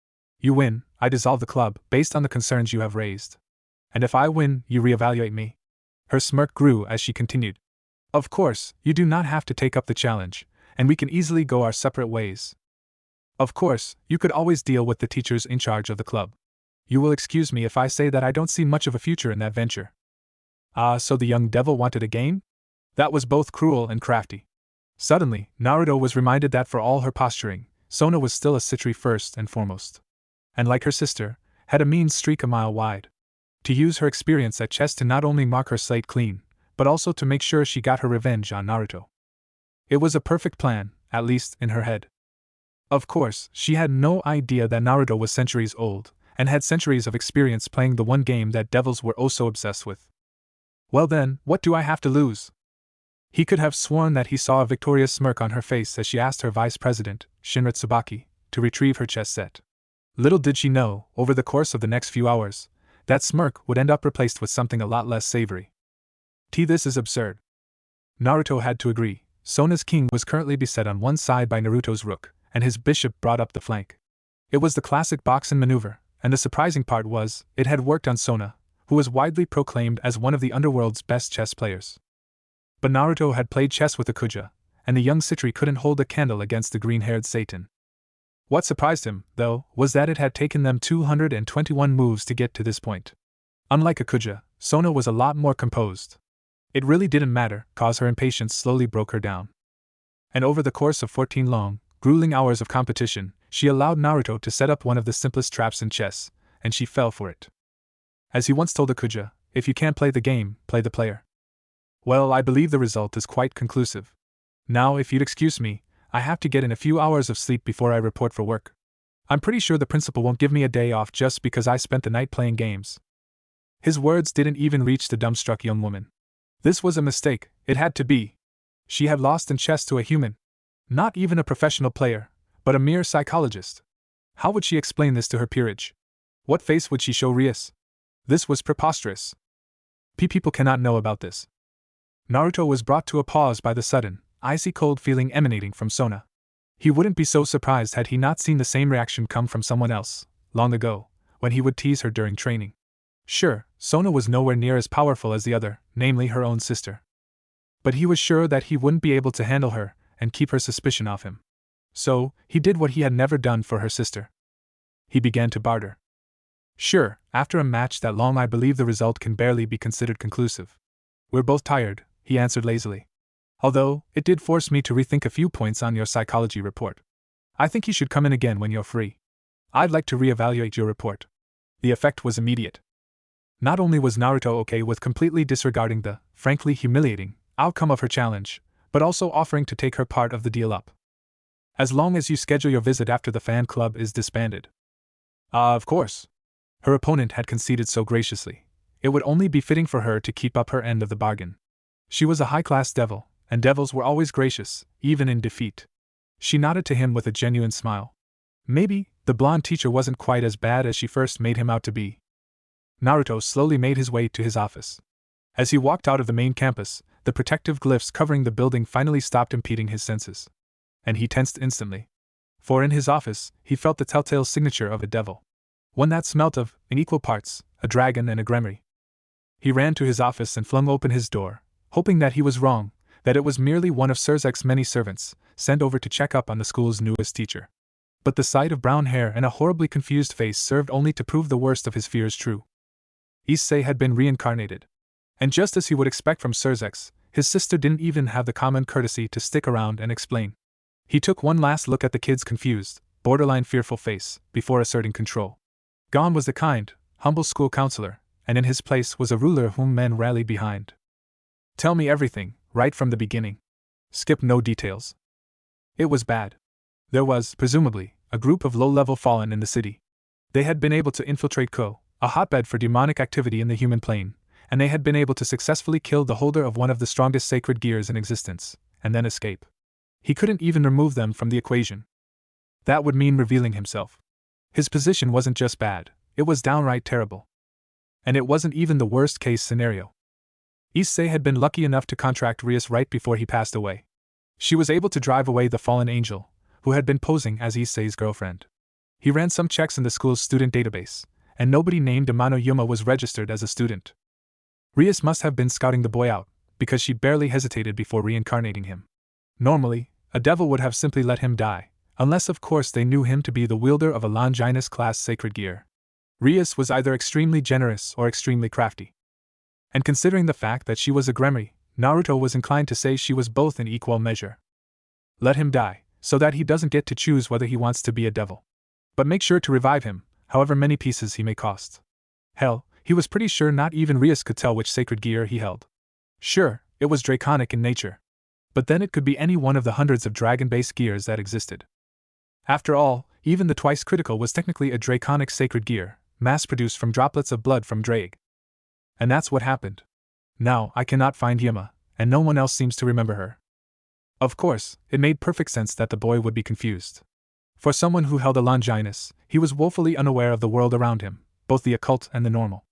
You win, I dissolve the club, based on the concerns you have raised. And if I win, you reevaluate me." Her smirk grew as she continued. "Of course, you do not have to take up the challenge, and we can easily go our separate ways. Of course, you could always deal with the teachers in charge of the club. You will excuse me if I say that I don't see much of a future in that venture." Ah, so the young devil wanted a game? That was both cruel and crafty. Suddenly, Naruto was reminded that for all her posturing, Sona was still a Citri first and foremost. And like her sister, had a mean streak a mile wide. To use her experience at chess to not only mark her slate clean, but also to make sure she got her revenge on Naruto. It was a perfect plan, at least in her head. Of course, she had no idea that Naruto was centuries old, and had centuries of experience playing the one game that devils were oh so obsessed with. "Well then, what do I have to lose?" He could have sworn that he saw a victorious smirk on her face as she asked her vice president, Shinra Tsubaki, to retrieve her chess set. Little did she know, over the course of the next few hours, that smirk would end up replaced with something a lot less savory. This is absurd. Naruto had to agree. Sona's king was currently beset on one side by Naruto's rook, and his bishop brought up the flank. It was the classic boxing maneuver, and the surprising part was, it had worked on Sona, who was widely proclaimed as one of the underworld's best chess players. But Naruto had played chess with the Kuja, and the young Citri couldn't hold a candle against the green-haired Satan. What surprised him, though, was that it had taken them 221 moves to get to this point. Unlike a Kuja, Sona was a lot more composed. It really didn't matter, cause her impatience slowly broke her down. And over the course of 14 long, grueling hours of competition, she allowed Naruto to set up one of the simplest traps in chess, and she fell for it. As he once told the Kuja, if you can't play the game, play the player. Well, I believe the result is quite conclusive. Now, if you'd excuse me, I have to get in a few hours of sleep before I report for work. I'm pretty sure the principal won't give me a day off just because I spent the night playing games. His words didn't even reach the dumbstruck young woman. This was a mistake, it had to be. She had lost in chess to a human. Not even a professional player, but a mere psychologist. How would she explain this to her peerage? What face would she show Rias? This was preposterous. People cannot know about this. Naruto was brought to a pause by the sudden, icy cold feeling emanating from Sona. He wouldn't be so surprised had he not seen the same reaction come from someone else, long ago, when he would tease her during training. Sure, Sona was nowhere near as powerful as the other, namely her own sister. But he was sure that he wouldn't be able to handle her and keep her suspicion off him. So, he did what he had never done for her sister. He began to barter. Sure, after a match that long I believe the result can barely be considered conclusive. We're both tired, he answered lazily. Although, it did force me to rethink a few points on your psychology report. I think you should come in again when you're free. I'd like to reevaluate your report. The effect was immediate. Not only was Naruto okay with completely disregarding the, frankly humiliating, outcome of her challenge, but also offering to take her part of the deal up. As long as you schedule your visit after the fan club is disbanded. Of course. Her opponent had conceded so graciously. It would only be fitting for her to keep up her end of the bargain. She was a high-class devil, and devils were always gracious, even in defeat. She nodded to him with a genuine smile. Maybe, the blonde teacher wasn't quite as bad as she first made him out to be. Naruto slowly made his way to his office. As he walked out of the main campus, the protective glyphs covering the building finally stopped impeding his senses. And he tensed instantly. For in his office, he felt the telltale signature of a devil. One that smelt of, in equal parts, a dragon and a gremry. He ran to his office and flung open his door, hoping that he was wrong, that it was merely one of Surzek's many servants, sent over to check up on the school's newest teacher. But the sight of brown hair and a horribly confused face served only to prove the worst of his fears true. Issei had been reincarnated. And just as he would expect from Surzek, his sister didn't even have the common courtesy to stick around and explain. He took one last look at the kid's confused, borderline fearful face, before asserting control. Gone was the kind, humble school counselor, and in his place was a ruler whom men rallied behind. Tell me everything, right from the beginning. Skip no details. It was bad. There was, presumably, a group of low-level fallen in the city. They had been able to infiltrate Ko, a hotbed for demonic activity in the human plane, and they had been able to successfully kill the holder of one of the strongest sacred gears in existence, and then escape. He couldn't even remove them from the equation. That would mean revealing himself. His position wasn't just bad, it was downright terrible. And it wasn't even the worst-case scenario. Issei had been lucky enough to contract Rias right before he passed away. She was able to drive away the fallen angel, who had been posing as Issei's girlfriend. He ran some checks in the school's student database, and nobody named Amano Yuma was registered as a student. Rias must have been scouting the boy out, because she barely hesitated before reincarnating him. Normally, a devil would have simply let him die, unless of course they knew him to be the wielder of a Longinus-class sacred gear. Rias was either extremely generous or extremely crafty. And considering the fact that she was a gremry, Naruto was inclined to say she was both in equal measure. Let him die, so that he doesn't get to choose whether he wants to be a devil. But make sure to revive him, however many pieces he may cost. Hell, he was pretty sure not even Rias could tell which sacred gear he held. Sure, it was draconic in nature. But then it could be any one of the hundreds of dragon-based gears that existed. After all, even the twice critical was technically a draconic sacred gear, mass-produced from droplets of blood from Drake. And that's what happened. Now, I cannot find Yuma, and no one else seems to remember her. Of course, it made perfect sense that the boy would be confused. For someone who held a Longinus, he was woefully unaware of the world around him, both the occult and the normal.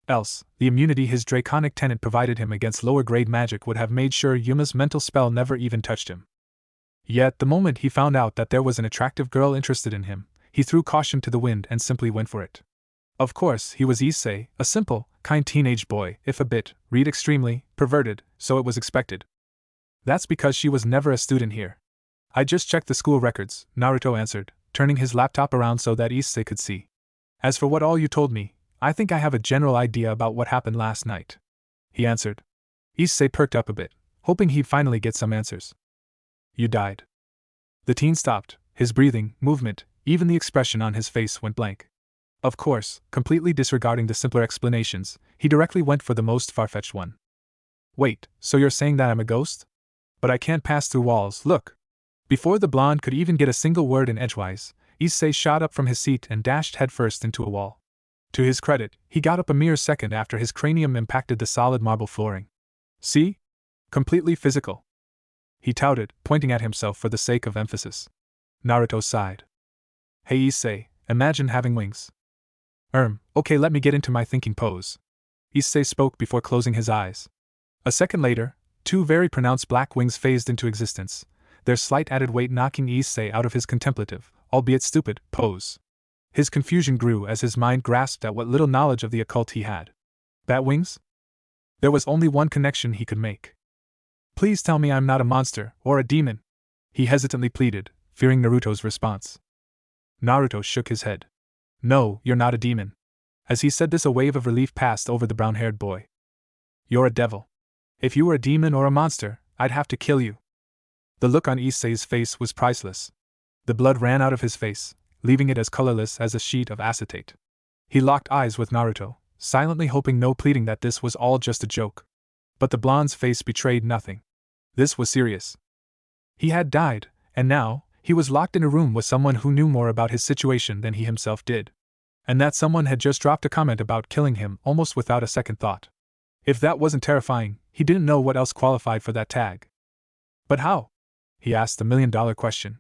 Else, the immunity his draconic tenant provided him against lower-grade magic would have made sure Yuma's mental spell never even touched him. Yet, the moment he found out that there was an attractive girl interested in him, he threw caution to the wind and simply went for it. Of course, he was Issei, a simple, kind teenage boy, if a bit, extremely, perverted, so it was expected. That's because she was never a student here. I just checked the school records, Naruto answered, turning his laptop around so that Issei could see. As for what all you told me, I think I have a general idea about what happened last night, he answered. Issei perked up a bit, hoping he'd finally get some answers. You died. The teen stopped, his breathing, movement, even the expression on his face went blank. Of course, completely disregarding the simpler explanations, he directly went for the most far-fetched one. Wait, so you're saying that I'm a ghost? But I can't pass through walls, look. Before the blonde could even get a single word in edgewise, Issei shot up from his seat and dashed headfirst into a wall. To his credit, he got up a mere second after his cranium impacted the solid marble flooring. See? Completely physical. He touted, pointing at himself for the sake of emphasis. Naruto sighed. Hey Issei, imagine having wings. Okay, let me get into my thinking pose. Issei spoke before closing his eyes. A second later, two very pronounced black wings phased into existence, their slight added weight knocking Issei out of his contemplative, albeit stupid, pose. His confusion grew as his mind grasped at what little knowledge of the occult he had. Bat wings? There was only one connection he could make. Please tell me I'm not a monster, or a demon, he hesitantly pleaded, fearing Naruto's response. Naruto shook his head. No, you're not a demon. As he said this, a wave of relief passed over the brown-haired boy. You're a devil. If you were a demon or a monster, I'd have to kill you. The look on Issei's face was priceless. The blood ran out of his face, leaving it as colorless as a sheet of acetate. He locked eyes with Naruto, silently hoping no pleading that this was all just a joke. But the blonde's face betrayed nothing. This was serious. He had died, and now, he was locked in a room with someone who knew more about his situation than he himself did. And that someone had just dropped a comment about killing him almost without a second thought. If that wasn't terrifying, he didn't know what else qualified for that tag. But how? He asked the million-dollar question.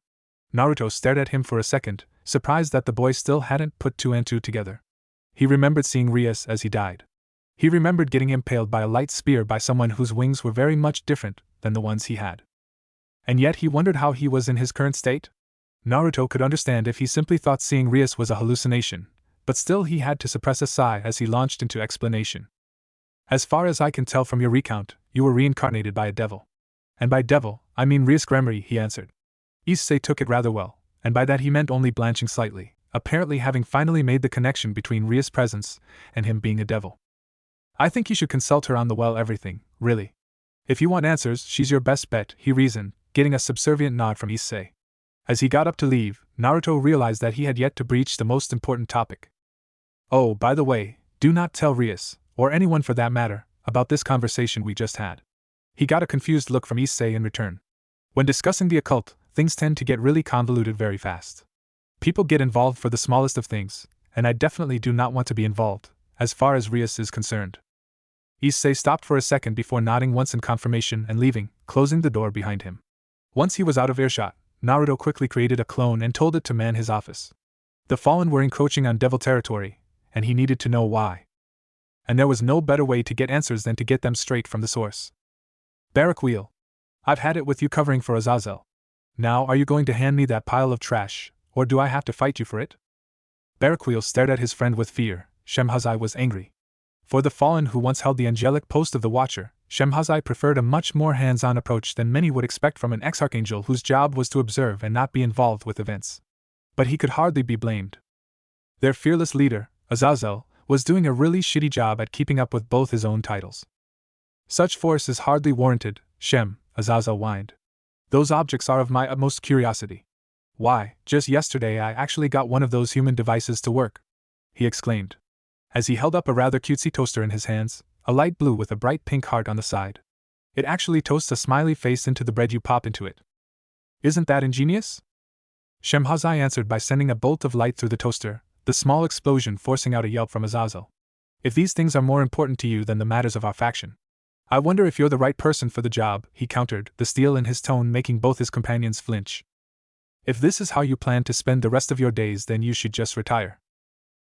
Naruto stared at him for a second, surprised that the boy still hadn't put two and two together. He remembered seeing Rias as he died. He remembered getting impaled by a light spear by someone whose wings were very much different than the ones he had. And yet he wondered how he was in his current state? Naruto could understand if he simply thought seeing Rias was a hallucination, but still he had to suppress a sigh as he launched into explanation. As far as I can tell from your recount, you were reincarnated by a devil. And by devil, I mean Rias Gremory, he answered. Issei took it rather well, and by that he meant only blanching slightly, apparently having finally made the connection between Rias' presence and him being a devil. I think you should consult her on the everything, really. If you want answers, she's your best bet, he reasoned, getting a subservient nod from Issei. As he got up to leave, Naruto realized that he had yet to breach the most important topic. Oh, by the way, do not tell Rias, or anyone for that matter, about this conversation we just had. He got a confused look from Issei in return. When discussing the occult, things tend to get really convoluted very fast. People get involved for the smallest of things, and I definitely do not want to be involved, as far as Rias is concerned. Issei stopped for a second before nodding once in confirmation and leaving, closing the door behind him. Once he was out of earshot, Naruto quickly created a clone and told it to man his office. The Fallen were encroaching on devil territory, and he needed to know why. And there was no better way to get answers than to get them straight from the source. Barrack Wheel. I've had it with you covering for Azazel. Now are you going to hand me that pile of trash, or do I have to fight you for it? Barrack Wheel stared at his friend with fear. Shemhazai was angry. For the Fallen who once held the angelic post of the Watcher, Shemhazai preferred a much more hands-on approach than many would expect from an ex-archangel whose job was to observe and not be involved with events. But he could hardly be blamed. Their fearless leader, Azazel, was doing a really shitty job at keeping up with both his own titles. Such force is hardly warranted, Shem, Azazel whined. Those objects are of my utmost curiosity. Why, just yesterday I actually got one of those human devices to work, he exclaimed. As he held up a rather cutesy toaster in his hands, a light blue with a bright pink heart on the side. It actually toasts a smiley face into the bread you pop into it. Isn't that ingenious? Shemhazai answered by sending a bolt of light through the toaster, the small explosion forcing out a yelp from Azazel. If these things are more important to you than the matters of our faction, I wonder if you're the right person for the job, he countered, the steel in his tone making both his companions flinch. If this is how you plan to spend the rest of your days, then you should just retire.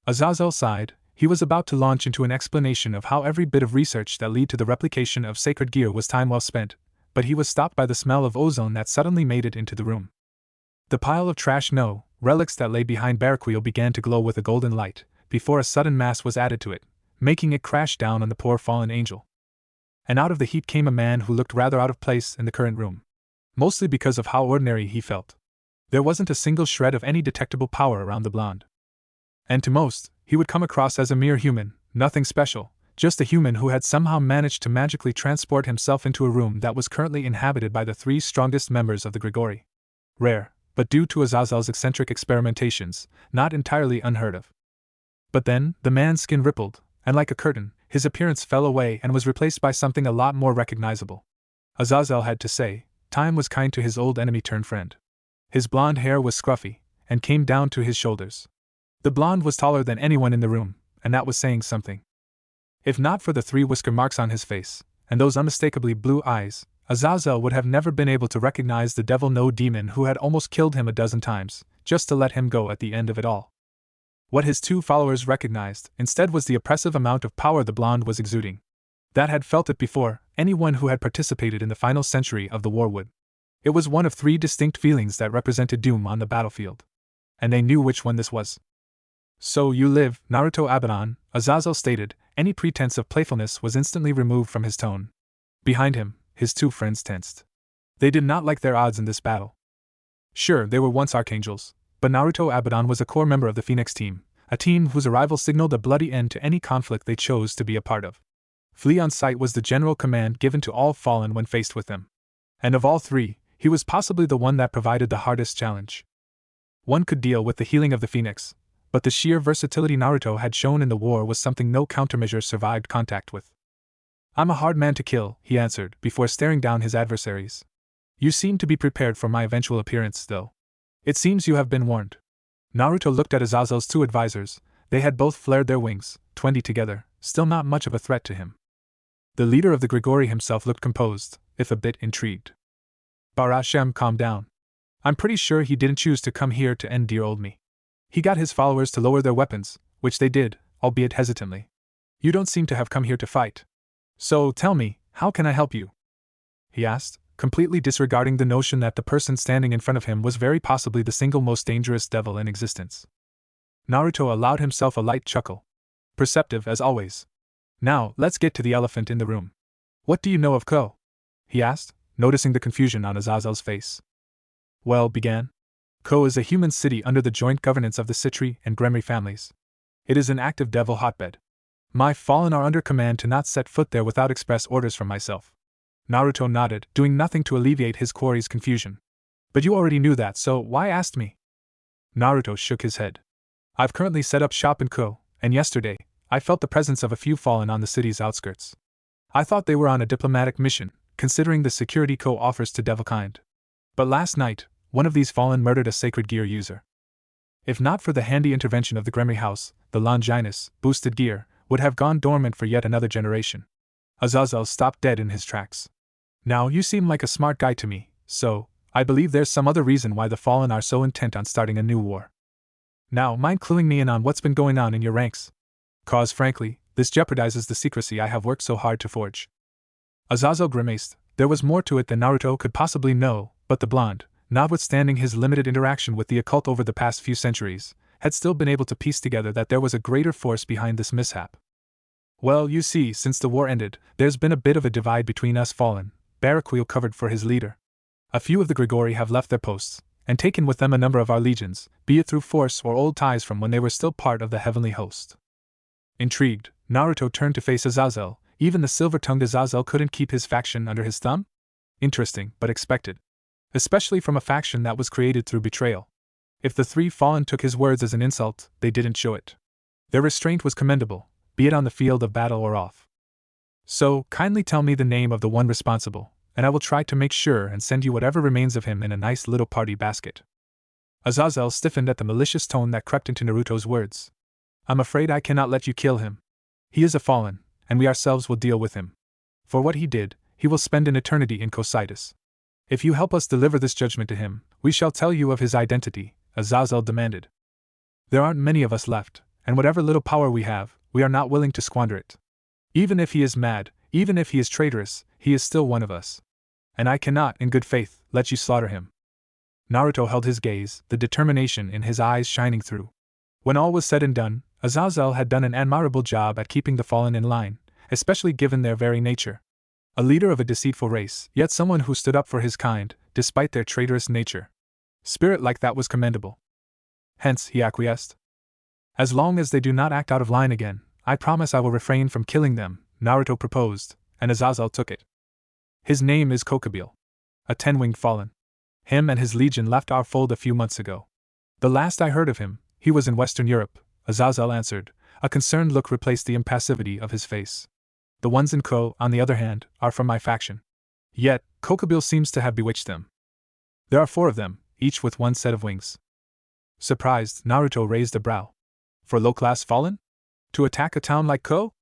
Azazel sighed, He was about to launch into an explanation of how every bit of research that led to the replication of sacred gear was time well spent, but he was stopped by the smell of ozone that suddenly made it into the room. The pile of trash relics that lay behind Baraquiel began to glow with a golden light, before a sudden mass was added to it, making it crash down on the poor fallen angel. And out of the heap came a man who looked rather out of place in the current room. Mostly because of how ordinary he felt. There wasn't a single shred of any detectable power around the blonde. And to most, he would come across as a mere human, nothing special, just a human who had somehow managed to magically transport himself into a room that was currently inhabited by the 3 strongest members of the Grigori. Rare, but due to Azazel's eccentric experimentations, not entirely unheard of. But then, the man's skin rippled, and like a curtain, his appearance fell away and was replaced by something a lot more recognizable. Azazel had to say, time was kind to his old enemy-turned-friend. His blonde hair was scruffy, and came down to his shoulders. The blonde was taller than anyone in the room, and that was saying something. If not for the 3 whisker marks on his face, and those unmistakably blue eyes, Azazel would have never been able to recognize the devil-no-demon who had almost killed him a dozen times, just to let him go at the end of it all. What his 2 followers recognized, instead, was the oppressive amount of power the blonde was exuding. That had felt it before, anyone who had participated in the final century of the war would. It was one of 3 distinct feelings that represented doom on the battlefield. And they knew which one this was. So you live, Naruto Abaddon, Azazel stated. Any pretense of playfulness was instantly removed from his tone. Behind him, his 2 friends tensed. They did not like their odds in this battle. Sure, they were once archangels, but Naruto Abaddon was a core member of the Phoenix team, a team whose arrival signaled a bloody end to any conflict they chose to be a part of. Flee on sight was the general command given to all fallen when faced with them. And of all 3, he was possibly the one that provided the hardest challenge. One could deal with the healing of the Phoenix, but the sheer versatility Naruto had shown in the war was something no countermeasure survived contact with. I'm a hard man to kill, he answered, before staring down his adversaries. You seem to be prepared for my eventual appearance, though. It seems you have been warned. Naruto looked at Azazel's 2 advisors. They had both flared their wings, 20 together, still not much of a threat to him. The leader of the Grigori himself looked composed, if a bit intrigued. Barashem calmed down. I'm pretty sure he didn't choose to come here to end dear old me. He got his followers to lower their weapons, which they did, albeit hesitantly. You don't seem to have come here to fight. So, tell me, how can I help you? He asked, completely disregarding the notion that the person standing in front of him was very possibly the single most dangerous devil in existence. Naruto allowed himself a light chuckle. Perceptive as always. Now, let's get to the elephant in the room. What do you know of Ko? He asked, noticing the confusion on Azazel's face. Well, began. Ko is a human city under the joint governance of the Citri and Gremry families. It is an active devil hotbed. My fallen are under command to not set foot there without express orders from myself. Naruto nodded, doing nothing to alleviate his quarry's confusion. But you already knew that, so why ask me? Naruto shook his head. I've currently set up shop in Ko, and yesterday, I felt the presence of a few fallen on the city's outskirts. I thought they were on a diplomatic mission, considering the security Ko offers to devilkind. But last night, one of these fallen murdered a sacred gear user. If not for the handy intervention of the Gremry house, the Longinus, boosted gear, would have gone dormant for yet another generation. Azazel stopped dead in his tracks. Now you seem like a smart guy to me, so, I believe there's some other reason why the fallen are so intent on starting a new war. Now, mind cluing me in on what's been going on in your ranks? Cause frankly, this jeopardizes the secrecy I have worked so hard to forge. Azazel grimaced. There was more to it than Naruto could possibly know, but the blonde, notwithstanding his limited interaction with the occult over the past few centuries, had still been able to piece together that there was a greater force behind this mishap. Well, you see, since the war ended, there's been a bit of a divide between us fallen, Baraquiel covered for his leader. A few of the Grigori have left their posts, and taken with them a number of our legions, be it through force or old ties from when they were still part of the heavenly host. Intrigued, Naruto turned to face Azazel. Even the silver-tongued Azazel couldn't keep his faction under his thumb? Interesting, but expected. Especially from a faction that was created through betrayal. If the 3 fallen took his words as an insult, they didn't show it. Their restraint was commendable, be it on the field of battle or off. So, kindly tell me the name of the one responsible, and I will try to make sure and send you whatever remains of him in a nice little party basket. Azazel stiffened at the malicious tone that crept into Naruto's words. I'm afraid I cannot let you kill him. He is a fallen, and we ourselves will deal with him. For what he did, he will spend an eternity in Cocytus. If you help us deliver this judgment to him, we shall tell you of his identity, Azazel demanded. There aren't many of us left, and whatever little power we have, we are not willing to squander it. Even if he is mad, even if he is traitorous, he is still one of us. And I cannot, in good faith, let you slaughter him. Naruto held his gaze, the determination in his eyes shining through. When all was said and done, Azazel had done an admirable job at keeping the fallen in line, especially given their very nature. A leader of a deceitful race, yet someone who stood up for his kind, despite their traitorous nature. Spirit like that was commendable. Hence, he acquiesced. As long as they do not act out of line again, I promise I will refrain from killing them, Naruto proposed, and Azazel took it. His name is Kokabeel. A 10-winged fallen. Him and his legion left our fold a few months ago. The last I heard of him, he was in Western Europe, Azazel answered. A concerned look replaced the impassivity of his face. The ones in Ko, on the other hand, are from my faction. Yet, Kokabeel seems to have bewitched them. There are 4 of them, each with 1 set of wings. Surprised, Naruto raised a brow. For low-class fallen? To attack a town like Ko?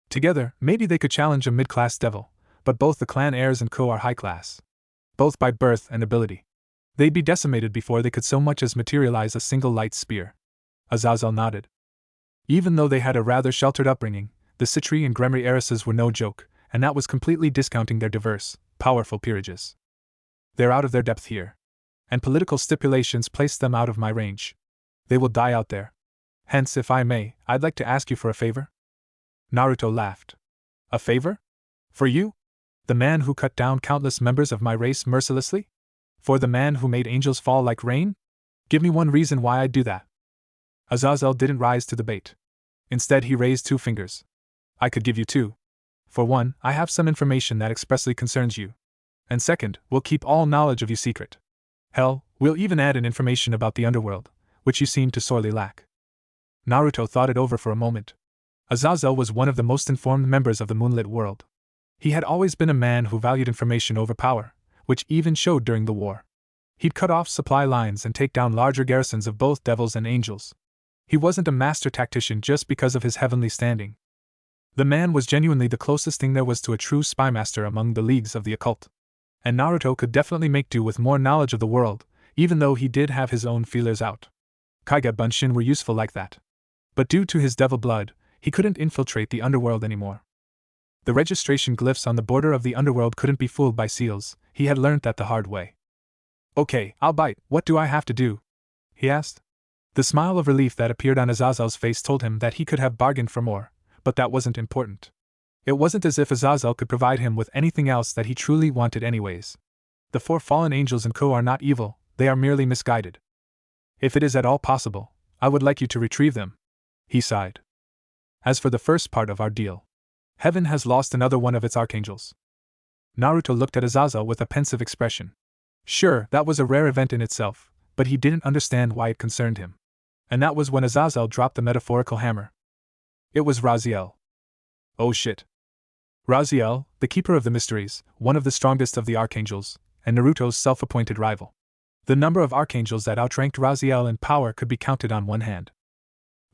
Together, maybe they could challenge a mid-class devil, but both the clan heirs and Ko are high-class. Both by birth and ability. They'd be decimated before they could so much as materialize a single light spear. Azazel nodded. Even though they had a rather sheltered upbringing, the Citri and Gremry heiresses were no joke, and that was completely discounting their diverse, powerful peerages. They're out of their depth here. And political stipulations place them out of my range. They will die out there. Hence, if I may, I'd like to ask you for a favor? Naruto laughed. A favor? For you? The man who cut down countless members of my race mercilessly? For the man who made angels fall like rain? Give me one reason why I'd do that. Azazel didn't rise to the bait. Instead, he raised 2 fingers. I could give you 2. For one, I have some information that expressly concerns you. And second, we'll keep all knowledge of you secret. Hell, we'll even add in information about the underworld, which you seem to sorely lack. Naruto thought it over for a moment. Azazel was one of the most informed members of the moonlit world. He had always been a man who valued information over power, which even showed during the war. He'd cut off supply lines and take down larger garrisons of both devils and angels. He wasn't a master tactician just because of his heavenly standing. The man was genuinely the closest thing there was to a true spy master among the leagues of the occult. And Naruto could definitely make do with more knowledge of the world, even though he did have his own feelers out. Kaiga Bunshin were useful like that. But due to his devil blood, he couldn't infiltrate the underworld anymore. The registration glyphs on the border of the underworld couldn't be fooled by seals, he had learned that the hard way. Okay, I'll bite, what do I have to do? He asked. The smile of relief that appeared on Azazel's face told him that he could have bargained for more, but that wasn't important. It wasn't as if Azazel could provide him with anything else that he truly wanted anyways. The 4 fallen angels in Ko are not evil, they are merely misguided. If it is at all possible, I would like you to retrieve them. He sighed. As for the first part of our deal, heaven has lost another one of its archangels. Naruto looked at Azazel with a pensive expression. Sure, that was a rare event in itself, but he didn't understand why it concerned him. And that was when Azazel dropped the metaphorical hammer. It was Raziel. Oh shit. Raziel, the keeper of the mysteries, one of the strongest of the archangels, and Naruto's self-appointed rival. The number of archangels that outranked Raziel in power could be counted on one hand.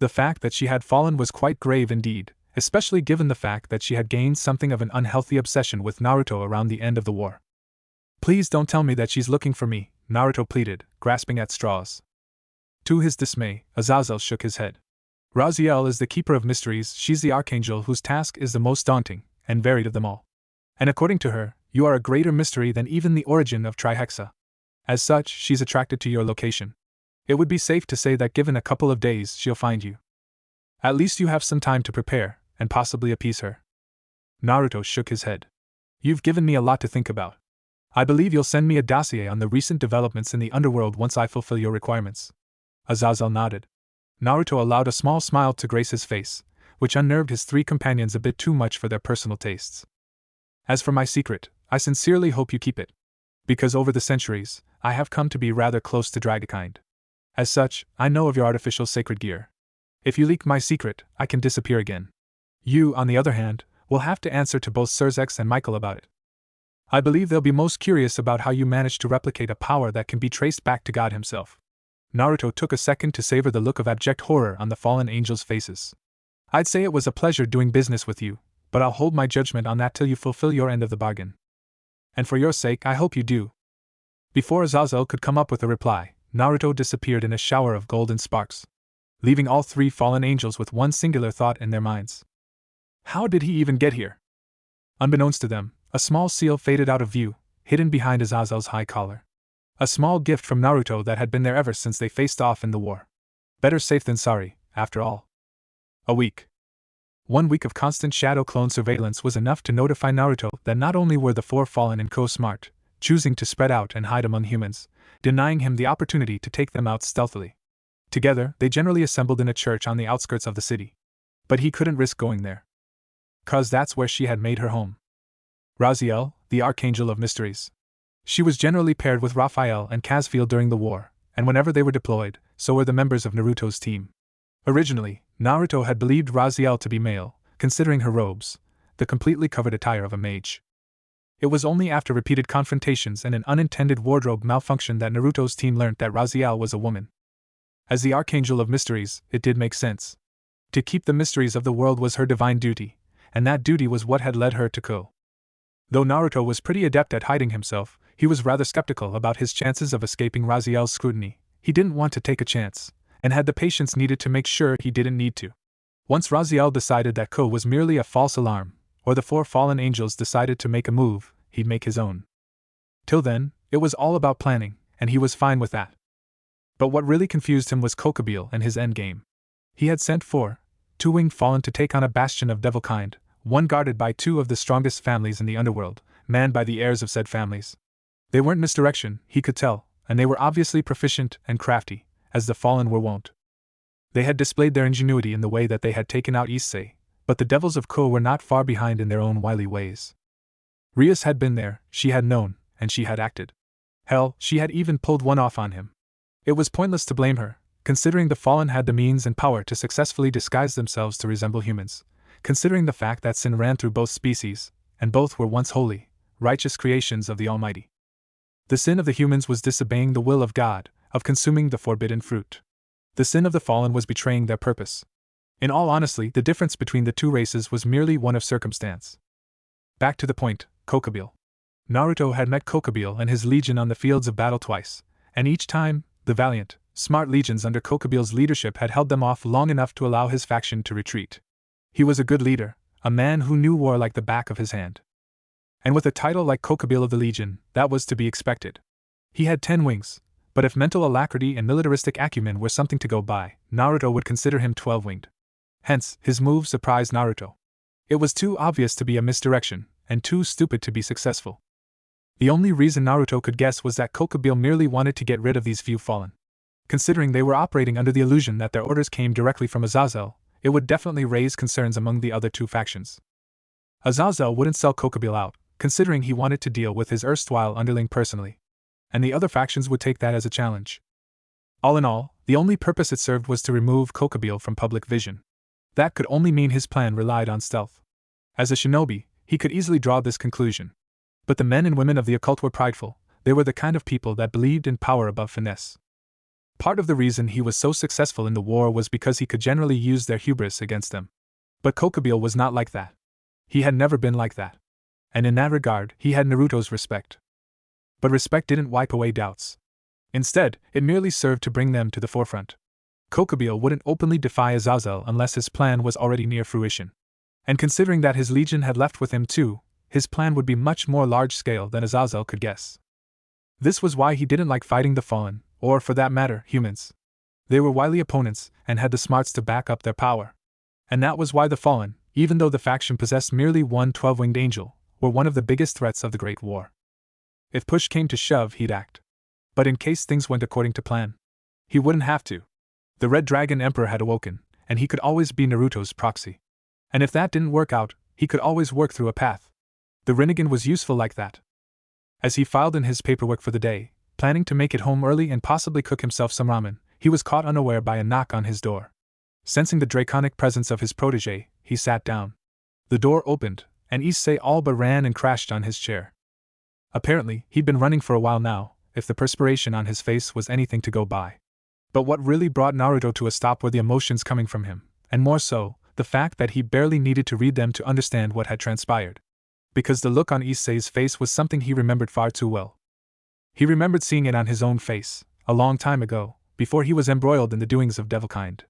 The fact that she had fallen was quite grave indeed, especially given the fact that she had gained something of an unhealthy obsession with Naruto around the end of the war. Please don't tell me that she's looking for me, Naruto pleaded, grasping at straws. To his dismay, Azazel shook his head. Raziel is the keeper of mysteries, she's the archangel whose task is the most daunting and varied of them all. And according to her, you are a greater mystery than even the origin of Trihexa. As such, she's attracted to your location. It would be safe to say that given a couple of days, she'll find you. At least you have some time to prepare, and possibly appease her. Naruto shook his head. You've given me a lot to think about. I believe you'll send me a dossier on the recent developments in the underworld once I fulfill your requirements. Azazel nodded. Naruto allowed a small smile to grace his face, which unnerved his 3 companions a bit too much for their personal tastes. As for my secret, I sincerely hope you keep it. Because over the centuries, I have come to be rather close to Dragonkind. As such, I know of your artificial sacred gear. If you leak my secret, I can disappear again. You, on the other hand, will have to answer to both Sirzex and Michael about it. I believe they'll be most curious about how you managed to replicate a power that can be traced back to God himself. Naruto took a second to savor the look of abject horror on the fallen angels' faces. I'd say it was a pleasure doing business with you, but I'll hold my judgment on that till you fulfill your end of the bargain. And for your sake, I hope you do. Before Azazel could come up with a reply, Naruto disappeared in a shower of golden sparks. leaving all three fallen angels with one singular thought in their minds. How did he even get here? Unbeknownst to them, a small seal faded out of view, hidden behind Azazel's high collar. A small gift from Naruto that had been there ever since they faced off in the war. Better safe than sorry, after all. A week. 1 week of constant shadow clone surveillance was enough to notify Naruto that not only were the four fallen and smart, choosing to spread out and hide among humans, denying him the opportunity to take them out stealthily. Together, they generally assembled in a church on the outskirts of the city. But he couldn't risk going there. 'Cause that's where she had made her home. Raziel, the Archangel of Mysteries. She was generally paired with Raphael and Casfiel during the war, and whenever they were deployed, so were the members of Naruto's team. Originally, Naruto had believed Raziel to be male, considering her robes, the completely covered attire of a mage. It was only after repeated confrontations and an unintended wardrobe malfunction that Naruto's team learnt that Raziel was a woman. As the Archangel of Mysteries, it did make sense. To keep the mysteries of the world was her divine duty, and that duty was what had led her to Ko. Though Naruto was pretty adept at hiding himself, he was rather skeptical about his chances of escaping Raziel's scrutiny. He didn't want to take a chance, and had the patience needed to make sure he didn't need to. Once Raziel decided that Ko was merely a false alarm, or the four fallen angels decided to make a move, he'd make his own. Till then, it was all about planning, and he was fine with that. But what really confused him was Kokobile and his endgame. He had sent four two-winged fallen to take on a bastion of devilkind, one guarded by two of the strongest families in the underworld, manned by the heirs of said families. They weren't misdirection, he could tell, and they were obviously proficient and crafty, as the fallen were wont. They had displayed their ingenuity in the way that they had taken out Issei, but the devils of Ko were not far behind in their own wily ways. Rias had been there, she had known, and she had acted. Hell, she had even pulled one off on him. It was pointless to blame her, considering the fallen had the means and power to successfully disguise themselves to resemble humans, considering the fact that sin ran through both species, and both were once holy, righteous creations of the Almighty. The sin of the humans was disobeying the will of God, of consuming the forbidden fruit. The sin of the fallen was betraying their purpose. In all honesty, the difference between the two races was merely one of circumstance. Back to the point, Kokobile. Naruto had met Kokobile and his legion on the fields of battle twice, and each time, the valiant, smart legions under Kokobile's leadership had held them off long enough to allow his faction to retreat. He was a good leader, a man who knew war like the back of his hand. And with a title like Kokobile of the Legion, that was to be expected. He had 10 wings, but if mental alacrity and militaristic acumen were something to go by, Naruto would consider him 12-winged. Hence, his move surprised Naruto. It was too obvious to be a misdirection, and too stupid to be successful. The only reason Naruto could guess was that Kokobile merely wanted to get rid of these few fallen. Considering they were operating under the illusion that their orders came directly from Azazel, it would definitely raise concerns among the other two factions. Azazel wouldn't sell Kokobile out, considering he wanted to deal with his erstwhile underling personally. And the other factions would take that as a challenge. All in all, the only purpose it served was to remove Kokobile from public vision. That could only mean his plan relied on stealth. As a shinobi, he could easily draw this conclusion. But the men and women of the occult were prideful, they were the kind of people that believed in power above finesse. Part of the reason he was so successful in the war was because he could generally use their hubris against them. But Kokobile was not like that. He had never been like that. And in that regard, he had Naruto's respect. But respect didn't wipe away doubts. Instead, it merely served to bring them to the forefront. Kokobile wouldn't openly defy Azazel unless his plan was already near fruition. And considering that his legion had left with him too, his plan would be much more large-scale than Azazel could guess. This was why he didn't like fighting the fallen, or for that matter, humans. They were wily opponents, and had the smarts to back up their power. And that was why the fallen, even though the faction possessed merely one 12-winged angel, were one of the biggest threats of the Great War. If push came to shove, he'd act. But in case things went according to plan, he wouldn't have to. The Red Dragon Emperor had awoken, and he could always be Naruto's proxy. And if that didn't work out, he could always work through a path. The Rinnegan was useful like that. As he filed in his paperwork for the day, planning to make it home early and possibly cook himself some ramen, he was caught unaware by a knock on his door. Sensing the draconic presence of his protege, he sat down. The door opened, and Issei all but ran and crashed on his chair. Apparently, he'd been running for a while now, if the perspiration on his face was anything to go by. But what really brought Naruto to a stop were the emotions coming from him, and more so, the fact that he barely needed to read them to understand what had transpired. Because the look on Issei's face was something he remembered far too well. He remembered seeing it on his own face, a long time ago, before he was embroiled in the doings of devilkind.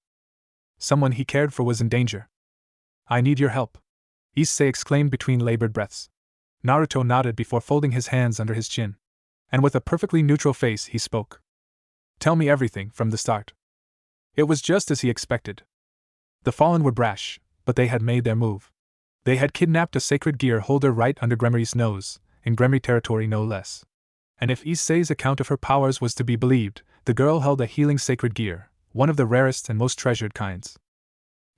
Someone he cared for was in danger. I need your help, Issei exclaimed between labored breaths. Naruto nodded before folding his hands under his chin. And with a perfectly neutral face, he spoke. Tell me everything from the start. It was just as he expected. The fallen were brash, but they had made their move. They had kidnapped a sacred gear holder right under Gremory's nose, in Gremory territory no less. And if Issei's account of her powers was to be believed, the girl held a healing sacred gear, one of the rarest and most treasured kinds.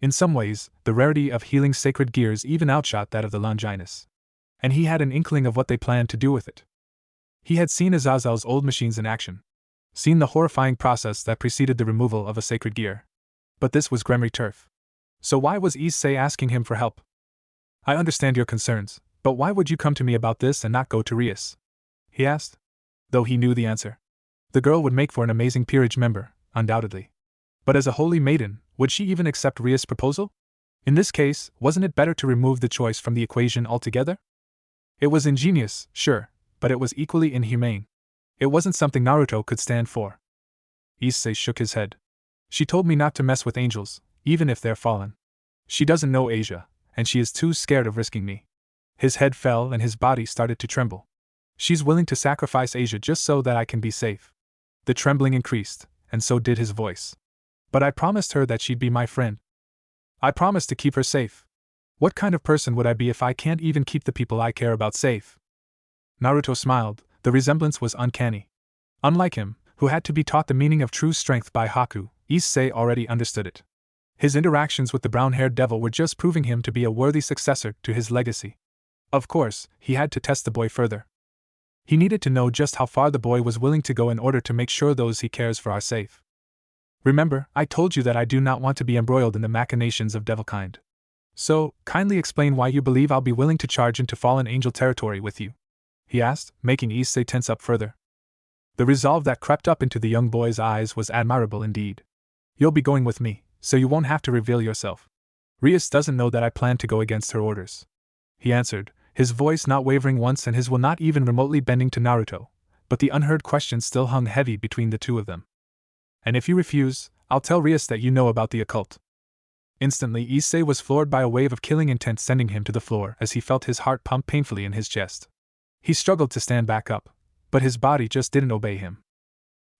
In some ways, the rarity of healing sacred gears even outshot that of the Longinus. And he had an inkling of what they planned to do with it. He had seen Azazel's old machines in action, seen the horrifying process that preceded the removal of a sacred gear. But this was Gremory turf. So why was Issei asking him for help? I understand your concerns, but why would you come to me about this and not go to Rias? He asked. Though he knew the answer. The girl would make for an amazing peerage member, undoubtedly. But as a holy maiden, would she even accept Rias' proposal? In this case, wasn't it better to remove the choice from the equation altogether? It was ingenious, sure, but it was equally inhumane. It wasn't something Naruto could stand for. Issei shook his head. She told me not to mess with angels, even if they're fallen. She doesn't know Asia, and she is too scared of risking me. His head fell and his body started to tremble. She's willing to sacrifice Asia just so that I can be safe. The trembling increased, and so did his voice. But I promised her that she'd be my friend. I promised to keep her safe. What kind of person would I be if I can't even keep the people I care about safe? Naruto smiled. The resemblance was uncanny. Unlike him, who had to be taught the meaning of true strength by Haku, Issei already understood it. His interactions with the brown-haired devil were just proving him to be a worthy successor to his legacy. Of course, he had to test the boy further. He needed to know just how far the boy was willing to go in order to make sure those he cares for are safe. Remember, I told you that I do not want to be embroiled in the machinations of devilkind. So, kindly explain why you believe I'll be willing to charge into fallen angel territory with you, he asked, making Issei tense up further. The resolve that crept up into the young boy's eyes was admirable indeed. You'll be going with me, so you won't have to reveal yourself. Rias doesn't know that I plan to go against her orders, he answered, his voice not wavering once and his will not even remotely bending to Naruto, but the unheard question still hung heavy between the two of them. And if you refuse, I'll tell Rias that you know about the occult. Instantly Issei was floored by a wave of killing intent sending him to the floor as he felt his heart pump painfully in his chest. He struggled to stand back up, but his body just didn't obey him.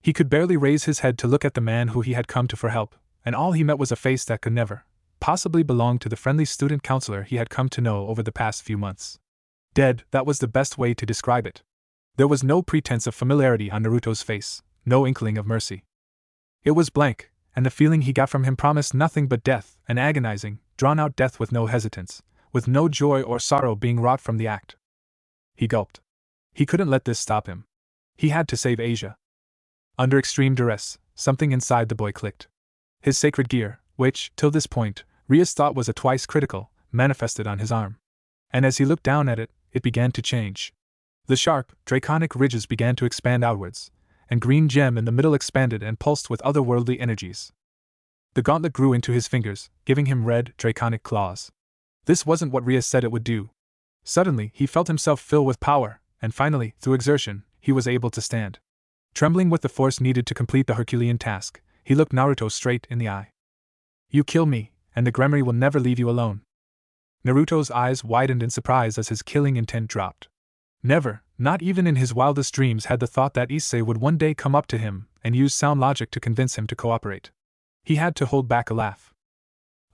He could barely raise his head to look at the man who he had come to for help, and all he met was a face that could never, possibly belong to the friendly student counselor he had come to know over the past few months. Dead, that was the best way to describe it. There was no pretense of familiarity on Naruto's face, no inkling of mercy. It was blank, and the feeling he got from him promised nothing but death, an agonizing, drawn-out death with no hesitance, with no joy or sorrow being wrought from the act. He gulped. He couldn't let this stop him. He had to save Asia. Under extreme duress, something inside the boy clicked. His sacred gear, which, till this point, Rias thought was a twice critical, manifested on his arm. And as he looked down at it, it began to change. The sharp, draconic ridges began to expand outwards, and green gem in the middle expanded and pulsed with otherworldly energies. The gauntlet grew into his fingers, giving him red, draconic claws. This wasn't what Rias said it would do. Suddenly, he felt himself fill with power, and finally, through exertion, he was able to stand. Trembling with the force needed to complete the Herculean task, he looked Naruto straight in the eye. You kill me, and the Gremory will never leave you alone. Naruto's eyes widened in surprise as his killing intent dropped. Never, not even in his wildest dreams, had the thought that Issei would one day come up to him and use sound logic to convince him to cooperate. He had to hold back a laugh.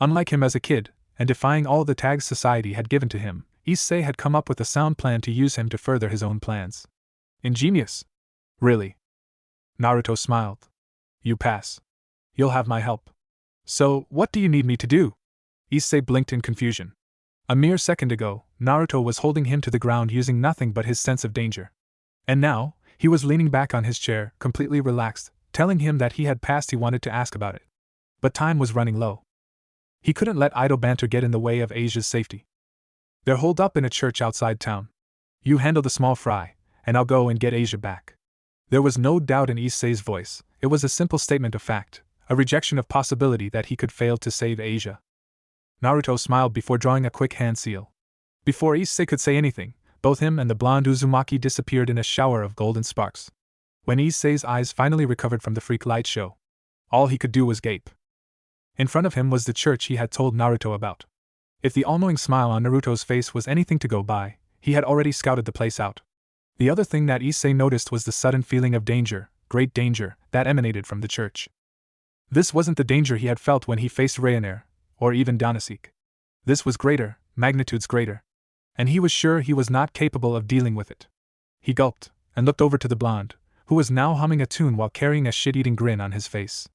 Unlike him as a kid, and defying all the tags society had given to him, Issei had come up with a sound plan to use him to further his own plans. Ingenious. Really? Naruto smiled. You pass. You'll have my help. So, what do you need me to do? Issei blinked in confusion. A mere second ago, Naruto was holding him to the ground using nothing but his sense of danger. And now, he was leaning back on his chair, completely relaxed, telling him that he had passed he wanted to ask about it. But time was running low. He couldn't let idle banter get in the way of Asia's safety. They're holed up in a church outside town. You handle the small fry, and I'll go and get Asia back. There was no doubt in Issei's voice. It was a simple statement of fact, a rejection of possibility that he could fail to save Asia. Naruto smiled before drawing a quick hand seal. Before Issei could say anything, both him and the blonde Uzumaki disappeared in a shower of golden sparks. When Issei's eyes finally recovered from the freak light show, all he could do was gape. In front of him was the church he had told Naruto about. If the all-knowing smile on Naruto's face was anything to go by, he had already scouted the place out. The other thing that Issei noticed was the sudden feeling of danger, great danger, that emanated from the church. This wasn't the danger he had felt when he faced Ryanair, or even Danasik. This was greater, magnitudes greater. And he was sure he was not capable of dealing with it. He gulped, and looked over to the blonde, who was now humming a tune while carrying a shit-eating grin on his face.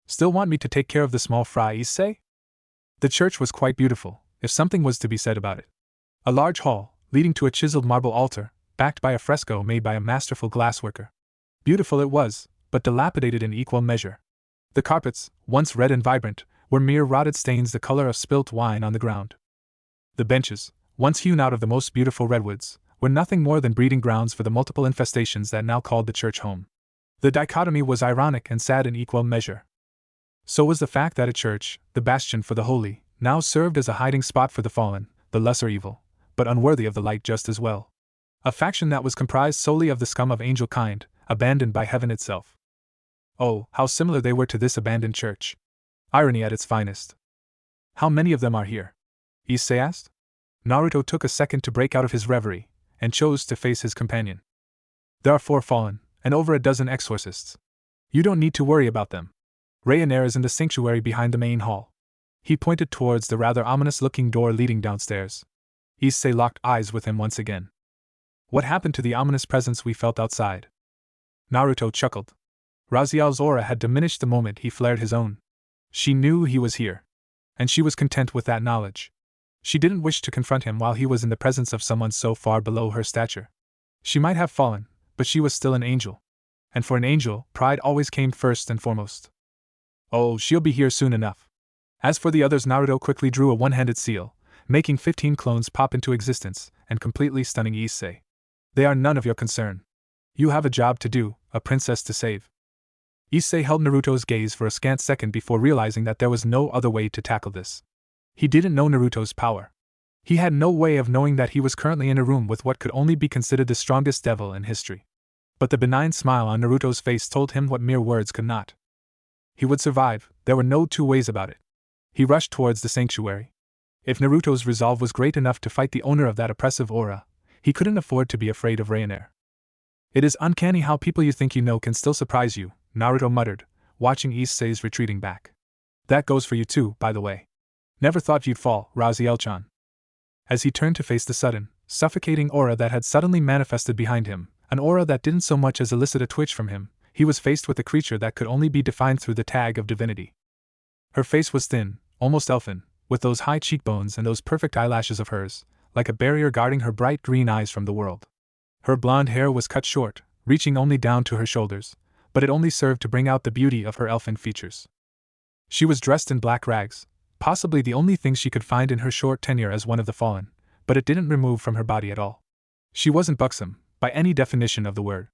Still want me to take care of the small fry, Issei? The church was quite beautiful, if something was to be said about it. A large hall, leading to a chiseled marble altar, backed by a fresco made by a masterful glassworker. Beautiful it was, but dilapidated in equal measure. The carpets, once red and vibrant, were mere rotted stains the color of spilt wine on the ground. The benches, once hewn out of the most beautiful redwoods, were nothing more than breeding grounds for the multiple infestations that now called the church home. The dichotomy was ironic and sad in equal measure. So was the fact that a church, the bastion for the holy, now served as a hiding spot for the fallen, the lesser evil, but unworthy of the light just as well. A faction that was comprised solely of the scum of angel kind, abandoned by heaven itself. Oh, how similar they were to this abandoned church. Irony at its finest. How many of them are here? Issei asked. Naruto took a second to break out of his reverie, and chose to face his companion. There are 4 fallen, and over a dozen exorcists. You don't need to worry about them. Ryanair is in the sanctuary behind the main hall. He pointed towards the rather ominous-looking door leading downstairs. Issei locked eyes with him once again. What happened to the ominous presence we felt outside? Naruto chuckled. Raziel's aura had diminished the moment he flared his own. She knew he was here. And she was content with that knowledge. She didn't wish to confront him while he was in the presence of someone so far below her stature. She might have fallen, but she was still an angel. And for an angel, pride always came first and foremost. Oh, she'll be here soon enough. As for the others, Naruto quickly drew a one-handed seal, making 15 clones pop into existence, and completely stunning Issei. They are none of your concern. You have a job to do, a princess to save. Issei held Naruto's gaze for a scant second before realizing that there was no other way to tackle this. He didn't know Naruto's power. He had no way of knowing that he was currently in a room with what could only be considered the strongest devil in history. But the benign smile on Naruto's face told him what mere words could not. He would survive, there were no two ways about it. He rushed towards the sanctuary. If Naruto's resolve was great enough to fight the owner of that oppressive aura, he couldn't afford to be afraid of Ryanair. It is uncanny how people you think you know can still surprise you, Naruto muttered, watching Issei's retreating back. That goes for you too, by the way. Never thought you'd fall, Raziel-chan. As he turned to face the sudden, suffocating aura that had suddenly manifested behind him, an aura that didn't so much as elicit a twitch from him, he was faced with a creature that could only be defined through the tag of divinity. Her face was thin, almost elfin, with those high cheekbones and those perfect eyelashes of hers, like a barrier guarding her bright green eyes from the world. Her blonde hair was cut short, reaching only down to her shoulders, but it only served to bring out the beauty of her elfin features. She was dressed in black rags, possibly the only thing she could find in her short tenure as one of the fallen, but it didn't remove from her body at all. She wasn't buxom, by any definition of the word.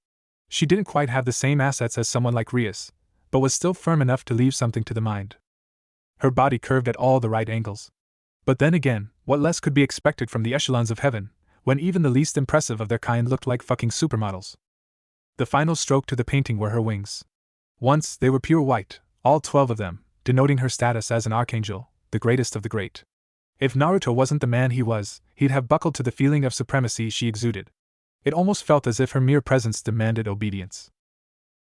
She didn't quite have the same assets as someone like Rias, but was still firm enough to leave something to the mind. Her body curved at all the right angles. But then again, what less could be expected from the echelons of heaven, when even the least impressive of their kind looked like fucking supermodels? The final stroke to the painting were her wings. Once, they were pure white, all 12 of them, denoting her status as an archangel, the greatest of the great. If Naruto wasn't the man he was, he'd have buckled to the feeling of supremacy she exuded. It almost felt as if her mere presence demanded obedience.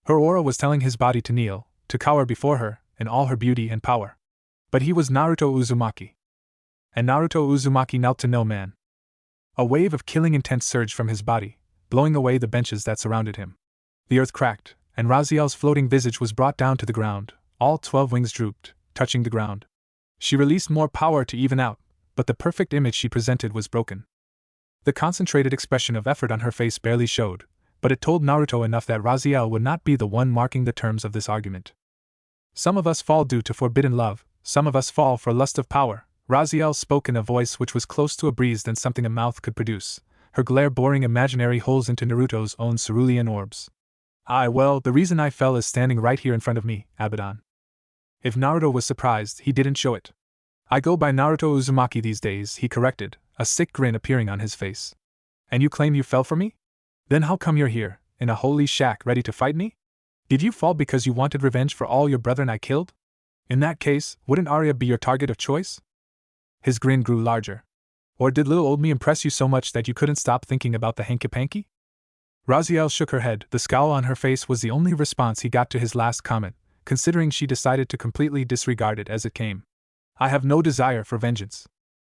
Her aura was telling his body to kneel, to cower before her, in all her beauty and power. But he was Naruto Uzumaki. And Naruto Uzumaki knelt to no man. A wave of killing intent surged from his body, blowing away the benches that surrounded him. The earth cracked, and Raziel's floating visage was brought down to the ground, all 12 wings drooped, touching the ground. She released more power to even out, but the perfect image she presented was broken. The concentrated expression of effort on her face barely showed, but it told Naruto enough that Raziel would not be the one marking the terms of this argument. Some of us fall due to forbidden love, some of us fall for lust of power, Raziel spoke in a voice which was close to a breeze than something a mouth could produce, her glare boring imaginary holes into Naruto's own cerulean orbs. Well, the reason I fell is standing right here in front of me, Abaddon. If Naruto was surprised, he didn't show it. I go by Naruto Uzumaki these days, he corrected, a sick grin appearing on his face. And you claim you fell for me? Then how come you're here, in a holy shack ready to fight me? Did you fall because you wanted revenge for all your brethren I killed? In that case, wouldn't Arya be your target of choice? His grin grew larger. Or did little old me impress you so much that you couldn't stop thinking about the hanky-panky? Raziel shook her head. The scowl on her face was the only response he got to his last comment, considering she decided to completely disregard it as it came. I have no desire for vengeance.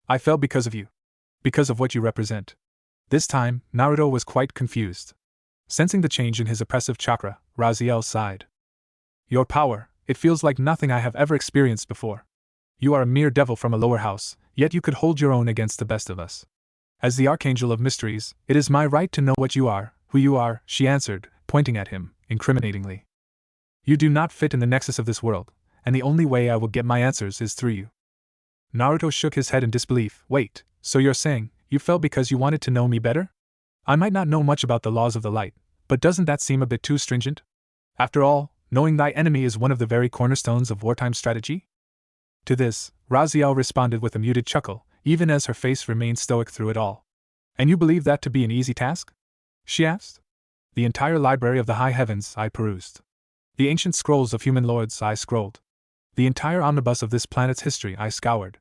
I fell because of you. Because of what you represent. This time, Naruto was quite confused. Sensing the change in his oppressive chakra, Raziel sighed. Your power, it feels like nothing I have ever experienced before. You are a mere devil from a lower house, yet you could hold your own against the best of us. As the Archangel of Mysteries, it is my right to know what you are, who you are, she answered, pointing at him, incriminatingly. You do not fit in the nexus of this world, and the only way I will get my answers is through you. Naruto shook his head in disbelief. Wait, so you're saying, you fell because you wanted to know me better? I might not know much about the laws of the light, but doesn't that seem a bit too stringent? After all, knowing thy enemy is one of the very cornerstones of wartime strategy? To this, Raziel responded with a muted chuckle, even as her face remained stoic through it all. And you believe that to be an easy task? She asked. The entire library of the high heavens I perused. The ancient scrolls of human lords I scrolled. The entire omnibus of this planet's history I scoured.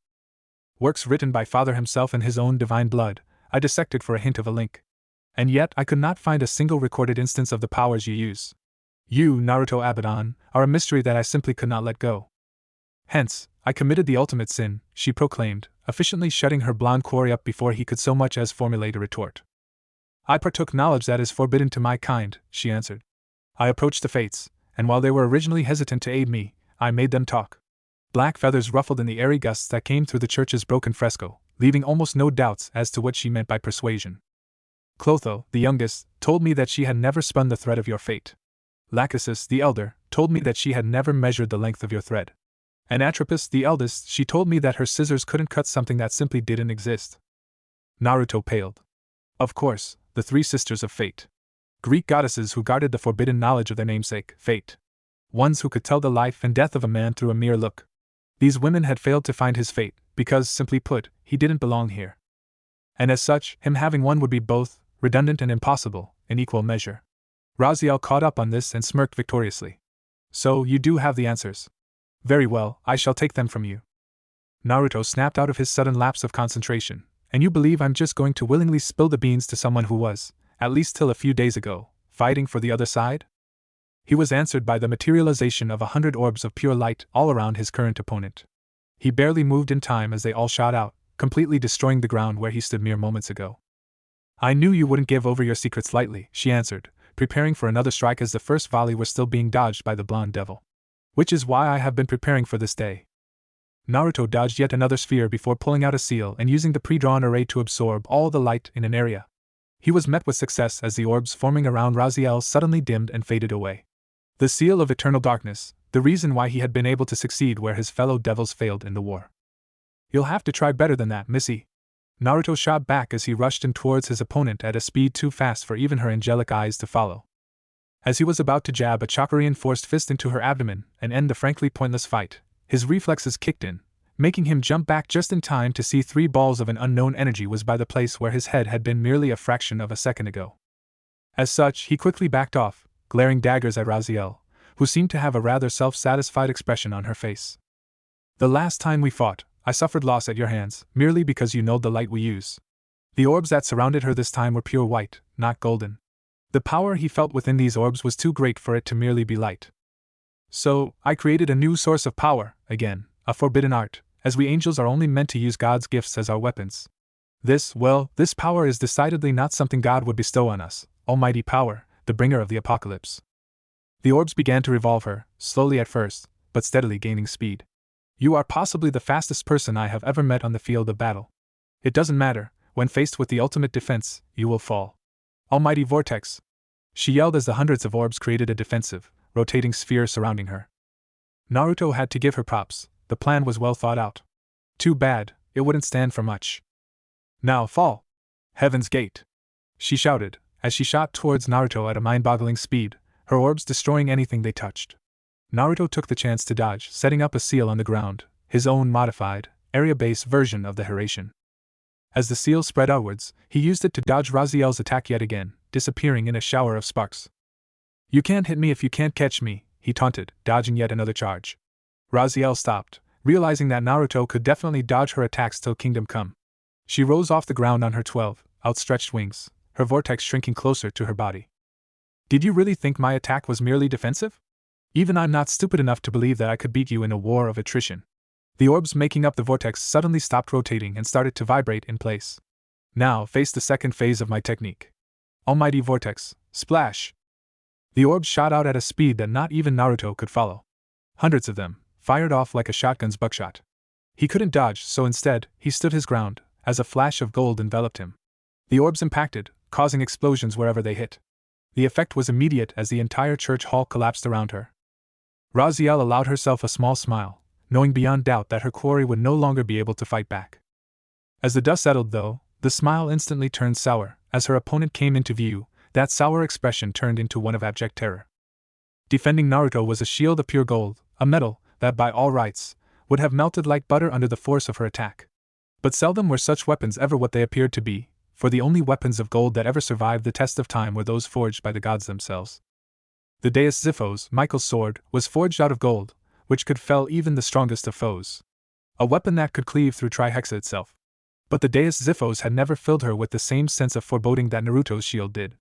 Works written by Father himself in his own divine blood, I dissected for a hint of a link. And yet I could not find a single recorded instance of the powers you use. You, Naruto Abaddon, are a mystery that I simply could not let go. Hence, I committed the ultimate sin, she proclaimed, efficiently shutting her blonde quarry up before he could so much as formulate a retort. I partook knowledge that is forbidden to my kind, she answered. I approached the fates, and while they were originally hesitant to aid me, I made them talk. Black feathers ruffled in the airy gusts that came through the church's broken fresco, leaving almost no doubts as to what she meant by persuasion. Clotho, the youngest, told me that she had never spun the thread of your fate. Lachesis, the elder, told me that she had never measured the length of your thread. And Atropos, the eldest, she told me that her scissors couldn't cut something that simply didn't exist. Naruto paled. Of course, the three sisters of fate. Greek goddesses who guarded the forbidden knowledge of their namesake, fate. Ones who could tell the life and death of a man through a mere look. These women had failed to find his fate, because, simply put, he didn't belong here. And as such, him having one would be both redundant and impossible, in equal measure. Raziel caught up on this and smirked victoriously. So, you do have the answers. Very well, I shall take them from you. Naruto snapped out of his sudden lapse of concentration. And you believe I'm just going to willingly spill the beans to someone who was, at least till a few days ago, fighting for the other side? He was answered by the materialization of 100 orbs of pure light all around his current opponent. He barely moved in time as they all shot out, completely destroying the ground where he stood mere moments ago. I knew you wouldn't give over your secrets lightly, she answered, preparing for another strike as the first volley was still being dodged by the blonde devil. Which is why I have been preparing for this day. Naruto dodged yet another sphere before pulling out a seal and using the pre-drawn array to absorb all the light in an area. He was met with success as the orbs forming around Raziel suddenly dimmed and faded away. The seal of eternal darkness, the reason why he had been able to succeed where his fellow devils failed in the war. You'll have to try better than that, Missy. Naruto shot back as he rushed in towards his opponent at a speed too fast for even her angelic eyes to follow. As he was about to jab a chakra-reinforced fist into her abdomen and end the frankly pointless fight, his reflexes kicked in, making him jump back just in time to see 3 balls of an unknown energy was by the place where his head had been merely a fraction of a second ago. As such, he quickly backed off, glaring daggers at Raziel, who seemed to have a rather self-satisfied expression on her face. The last time we fought, I suffered loss at your hands, merely because you know the light we use. The orbs that surrounded her this time were pure white, not golden. The power he felt within these orbs was too great for it to merely be light. So, I created a new source of power, again, a forbidden art, as we angels are only meant to use God's gifts as our weapons. This power is decidedly not something God would bestow on us, almighty power, the bringer of the apocalypse. The orbs began to revolve her, slowly at first, but steadily gaining speed. You are possibly the fastest person I have ever met on the field of battle. It doesn't matter, when faced with the ultimate defense, you will fall. Almighty vortex! She yelled as the hundreds of orbs created a defensive, rotating sphere surrounding her. Naruto had to give her props, the plan was well thought out. Too bad, it wouldn't stand for much. Now fall! Heaven's Gate! She shouted, as she shot towards Naruto at a mind-boggling speed, her orbs destroying anything they touched. Naruto took the chance to dodge, setting up a seal on the ground, his own modified, area-based version of the Hiraishin. As the seal spread outwards, he used it to dodge Raziel's attack yet again, disappearing in a shower of sparks. You can't hit me if you can't catch me, he taunted, dodging yet another charge. Raziel stopped, realizing that Naruto could definitely dodge her attacks till Kingdom Come. She rose off the ground on her 12 outstretched wings, her vortex shrinking closer to her body. Did you really think my attack was merely defensive? Even I'm not stupid enough to believe that I could beat you in a war of attrition. The orbs making up the vortex suddenly stopped rotating and started to vibrate in place. Now face the second phase of my technique. Almighty Vortex, splash! The orbs shot out at a speed that not even Naruto could follow. Hundreds of them, fired off like a shotgun's buckshot. He couldn't dodge, so instead, he stood his ground, as a flash of gold enveloped him. The orbs impacted, causing explosions wherever they hit. The effect was immediate as the entire church hall collapsed around her. Raziel allowed herself a small smile, knowing beyond doubt that her quarry would no longer be able to fight back. As the dust settled, though, the smile instantly turned sour. As her opponent came into view, that sour expression turned into one of abject terror. Defending Naruto was a shield of pure gold, a metal that, by all rights, would have melted like butter under the force of her attack. But seldom were such weapons ever what they appeared to be, for the only weapons of gold that ever survived the test of time were those forged by the gods themselves. The Deus Xiphos, Michael's sword, was forged out of gold, which could fell even the strongest of foes. A weapon that could cleave through Trihexa itself. But the Deus Xiphos had never filled her with the same sense of foreboding that Naruto's shield did.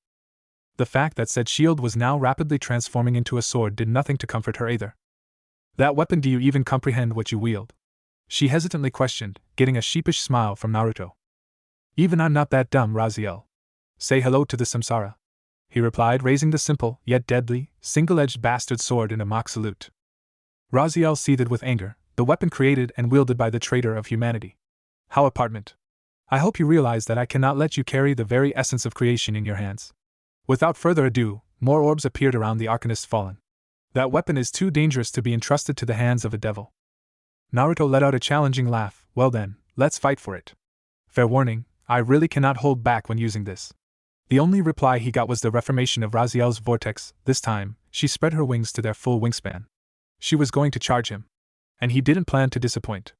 The fact that said shield was now rapidly transforming into a sword did nothing to comfort her either. That weapon, do you even comprehend what you wield? She hesitantly questioned, getting a sheepish smile from Naruto. Even I'm not that dumb, Raziel. Say hello to the Samsara, he replied, raising the simple, yet deadly, single-edged bastard sword in a mock salute. Raziel seethed with anger, the weapon created and wielded by the traitor of humanity. How apartment! I hope you realize that I cannot let you carry the very essence of creation in your hands. Without further ado, more orbs appeared around the Arcanist fallen. That weapon is too dangerous to be entrusted to the hands of a devil. Naruto let out a challenging laugh. Well then, let's fight for it. Fair warning, I really cannot hold back when using this. The only reply he got was the reformation of Raziel's vortex. This time, she spread her wings to their full wingspan. She was going to charge him. And he didn't plan to disappoint.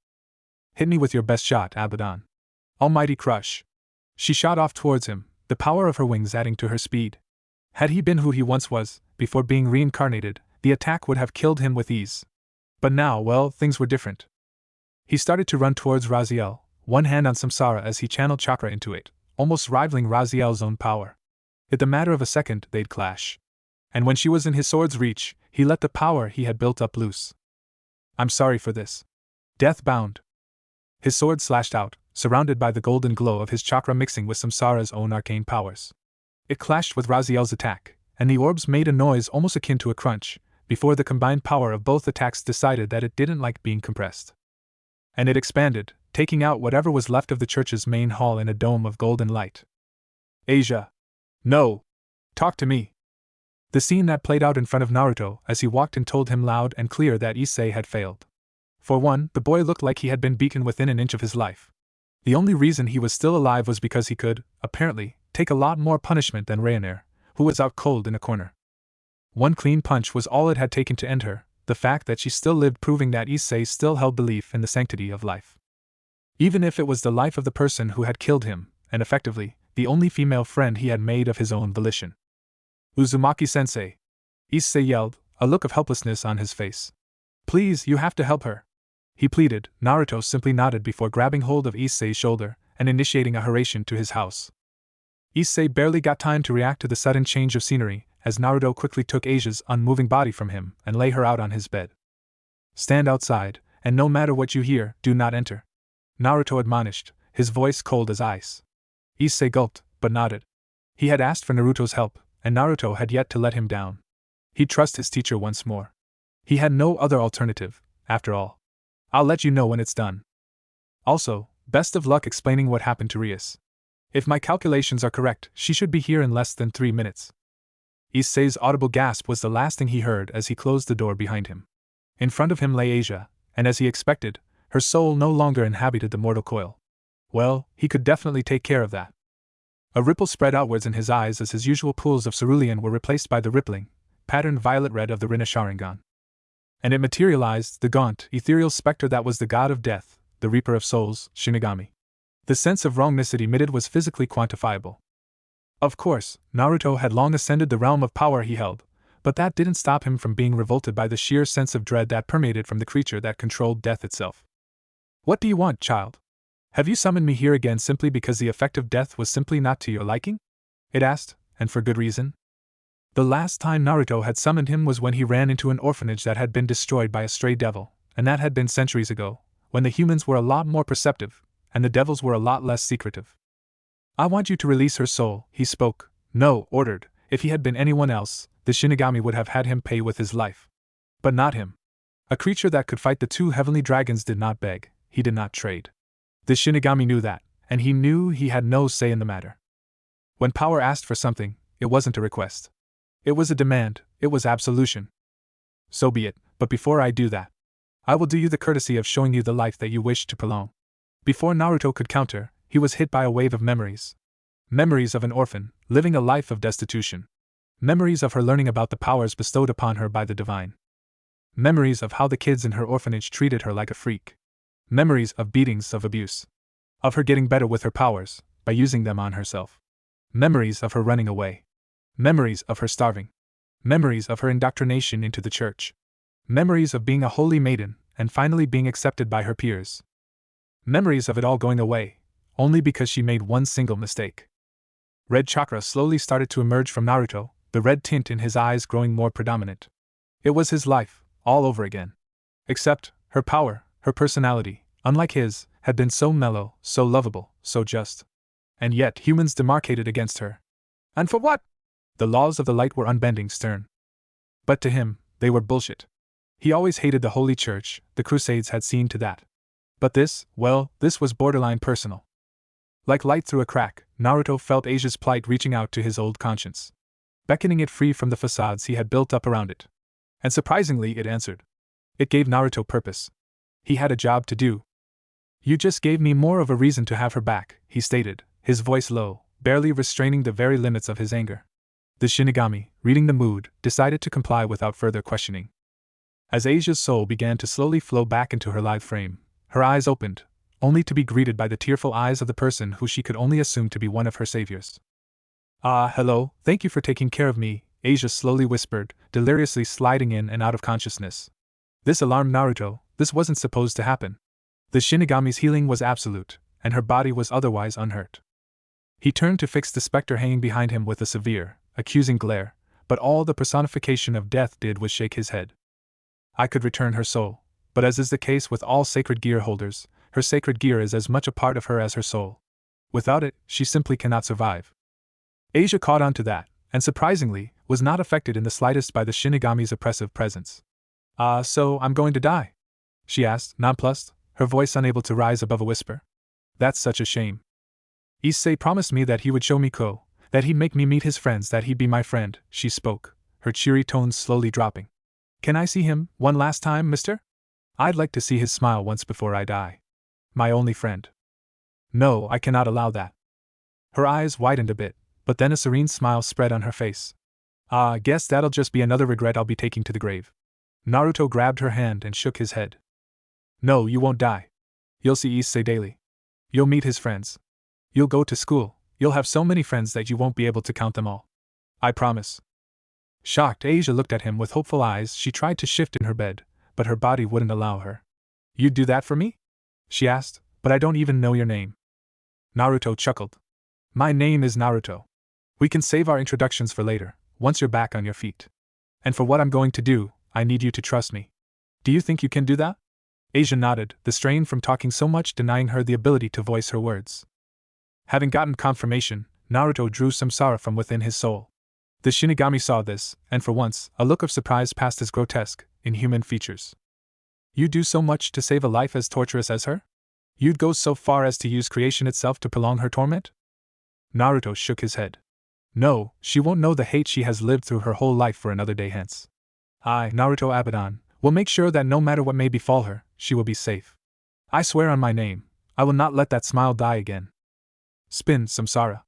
Hit me with your best shot, Abaddon. Almighty Crush. She shot off towards him, the power of her wings adding to her speed. Had he been who he once was, before being reincarnated, the attack would have killed him with ease. But now, well, things were different. He started to run towards Raziel, one hand on Samsara as he channeled chakra into it, almost rivaling Raziel's own power. In the matter of a second, they'd clash. And when she was in his sword's reach, he let the power he had built up loose. I'm sorry for this. Death-bound. His sword slashed out, surrounded by the golden glow of his chakra mixing with Samsara's own arcane powers. It clashed with Raziel's attack, and the orbs made a noise almost akin to a crunch, before the combined power of both attacks decided that it didn't like being compressed. And it expanded, taking out whatever was left of the church's main hall in a dome of golden light. Asia! No! Talk to me! The scene that played out in front of Naruto as he walked in told him loud and clear that Issei had failed. For one, the boy looked like he had been beaten within an inch of his life. The only reason he was still alive was because he could, apparently, take a lot more punishment than Ryanair, who was out cold in a corner. One clean punch was all it had taken to end her, the fact that she still lived proving that Issei still held belief in the sanctity of life. Even if it was the life of the person who had killed him, and effectively, the only female friend he had made of his own volition. Uzumaki-sensei! Issei yelled, a look of helplessness on his face. Please, you have to help her. He pleaded. Naruto simply nodded before grabbing hold of Issei's shoulder and initiating a hurration to his house. Issei barely got time to react to the sudden change of scenery, as Naruto quickly took Asia's unmoving body from him and lay her out on his bed. Stand outside, and no matter what you hear, do not enter. Naruto admonished, his voice cold as ice. Issei gulped, but nodded. He had asked for Naruto's help, and Naruto had yet to let him down. He'd trust his teacher once more. He had no other alternative, after all. I'll let you know when it's done. Also, best of luck explaining what happened to Rias. If my calculations are correct, she should be here in less than 3 minutes. Issei's audible gasp was the last thing he heard as he closed the door behind him. In front of him lay Asia, and as he expected, her soul no longer inhabited the mortal coil. Well, he could definitely take care of that. A ripple spread outwards in his eyes as his usual pools of cerulean were replaced by the rippling, patterned violet red of the Rinna Sharingan. And it materialized, the gaunt, ethereal specter that was the god of death, the reaper of souls, Shinigami. The sense of wrongness it emitted was physically quantifiable. Of course, Naruto had long ascended the realm of power he held, But that didn't stop him from being revolted by the sheer sense of dread that permeated from the creature that controlled death itself. "What do you want, child? Have you summoned me here again simply because the effect of death was simply not to your liking?" it asked, and for good reason. The last time Naruto had summoned him was when he ran into an orphanage that had been destroyed by a stray devil, and that had been centuries ago, when the humans were a lot more perceptive, and the devils were a lot less secretive. "I want you to release her soul," he spoke. No, ordered. If he had been anyone else, the Shinigami would have had him pay with his life. But not him. A creature that could fight the two heavenly dragons did not beg, he did not trade. The Shinigami knew that, and he knew he had no say in the matter. When power asked for something, it wasn't a request. It was a demand, it was absolution. "So be it, but before I do that, I will do you the courtesy of showing you the life that you wish to prolong." Before Naruto could counter, he was hit by a wave of memories. Memories of an orphan, living a life of destitution. Memories of her learning about the powers bestowed upon her by the divine. Memories of how the kids in her orphanage treated her like a freak. Memories of beatings, of abuse. Of her getting better with her powers, by using them on herself. Memories of her running away. Memories of her starving. Memories of her indoctrination into the church. Memories of being a holy maiden, and finally being accepted by her peers. Memories of it all going away, only because she made one single mistake. Red chakra slowly started to emerge from Naruto, the red tint in his eyes growing more predominant. It was his life, all over again. Except, her power, her personality, unlike his, had been so mellow, so lovable, so just. And yet humans demarcated against her. And for what? The laws of the light were unbending, stern. But to him, they were bullshit. He always hated the Holy Church, the Crusades had seen to that. But this, well, this was borderline personal. Like light through a crack, Naruto felt Asia's plight reaching out to his old conscience, beckoning it free from the facades he had built up around it. And surprisingly, it answered. It gave Naruto purpose. He had a job to do. "You just gave me more of a reason to have her back," he stated, his voice low, barely restraining the very limits of his anger. The Shinigami, reading the mood, decided to comply without further questioning. As Asia's soul began to slowly flow back into her live frame, her eyes opened, only to be greeted by the tearful eyes of the person who she could only assume to be one of her saviors. "Ah, hello, thank you for taking care of me," Asia slowly whispered, deliriously sliding in and out of consciousness. This alarmed Naruto. This wasn't supposed to happen. The Shinigami's healing was absolute, and her body was otherwise unhurt. He turned to fix the specter hanging behind him with a severe, accusing glare, but all the personification of death did was shake his head. "I could return her soul, but as is the case with all sacred gear holders, her sacred gear is as much a part of her as her soul. Without it, she simply cannot survive." Asia caught on to that, and surprisingly, was not affected in the slightest by the Shinigami's oppressive presence. So I'm going to die?" she asked, nonplussed, her voice unable to rise above a whisper. "That's such a shame. Issei promised me that he would show me Ko, that he'd make me meet his friends, that he'd be my friend," she spoke, her cheery tones slowly dropping. "Can I see him, one last time, mister? I'd like to see his smile once before I die. My only friend." "No, I cannot allow that." Her eyes widened a bit, but then a serene smile spread on her face. Guess that'll just be another regret I'll be taking to the grave." Naruto grabbed her hand and shook his head. "No, you won't die. You'll see Issei daily. You'll meet his friends. You'll go to school, you'll have so many friends that you won't be able to count them all. I promise." Shocked, Asia looked at him with hopeful eyes. She tried to shift in her bed, but her body wouldn't allow her. "You'd do that for me?" she asked, "but I don't even know your name." Naruto chuckled. "My name is Naruto. We can save our introductions for later, once you're back on your feet. And for what I'm going to do, I need you to trust me. Do you think you can do that?" Asia nodded, the strain from talking so much denying her the ability to voice her words. Having gotten confirmation, Naruto drew some sorrow from within his soul. The Shinigami saw this, and for once, a look of surprise passed his grotesque, inhuman features. "You'd do so much to save a life as torturous as her? You'd go so far as to use creation itself to prolong her torment?" Naruto shook his head. "No, she won't know the hate she has lived through her whole life for another day hence. I, Naruto Abaddon, will make sure that no matter what may befall her, she will be safe. I swear on my name, I will not let that smile die again. Spin, Samsara.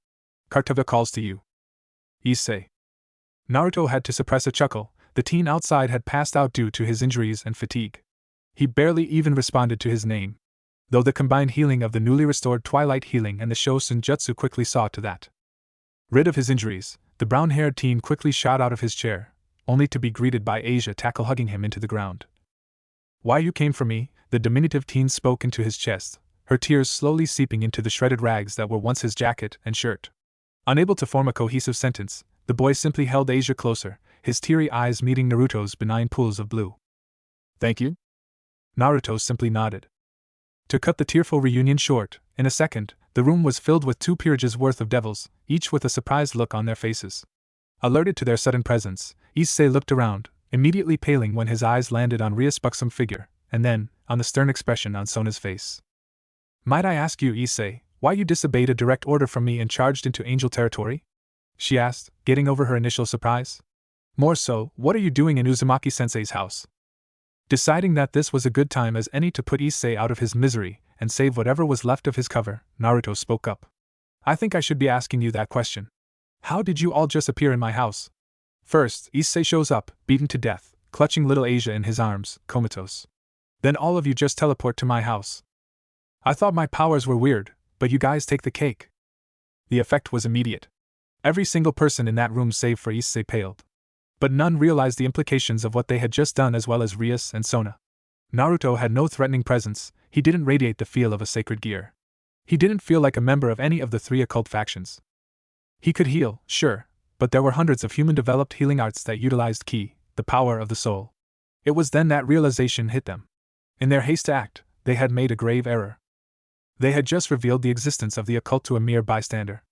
Kartava calls to you. Issei." Naruto had to suppress a chuckle. The teen outside had passed out due to his injuries and fatigue. He barely even responded to his name, though the combined healing of the newly restored Twilight Healing and the Shosen Jutsu quickly saw to that. Rid of his injuries, the brown-haired teen quickly shot out of his chair, only to be greeted by Asia tackle hugging him into the ground. Why you came for me? The diminutive teen spoke into his chest, her tears slowly seeping into the shredded rags that were once his jacket and shirt. Unable to form a cohesive sentence, the boy simply held Asia closer, his teary eyes meeting Naruto's benign pools of blue. Thank you? Naruto simply nodded. To cut the tearful reunion short, in a second, the room was filled with 2 peerages worth of devils, each with a surprised look on their faces. Alerted to their sudden presence, Issei looked around, immediately paling when his eyes landed on Ria's buxom figure, and then, on the stern expression on Sona's face. Might I ask you, Issei, why you disobeyed a direct order from me and charged into angel territory? She asked, getting over her initial surprise. More so, what are you doing in Uzumaki-sensei's house? Deciding that this was a good time as any to put Issei out of his misery and save whatever was left of his cover, Naruto spoke up. I think I should be asking you that question. How did you all just appear in my house? First, Issei shows up, beaten to death, clutching little Asia in his arms, comatose. Then all of you just teleport to my house. I thought my powers were weird, but you guys take the cake. The effect was immediate. Every single person in that room save for Issei paled. But none realized the implications of what they had just done as well as Rias and Sona. Naruto had no threatening presence, he didn't radiate the feel of a sacred gear. He didn't feel like a member of any of the 3 occult factions. He could heal, sure, but there were hundreds of human-developed healing arts that utilized ki, the power of the soul. It was then that realization hit them. In their haste to act, they had made a grave error. They had just revealed the existence of the occult to a mere bystander.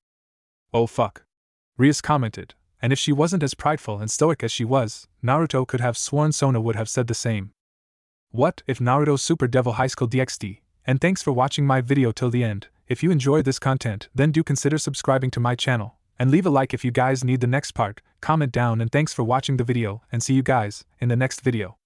Oh fuck. Rias commented, and if she wasn't as prideful and stoic as she was, Naruto could have sworn Sona would have said the same. What if Naruto Super Devil Highschool DxD? And thanks for watching my video till the end. If you enjoyed this content, then do consider subscribing to my channel, and leave a like if you guys need the next part, comment down, and thanks for watching the video, and see you guys in the next video.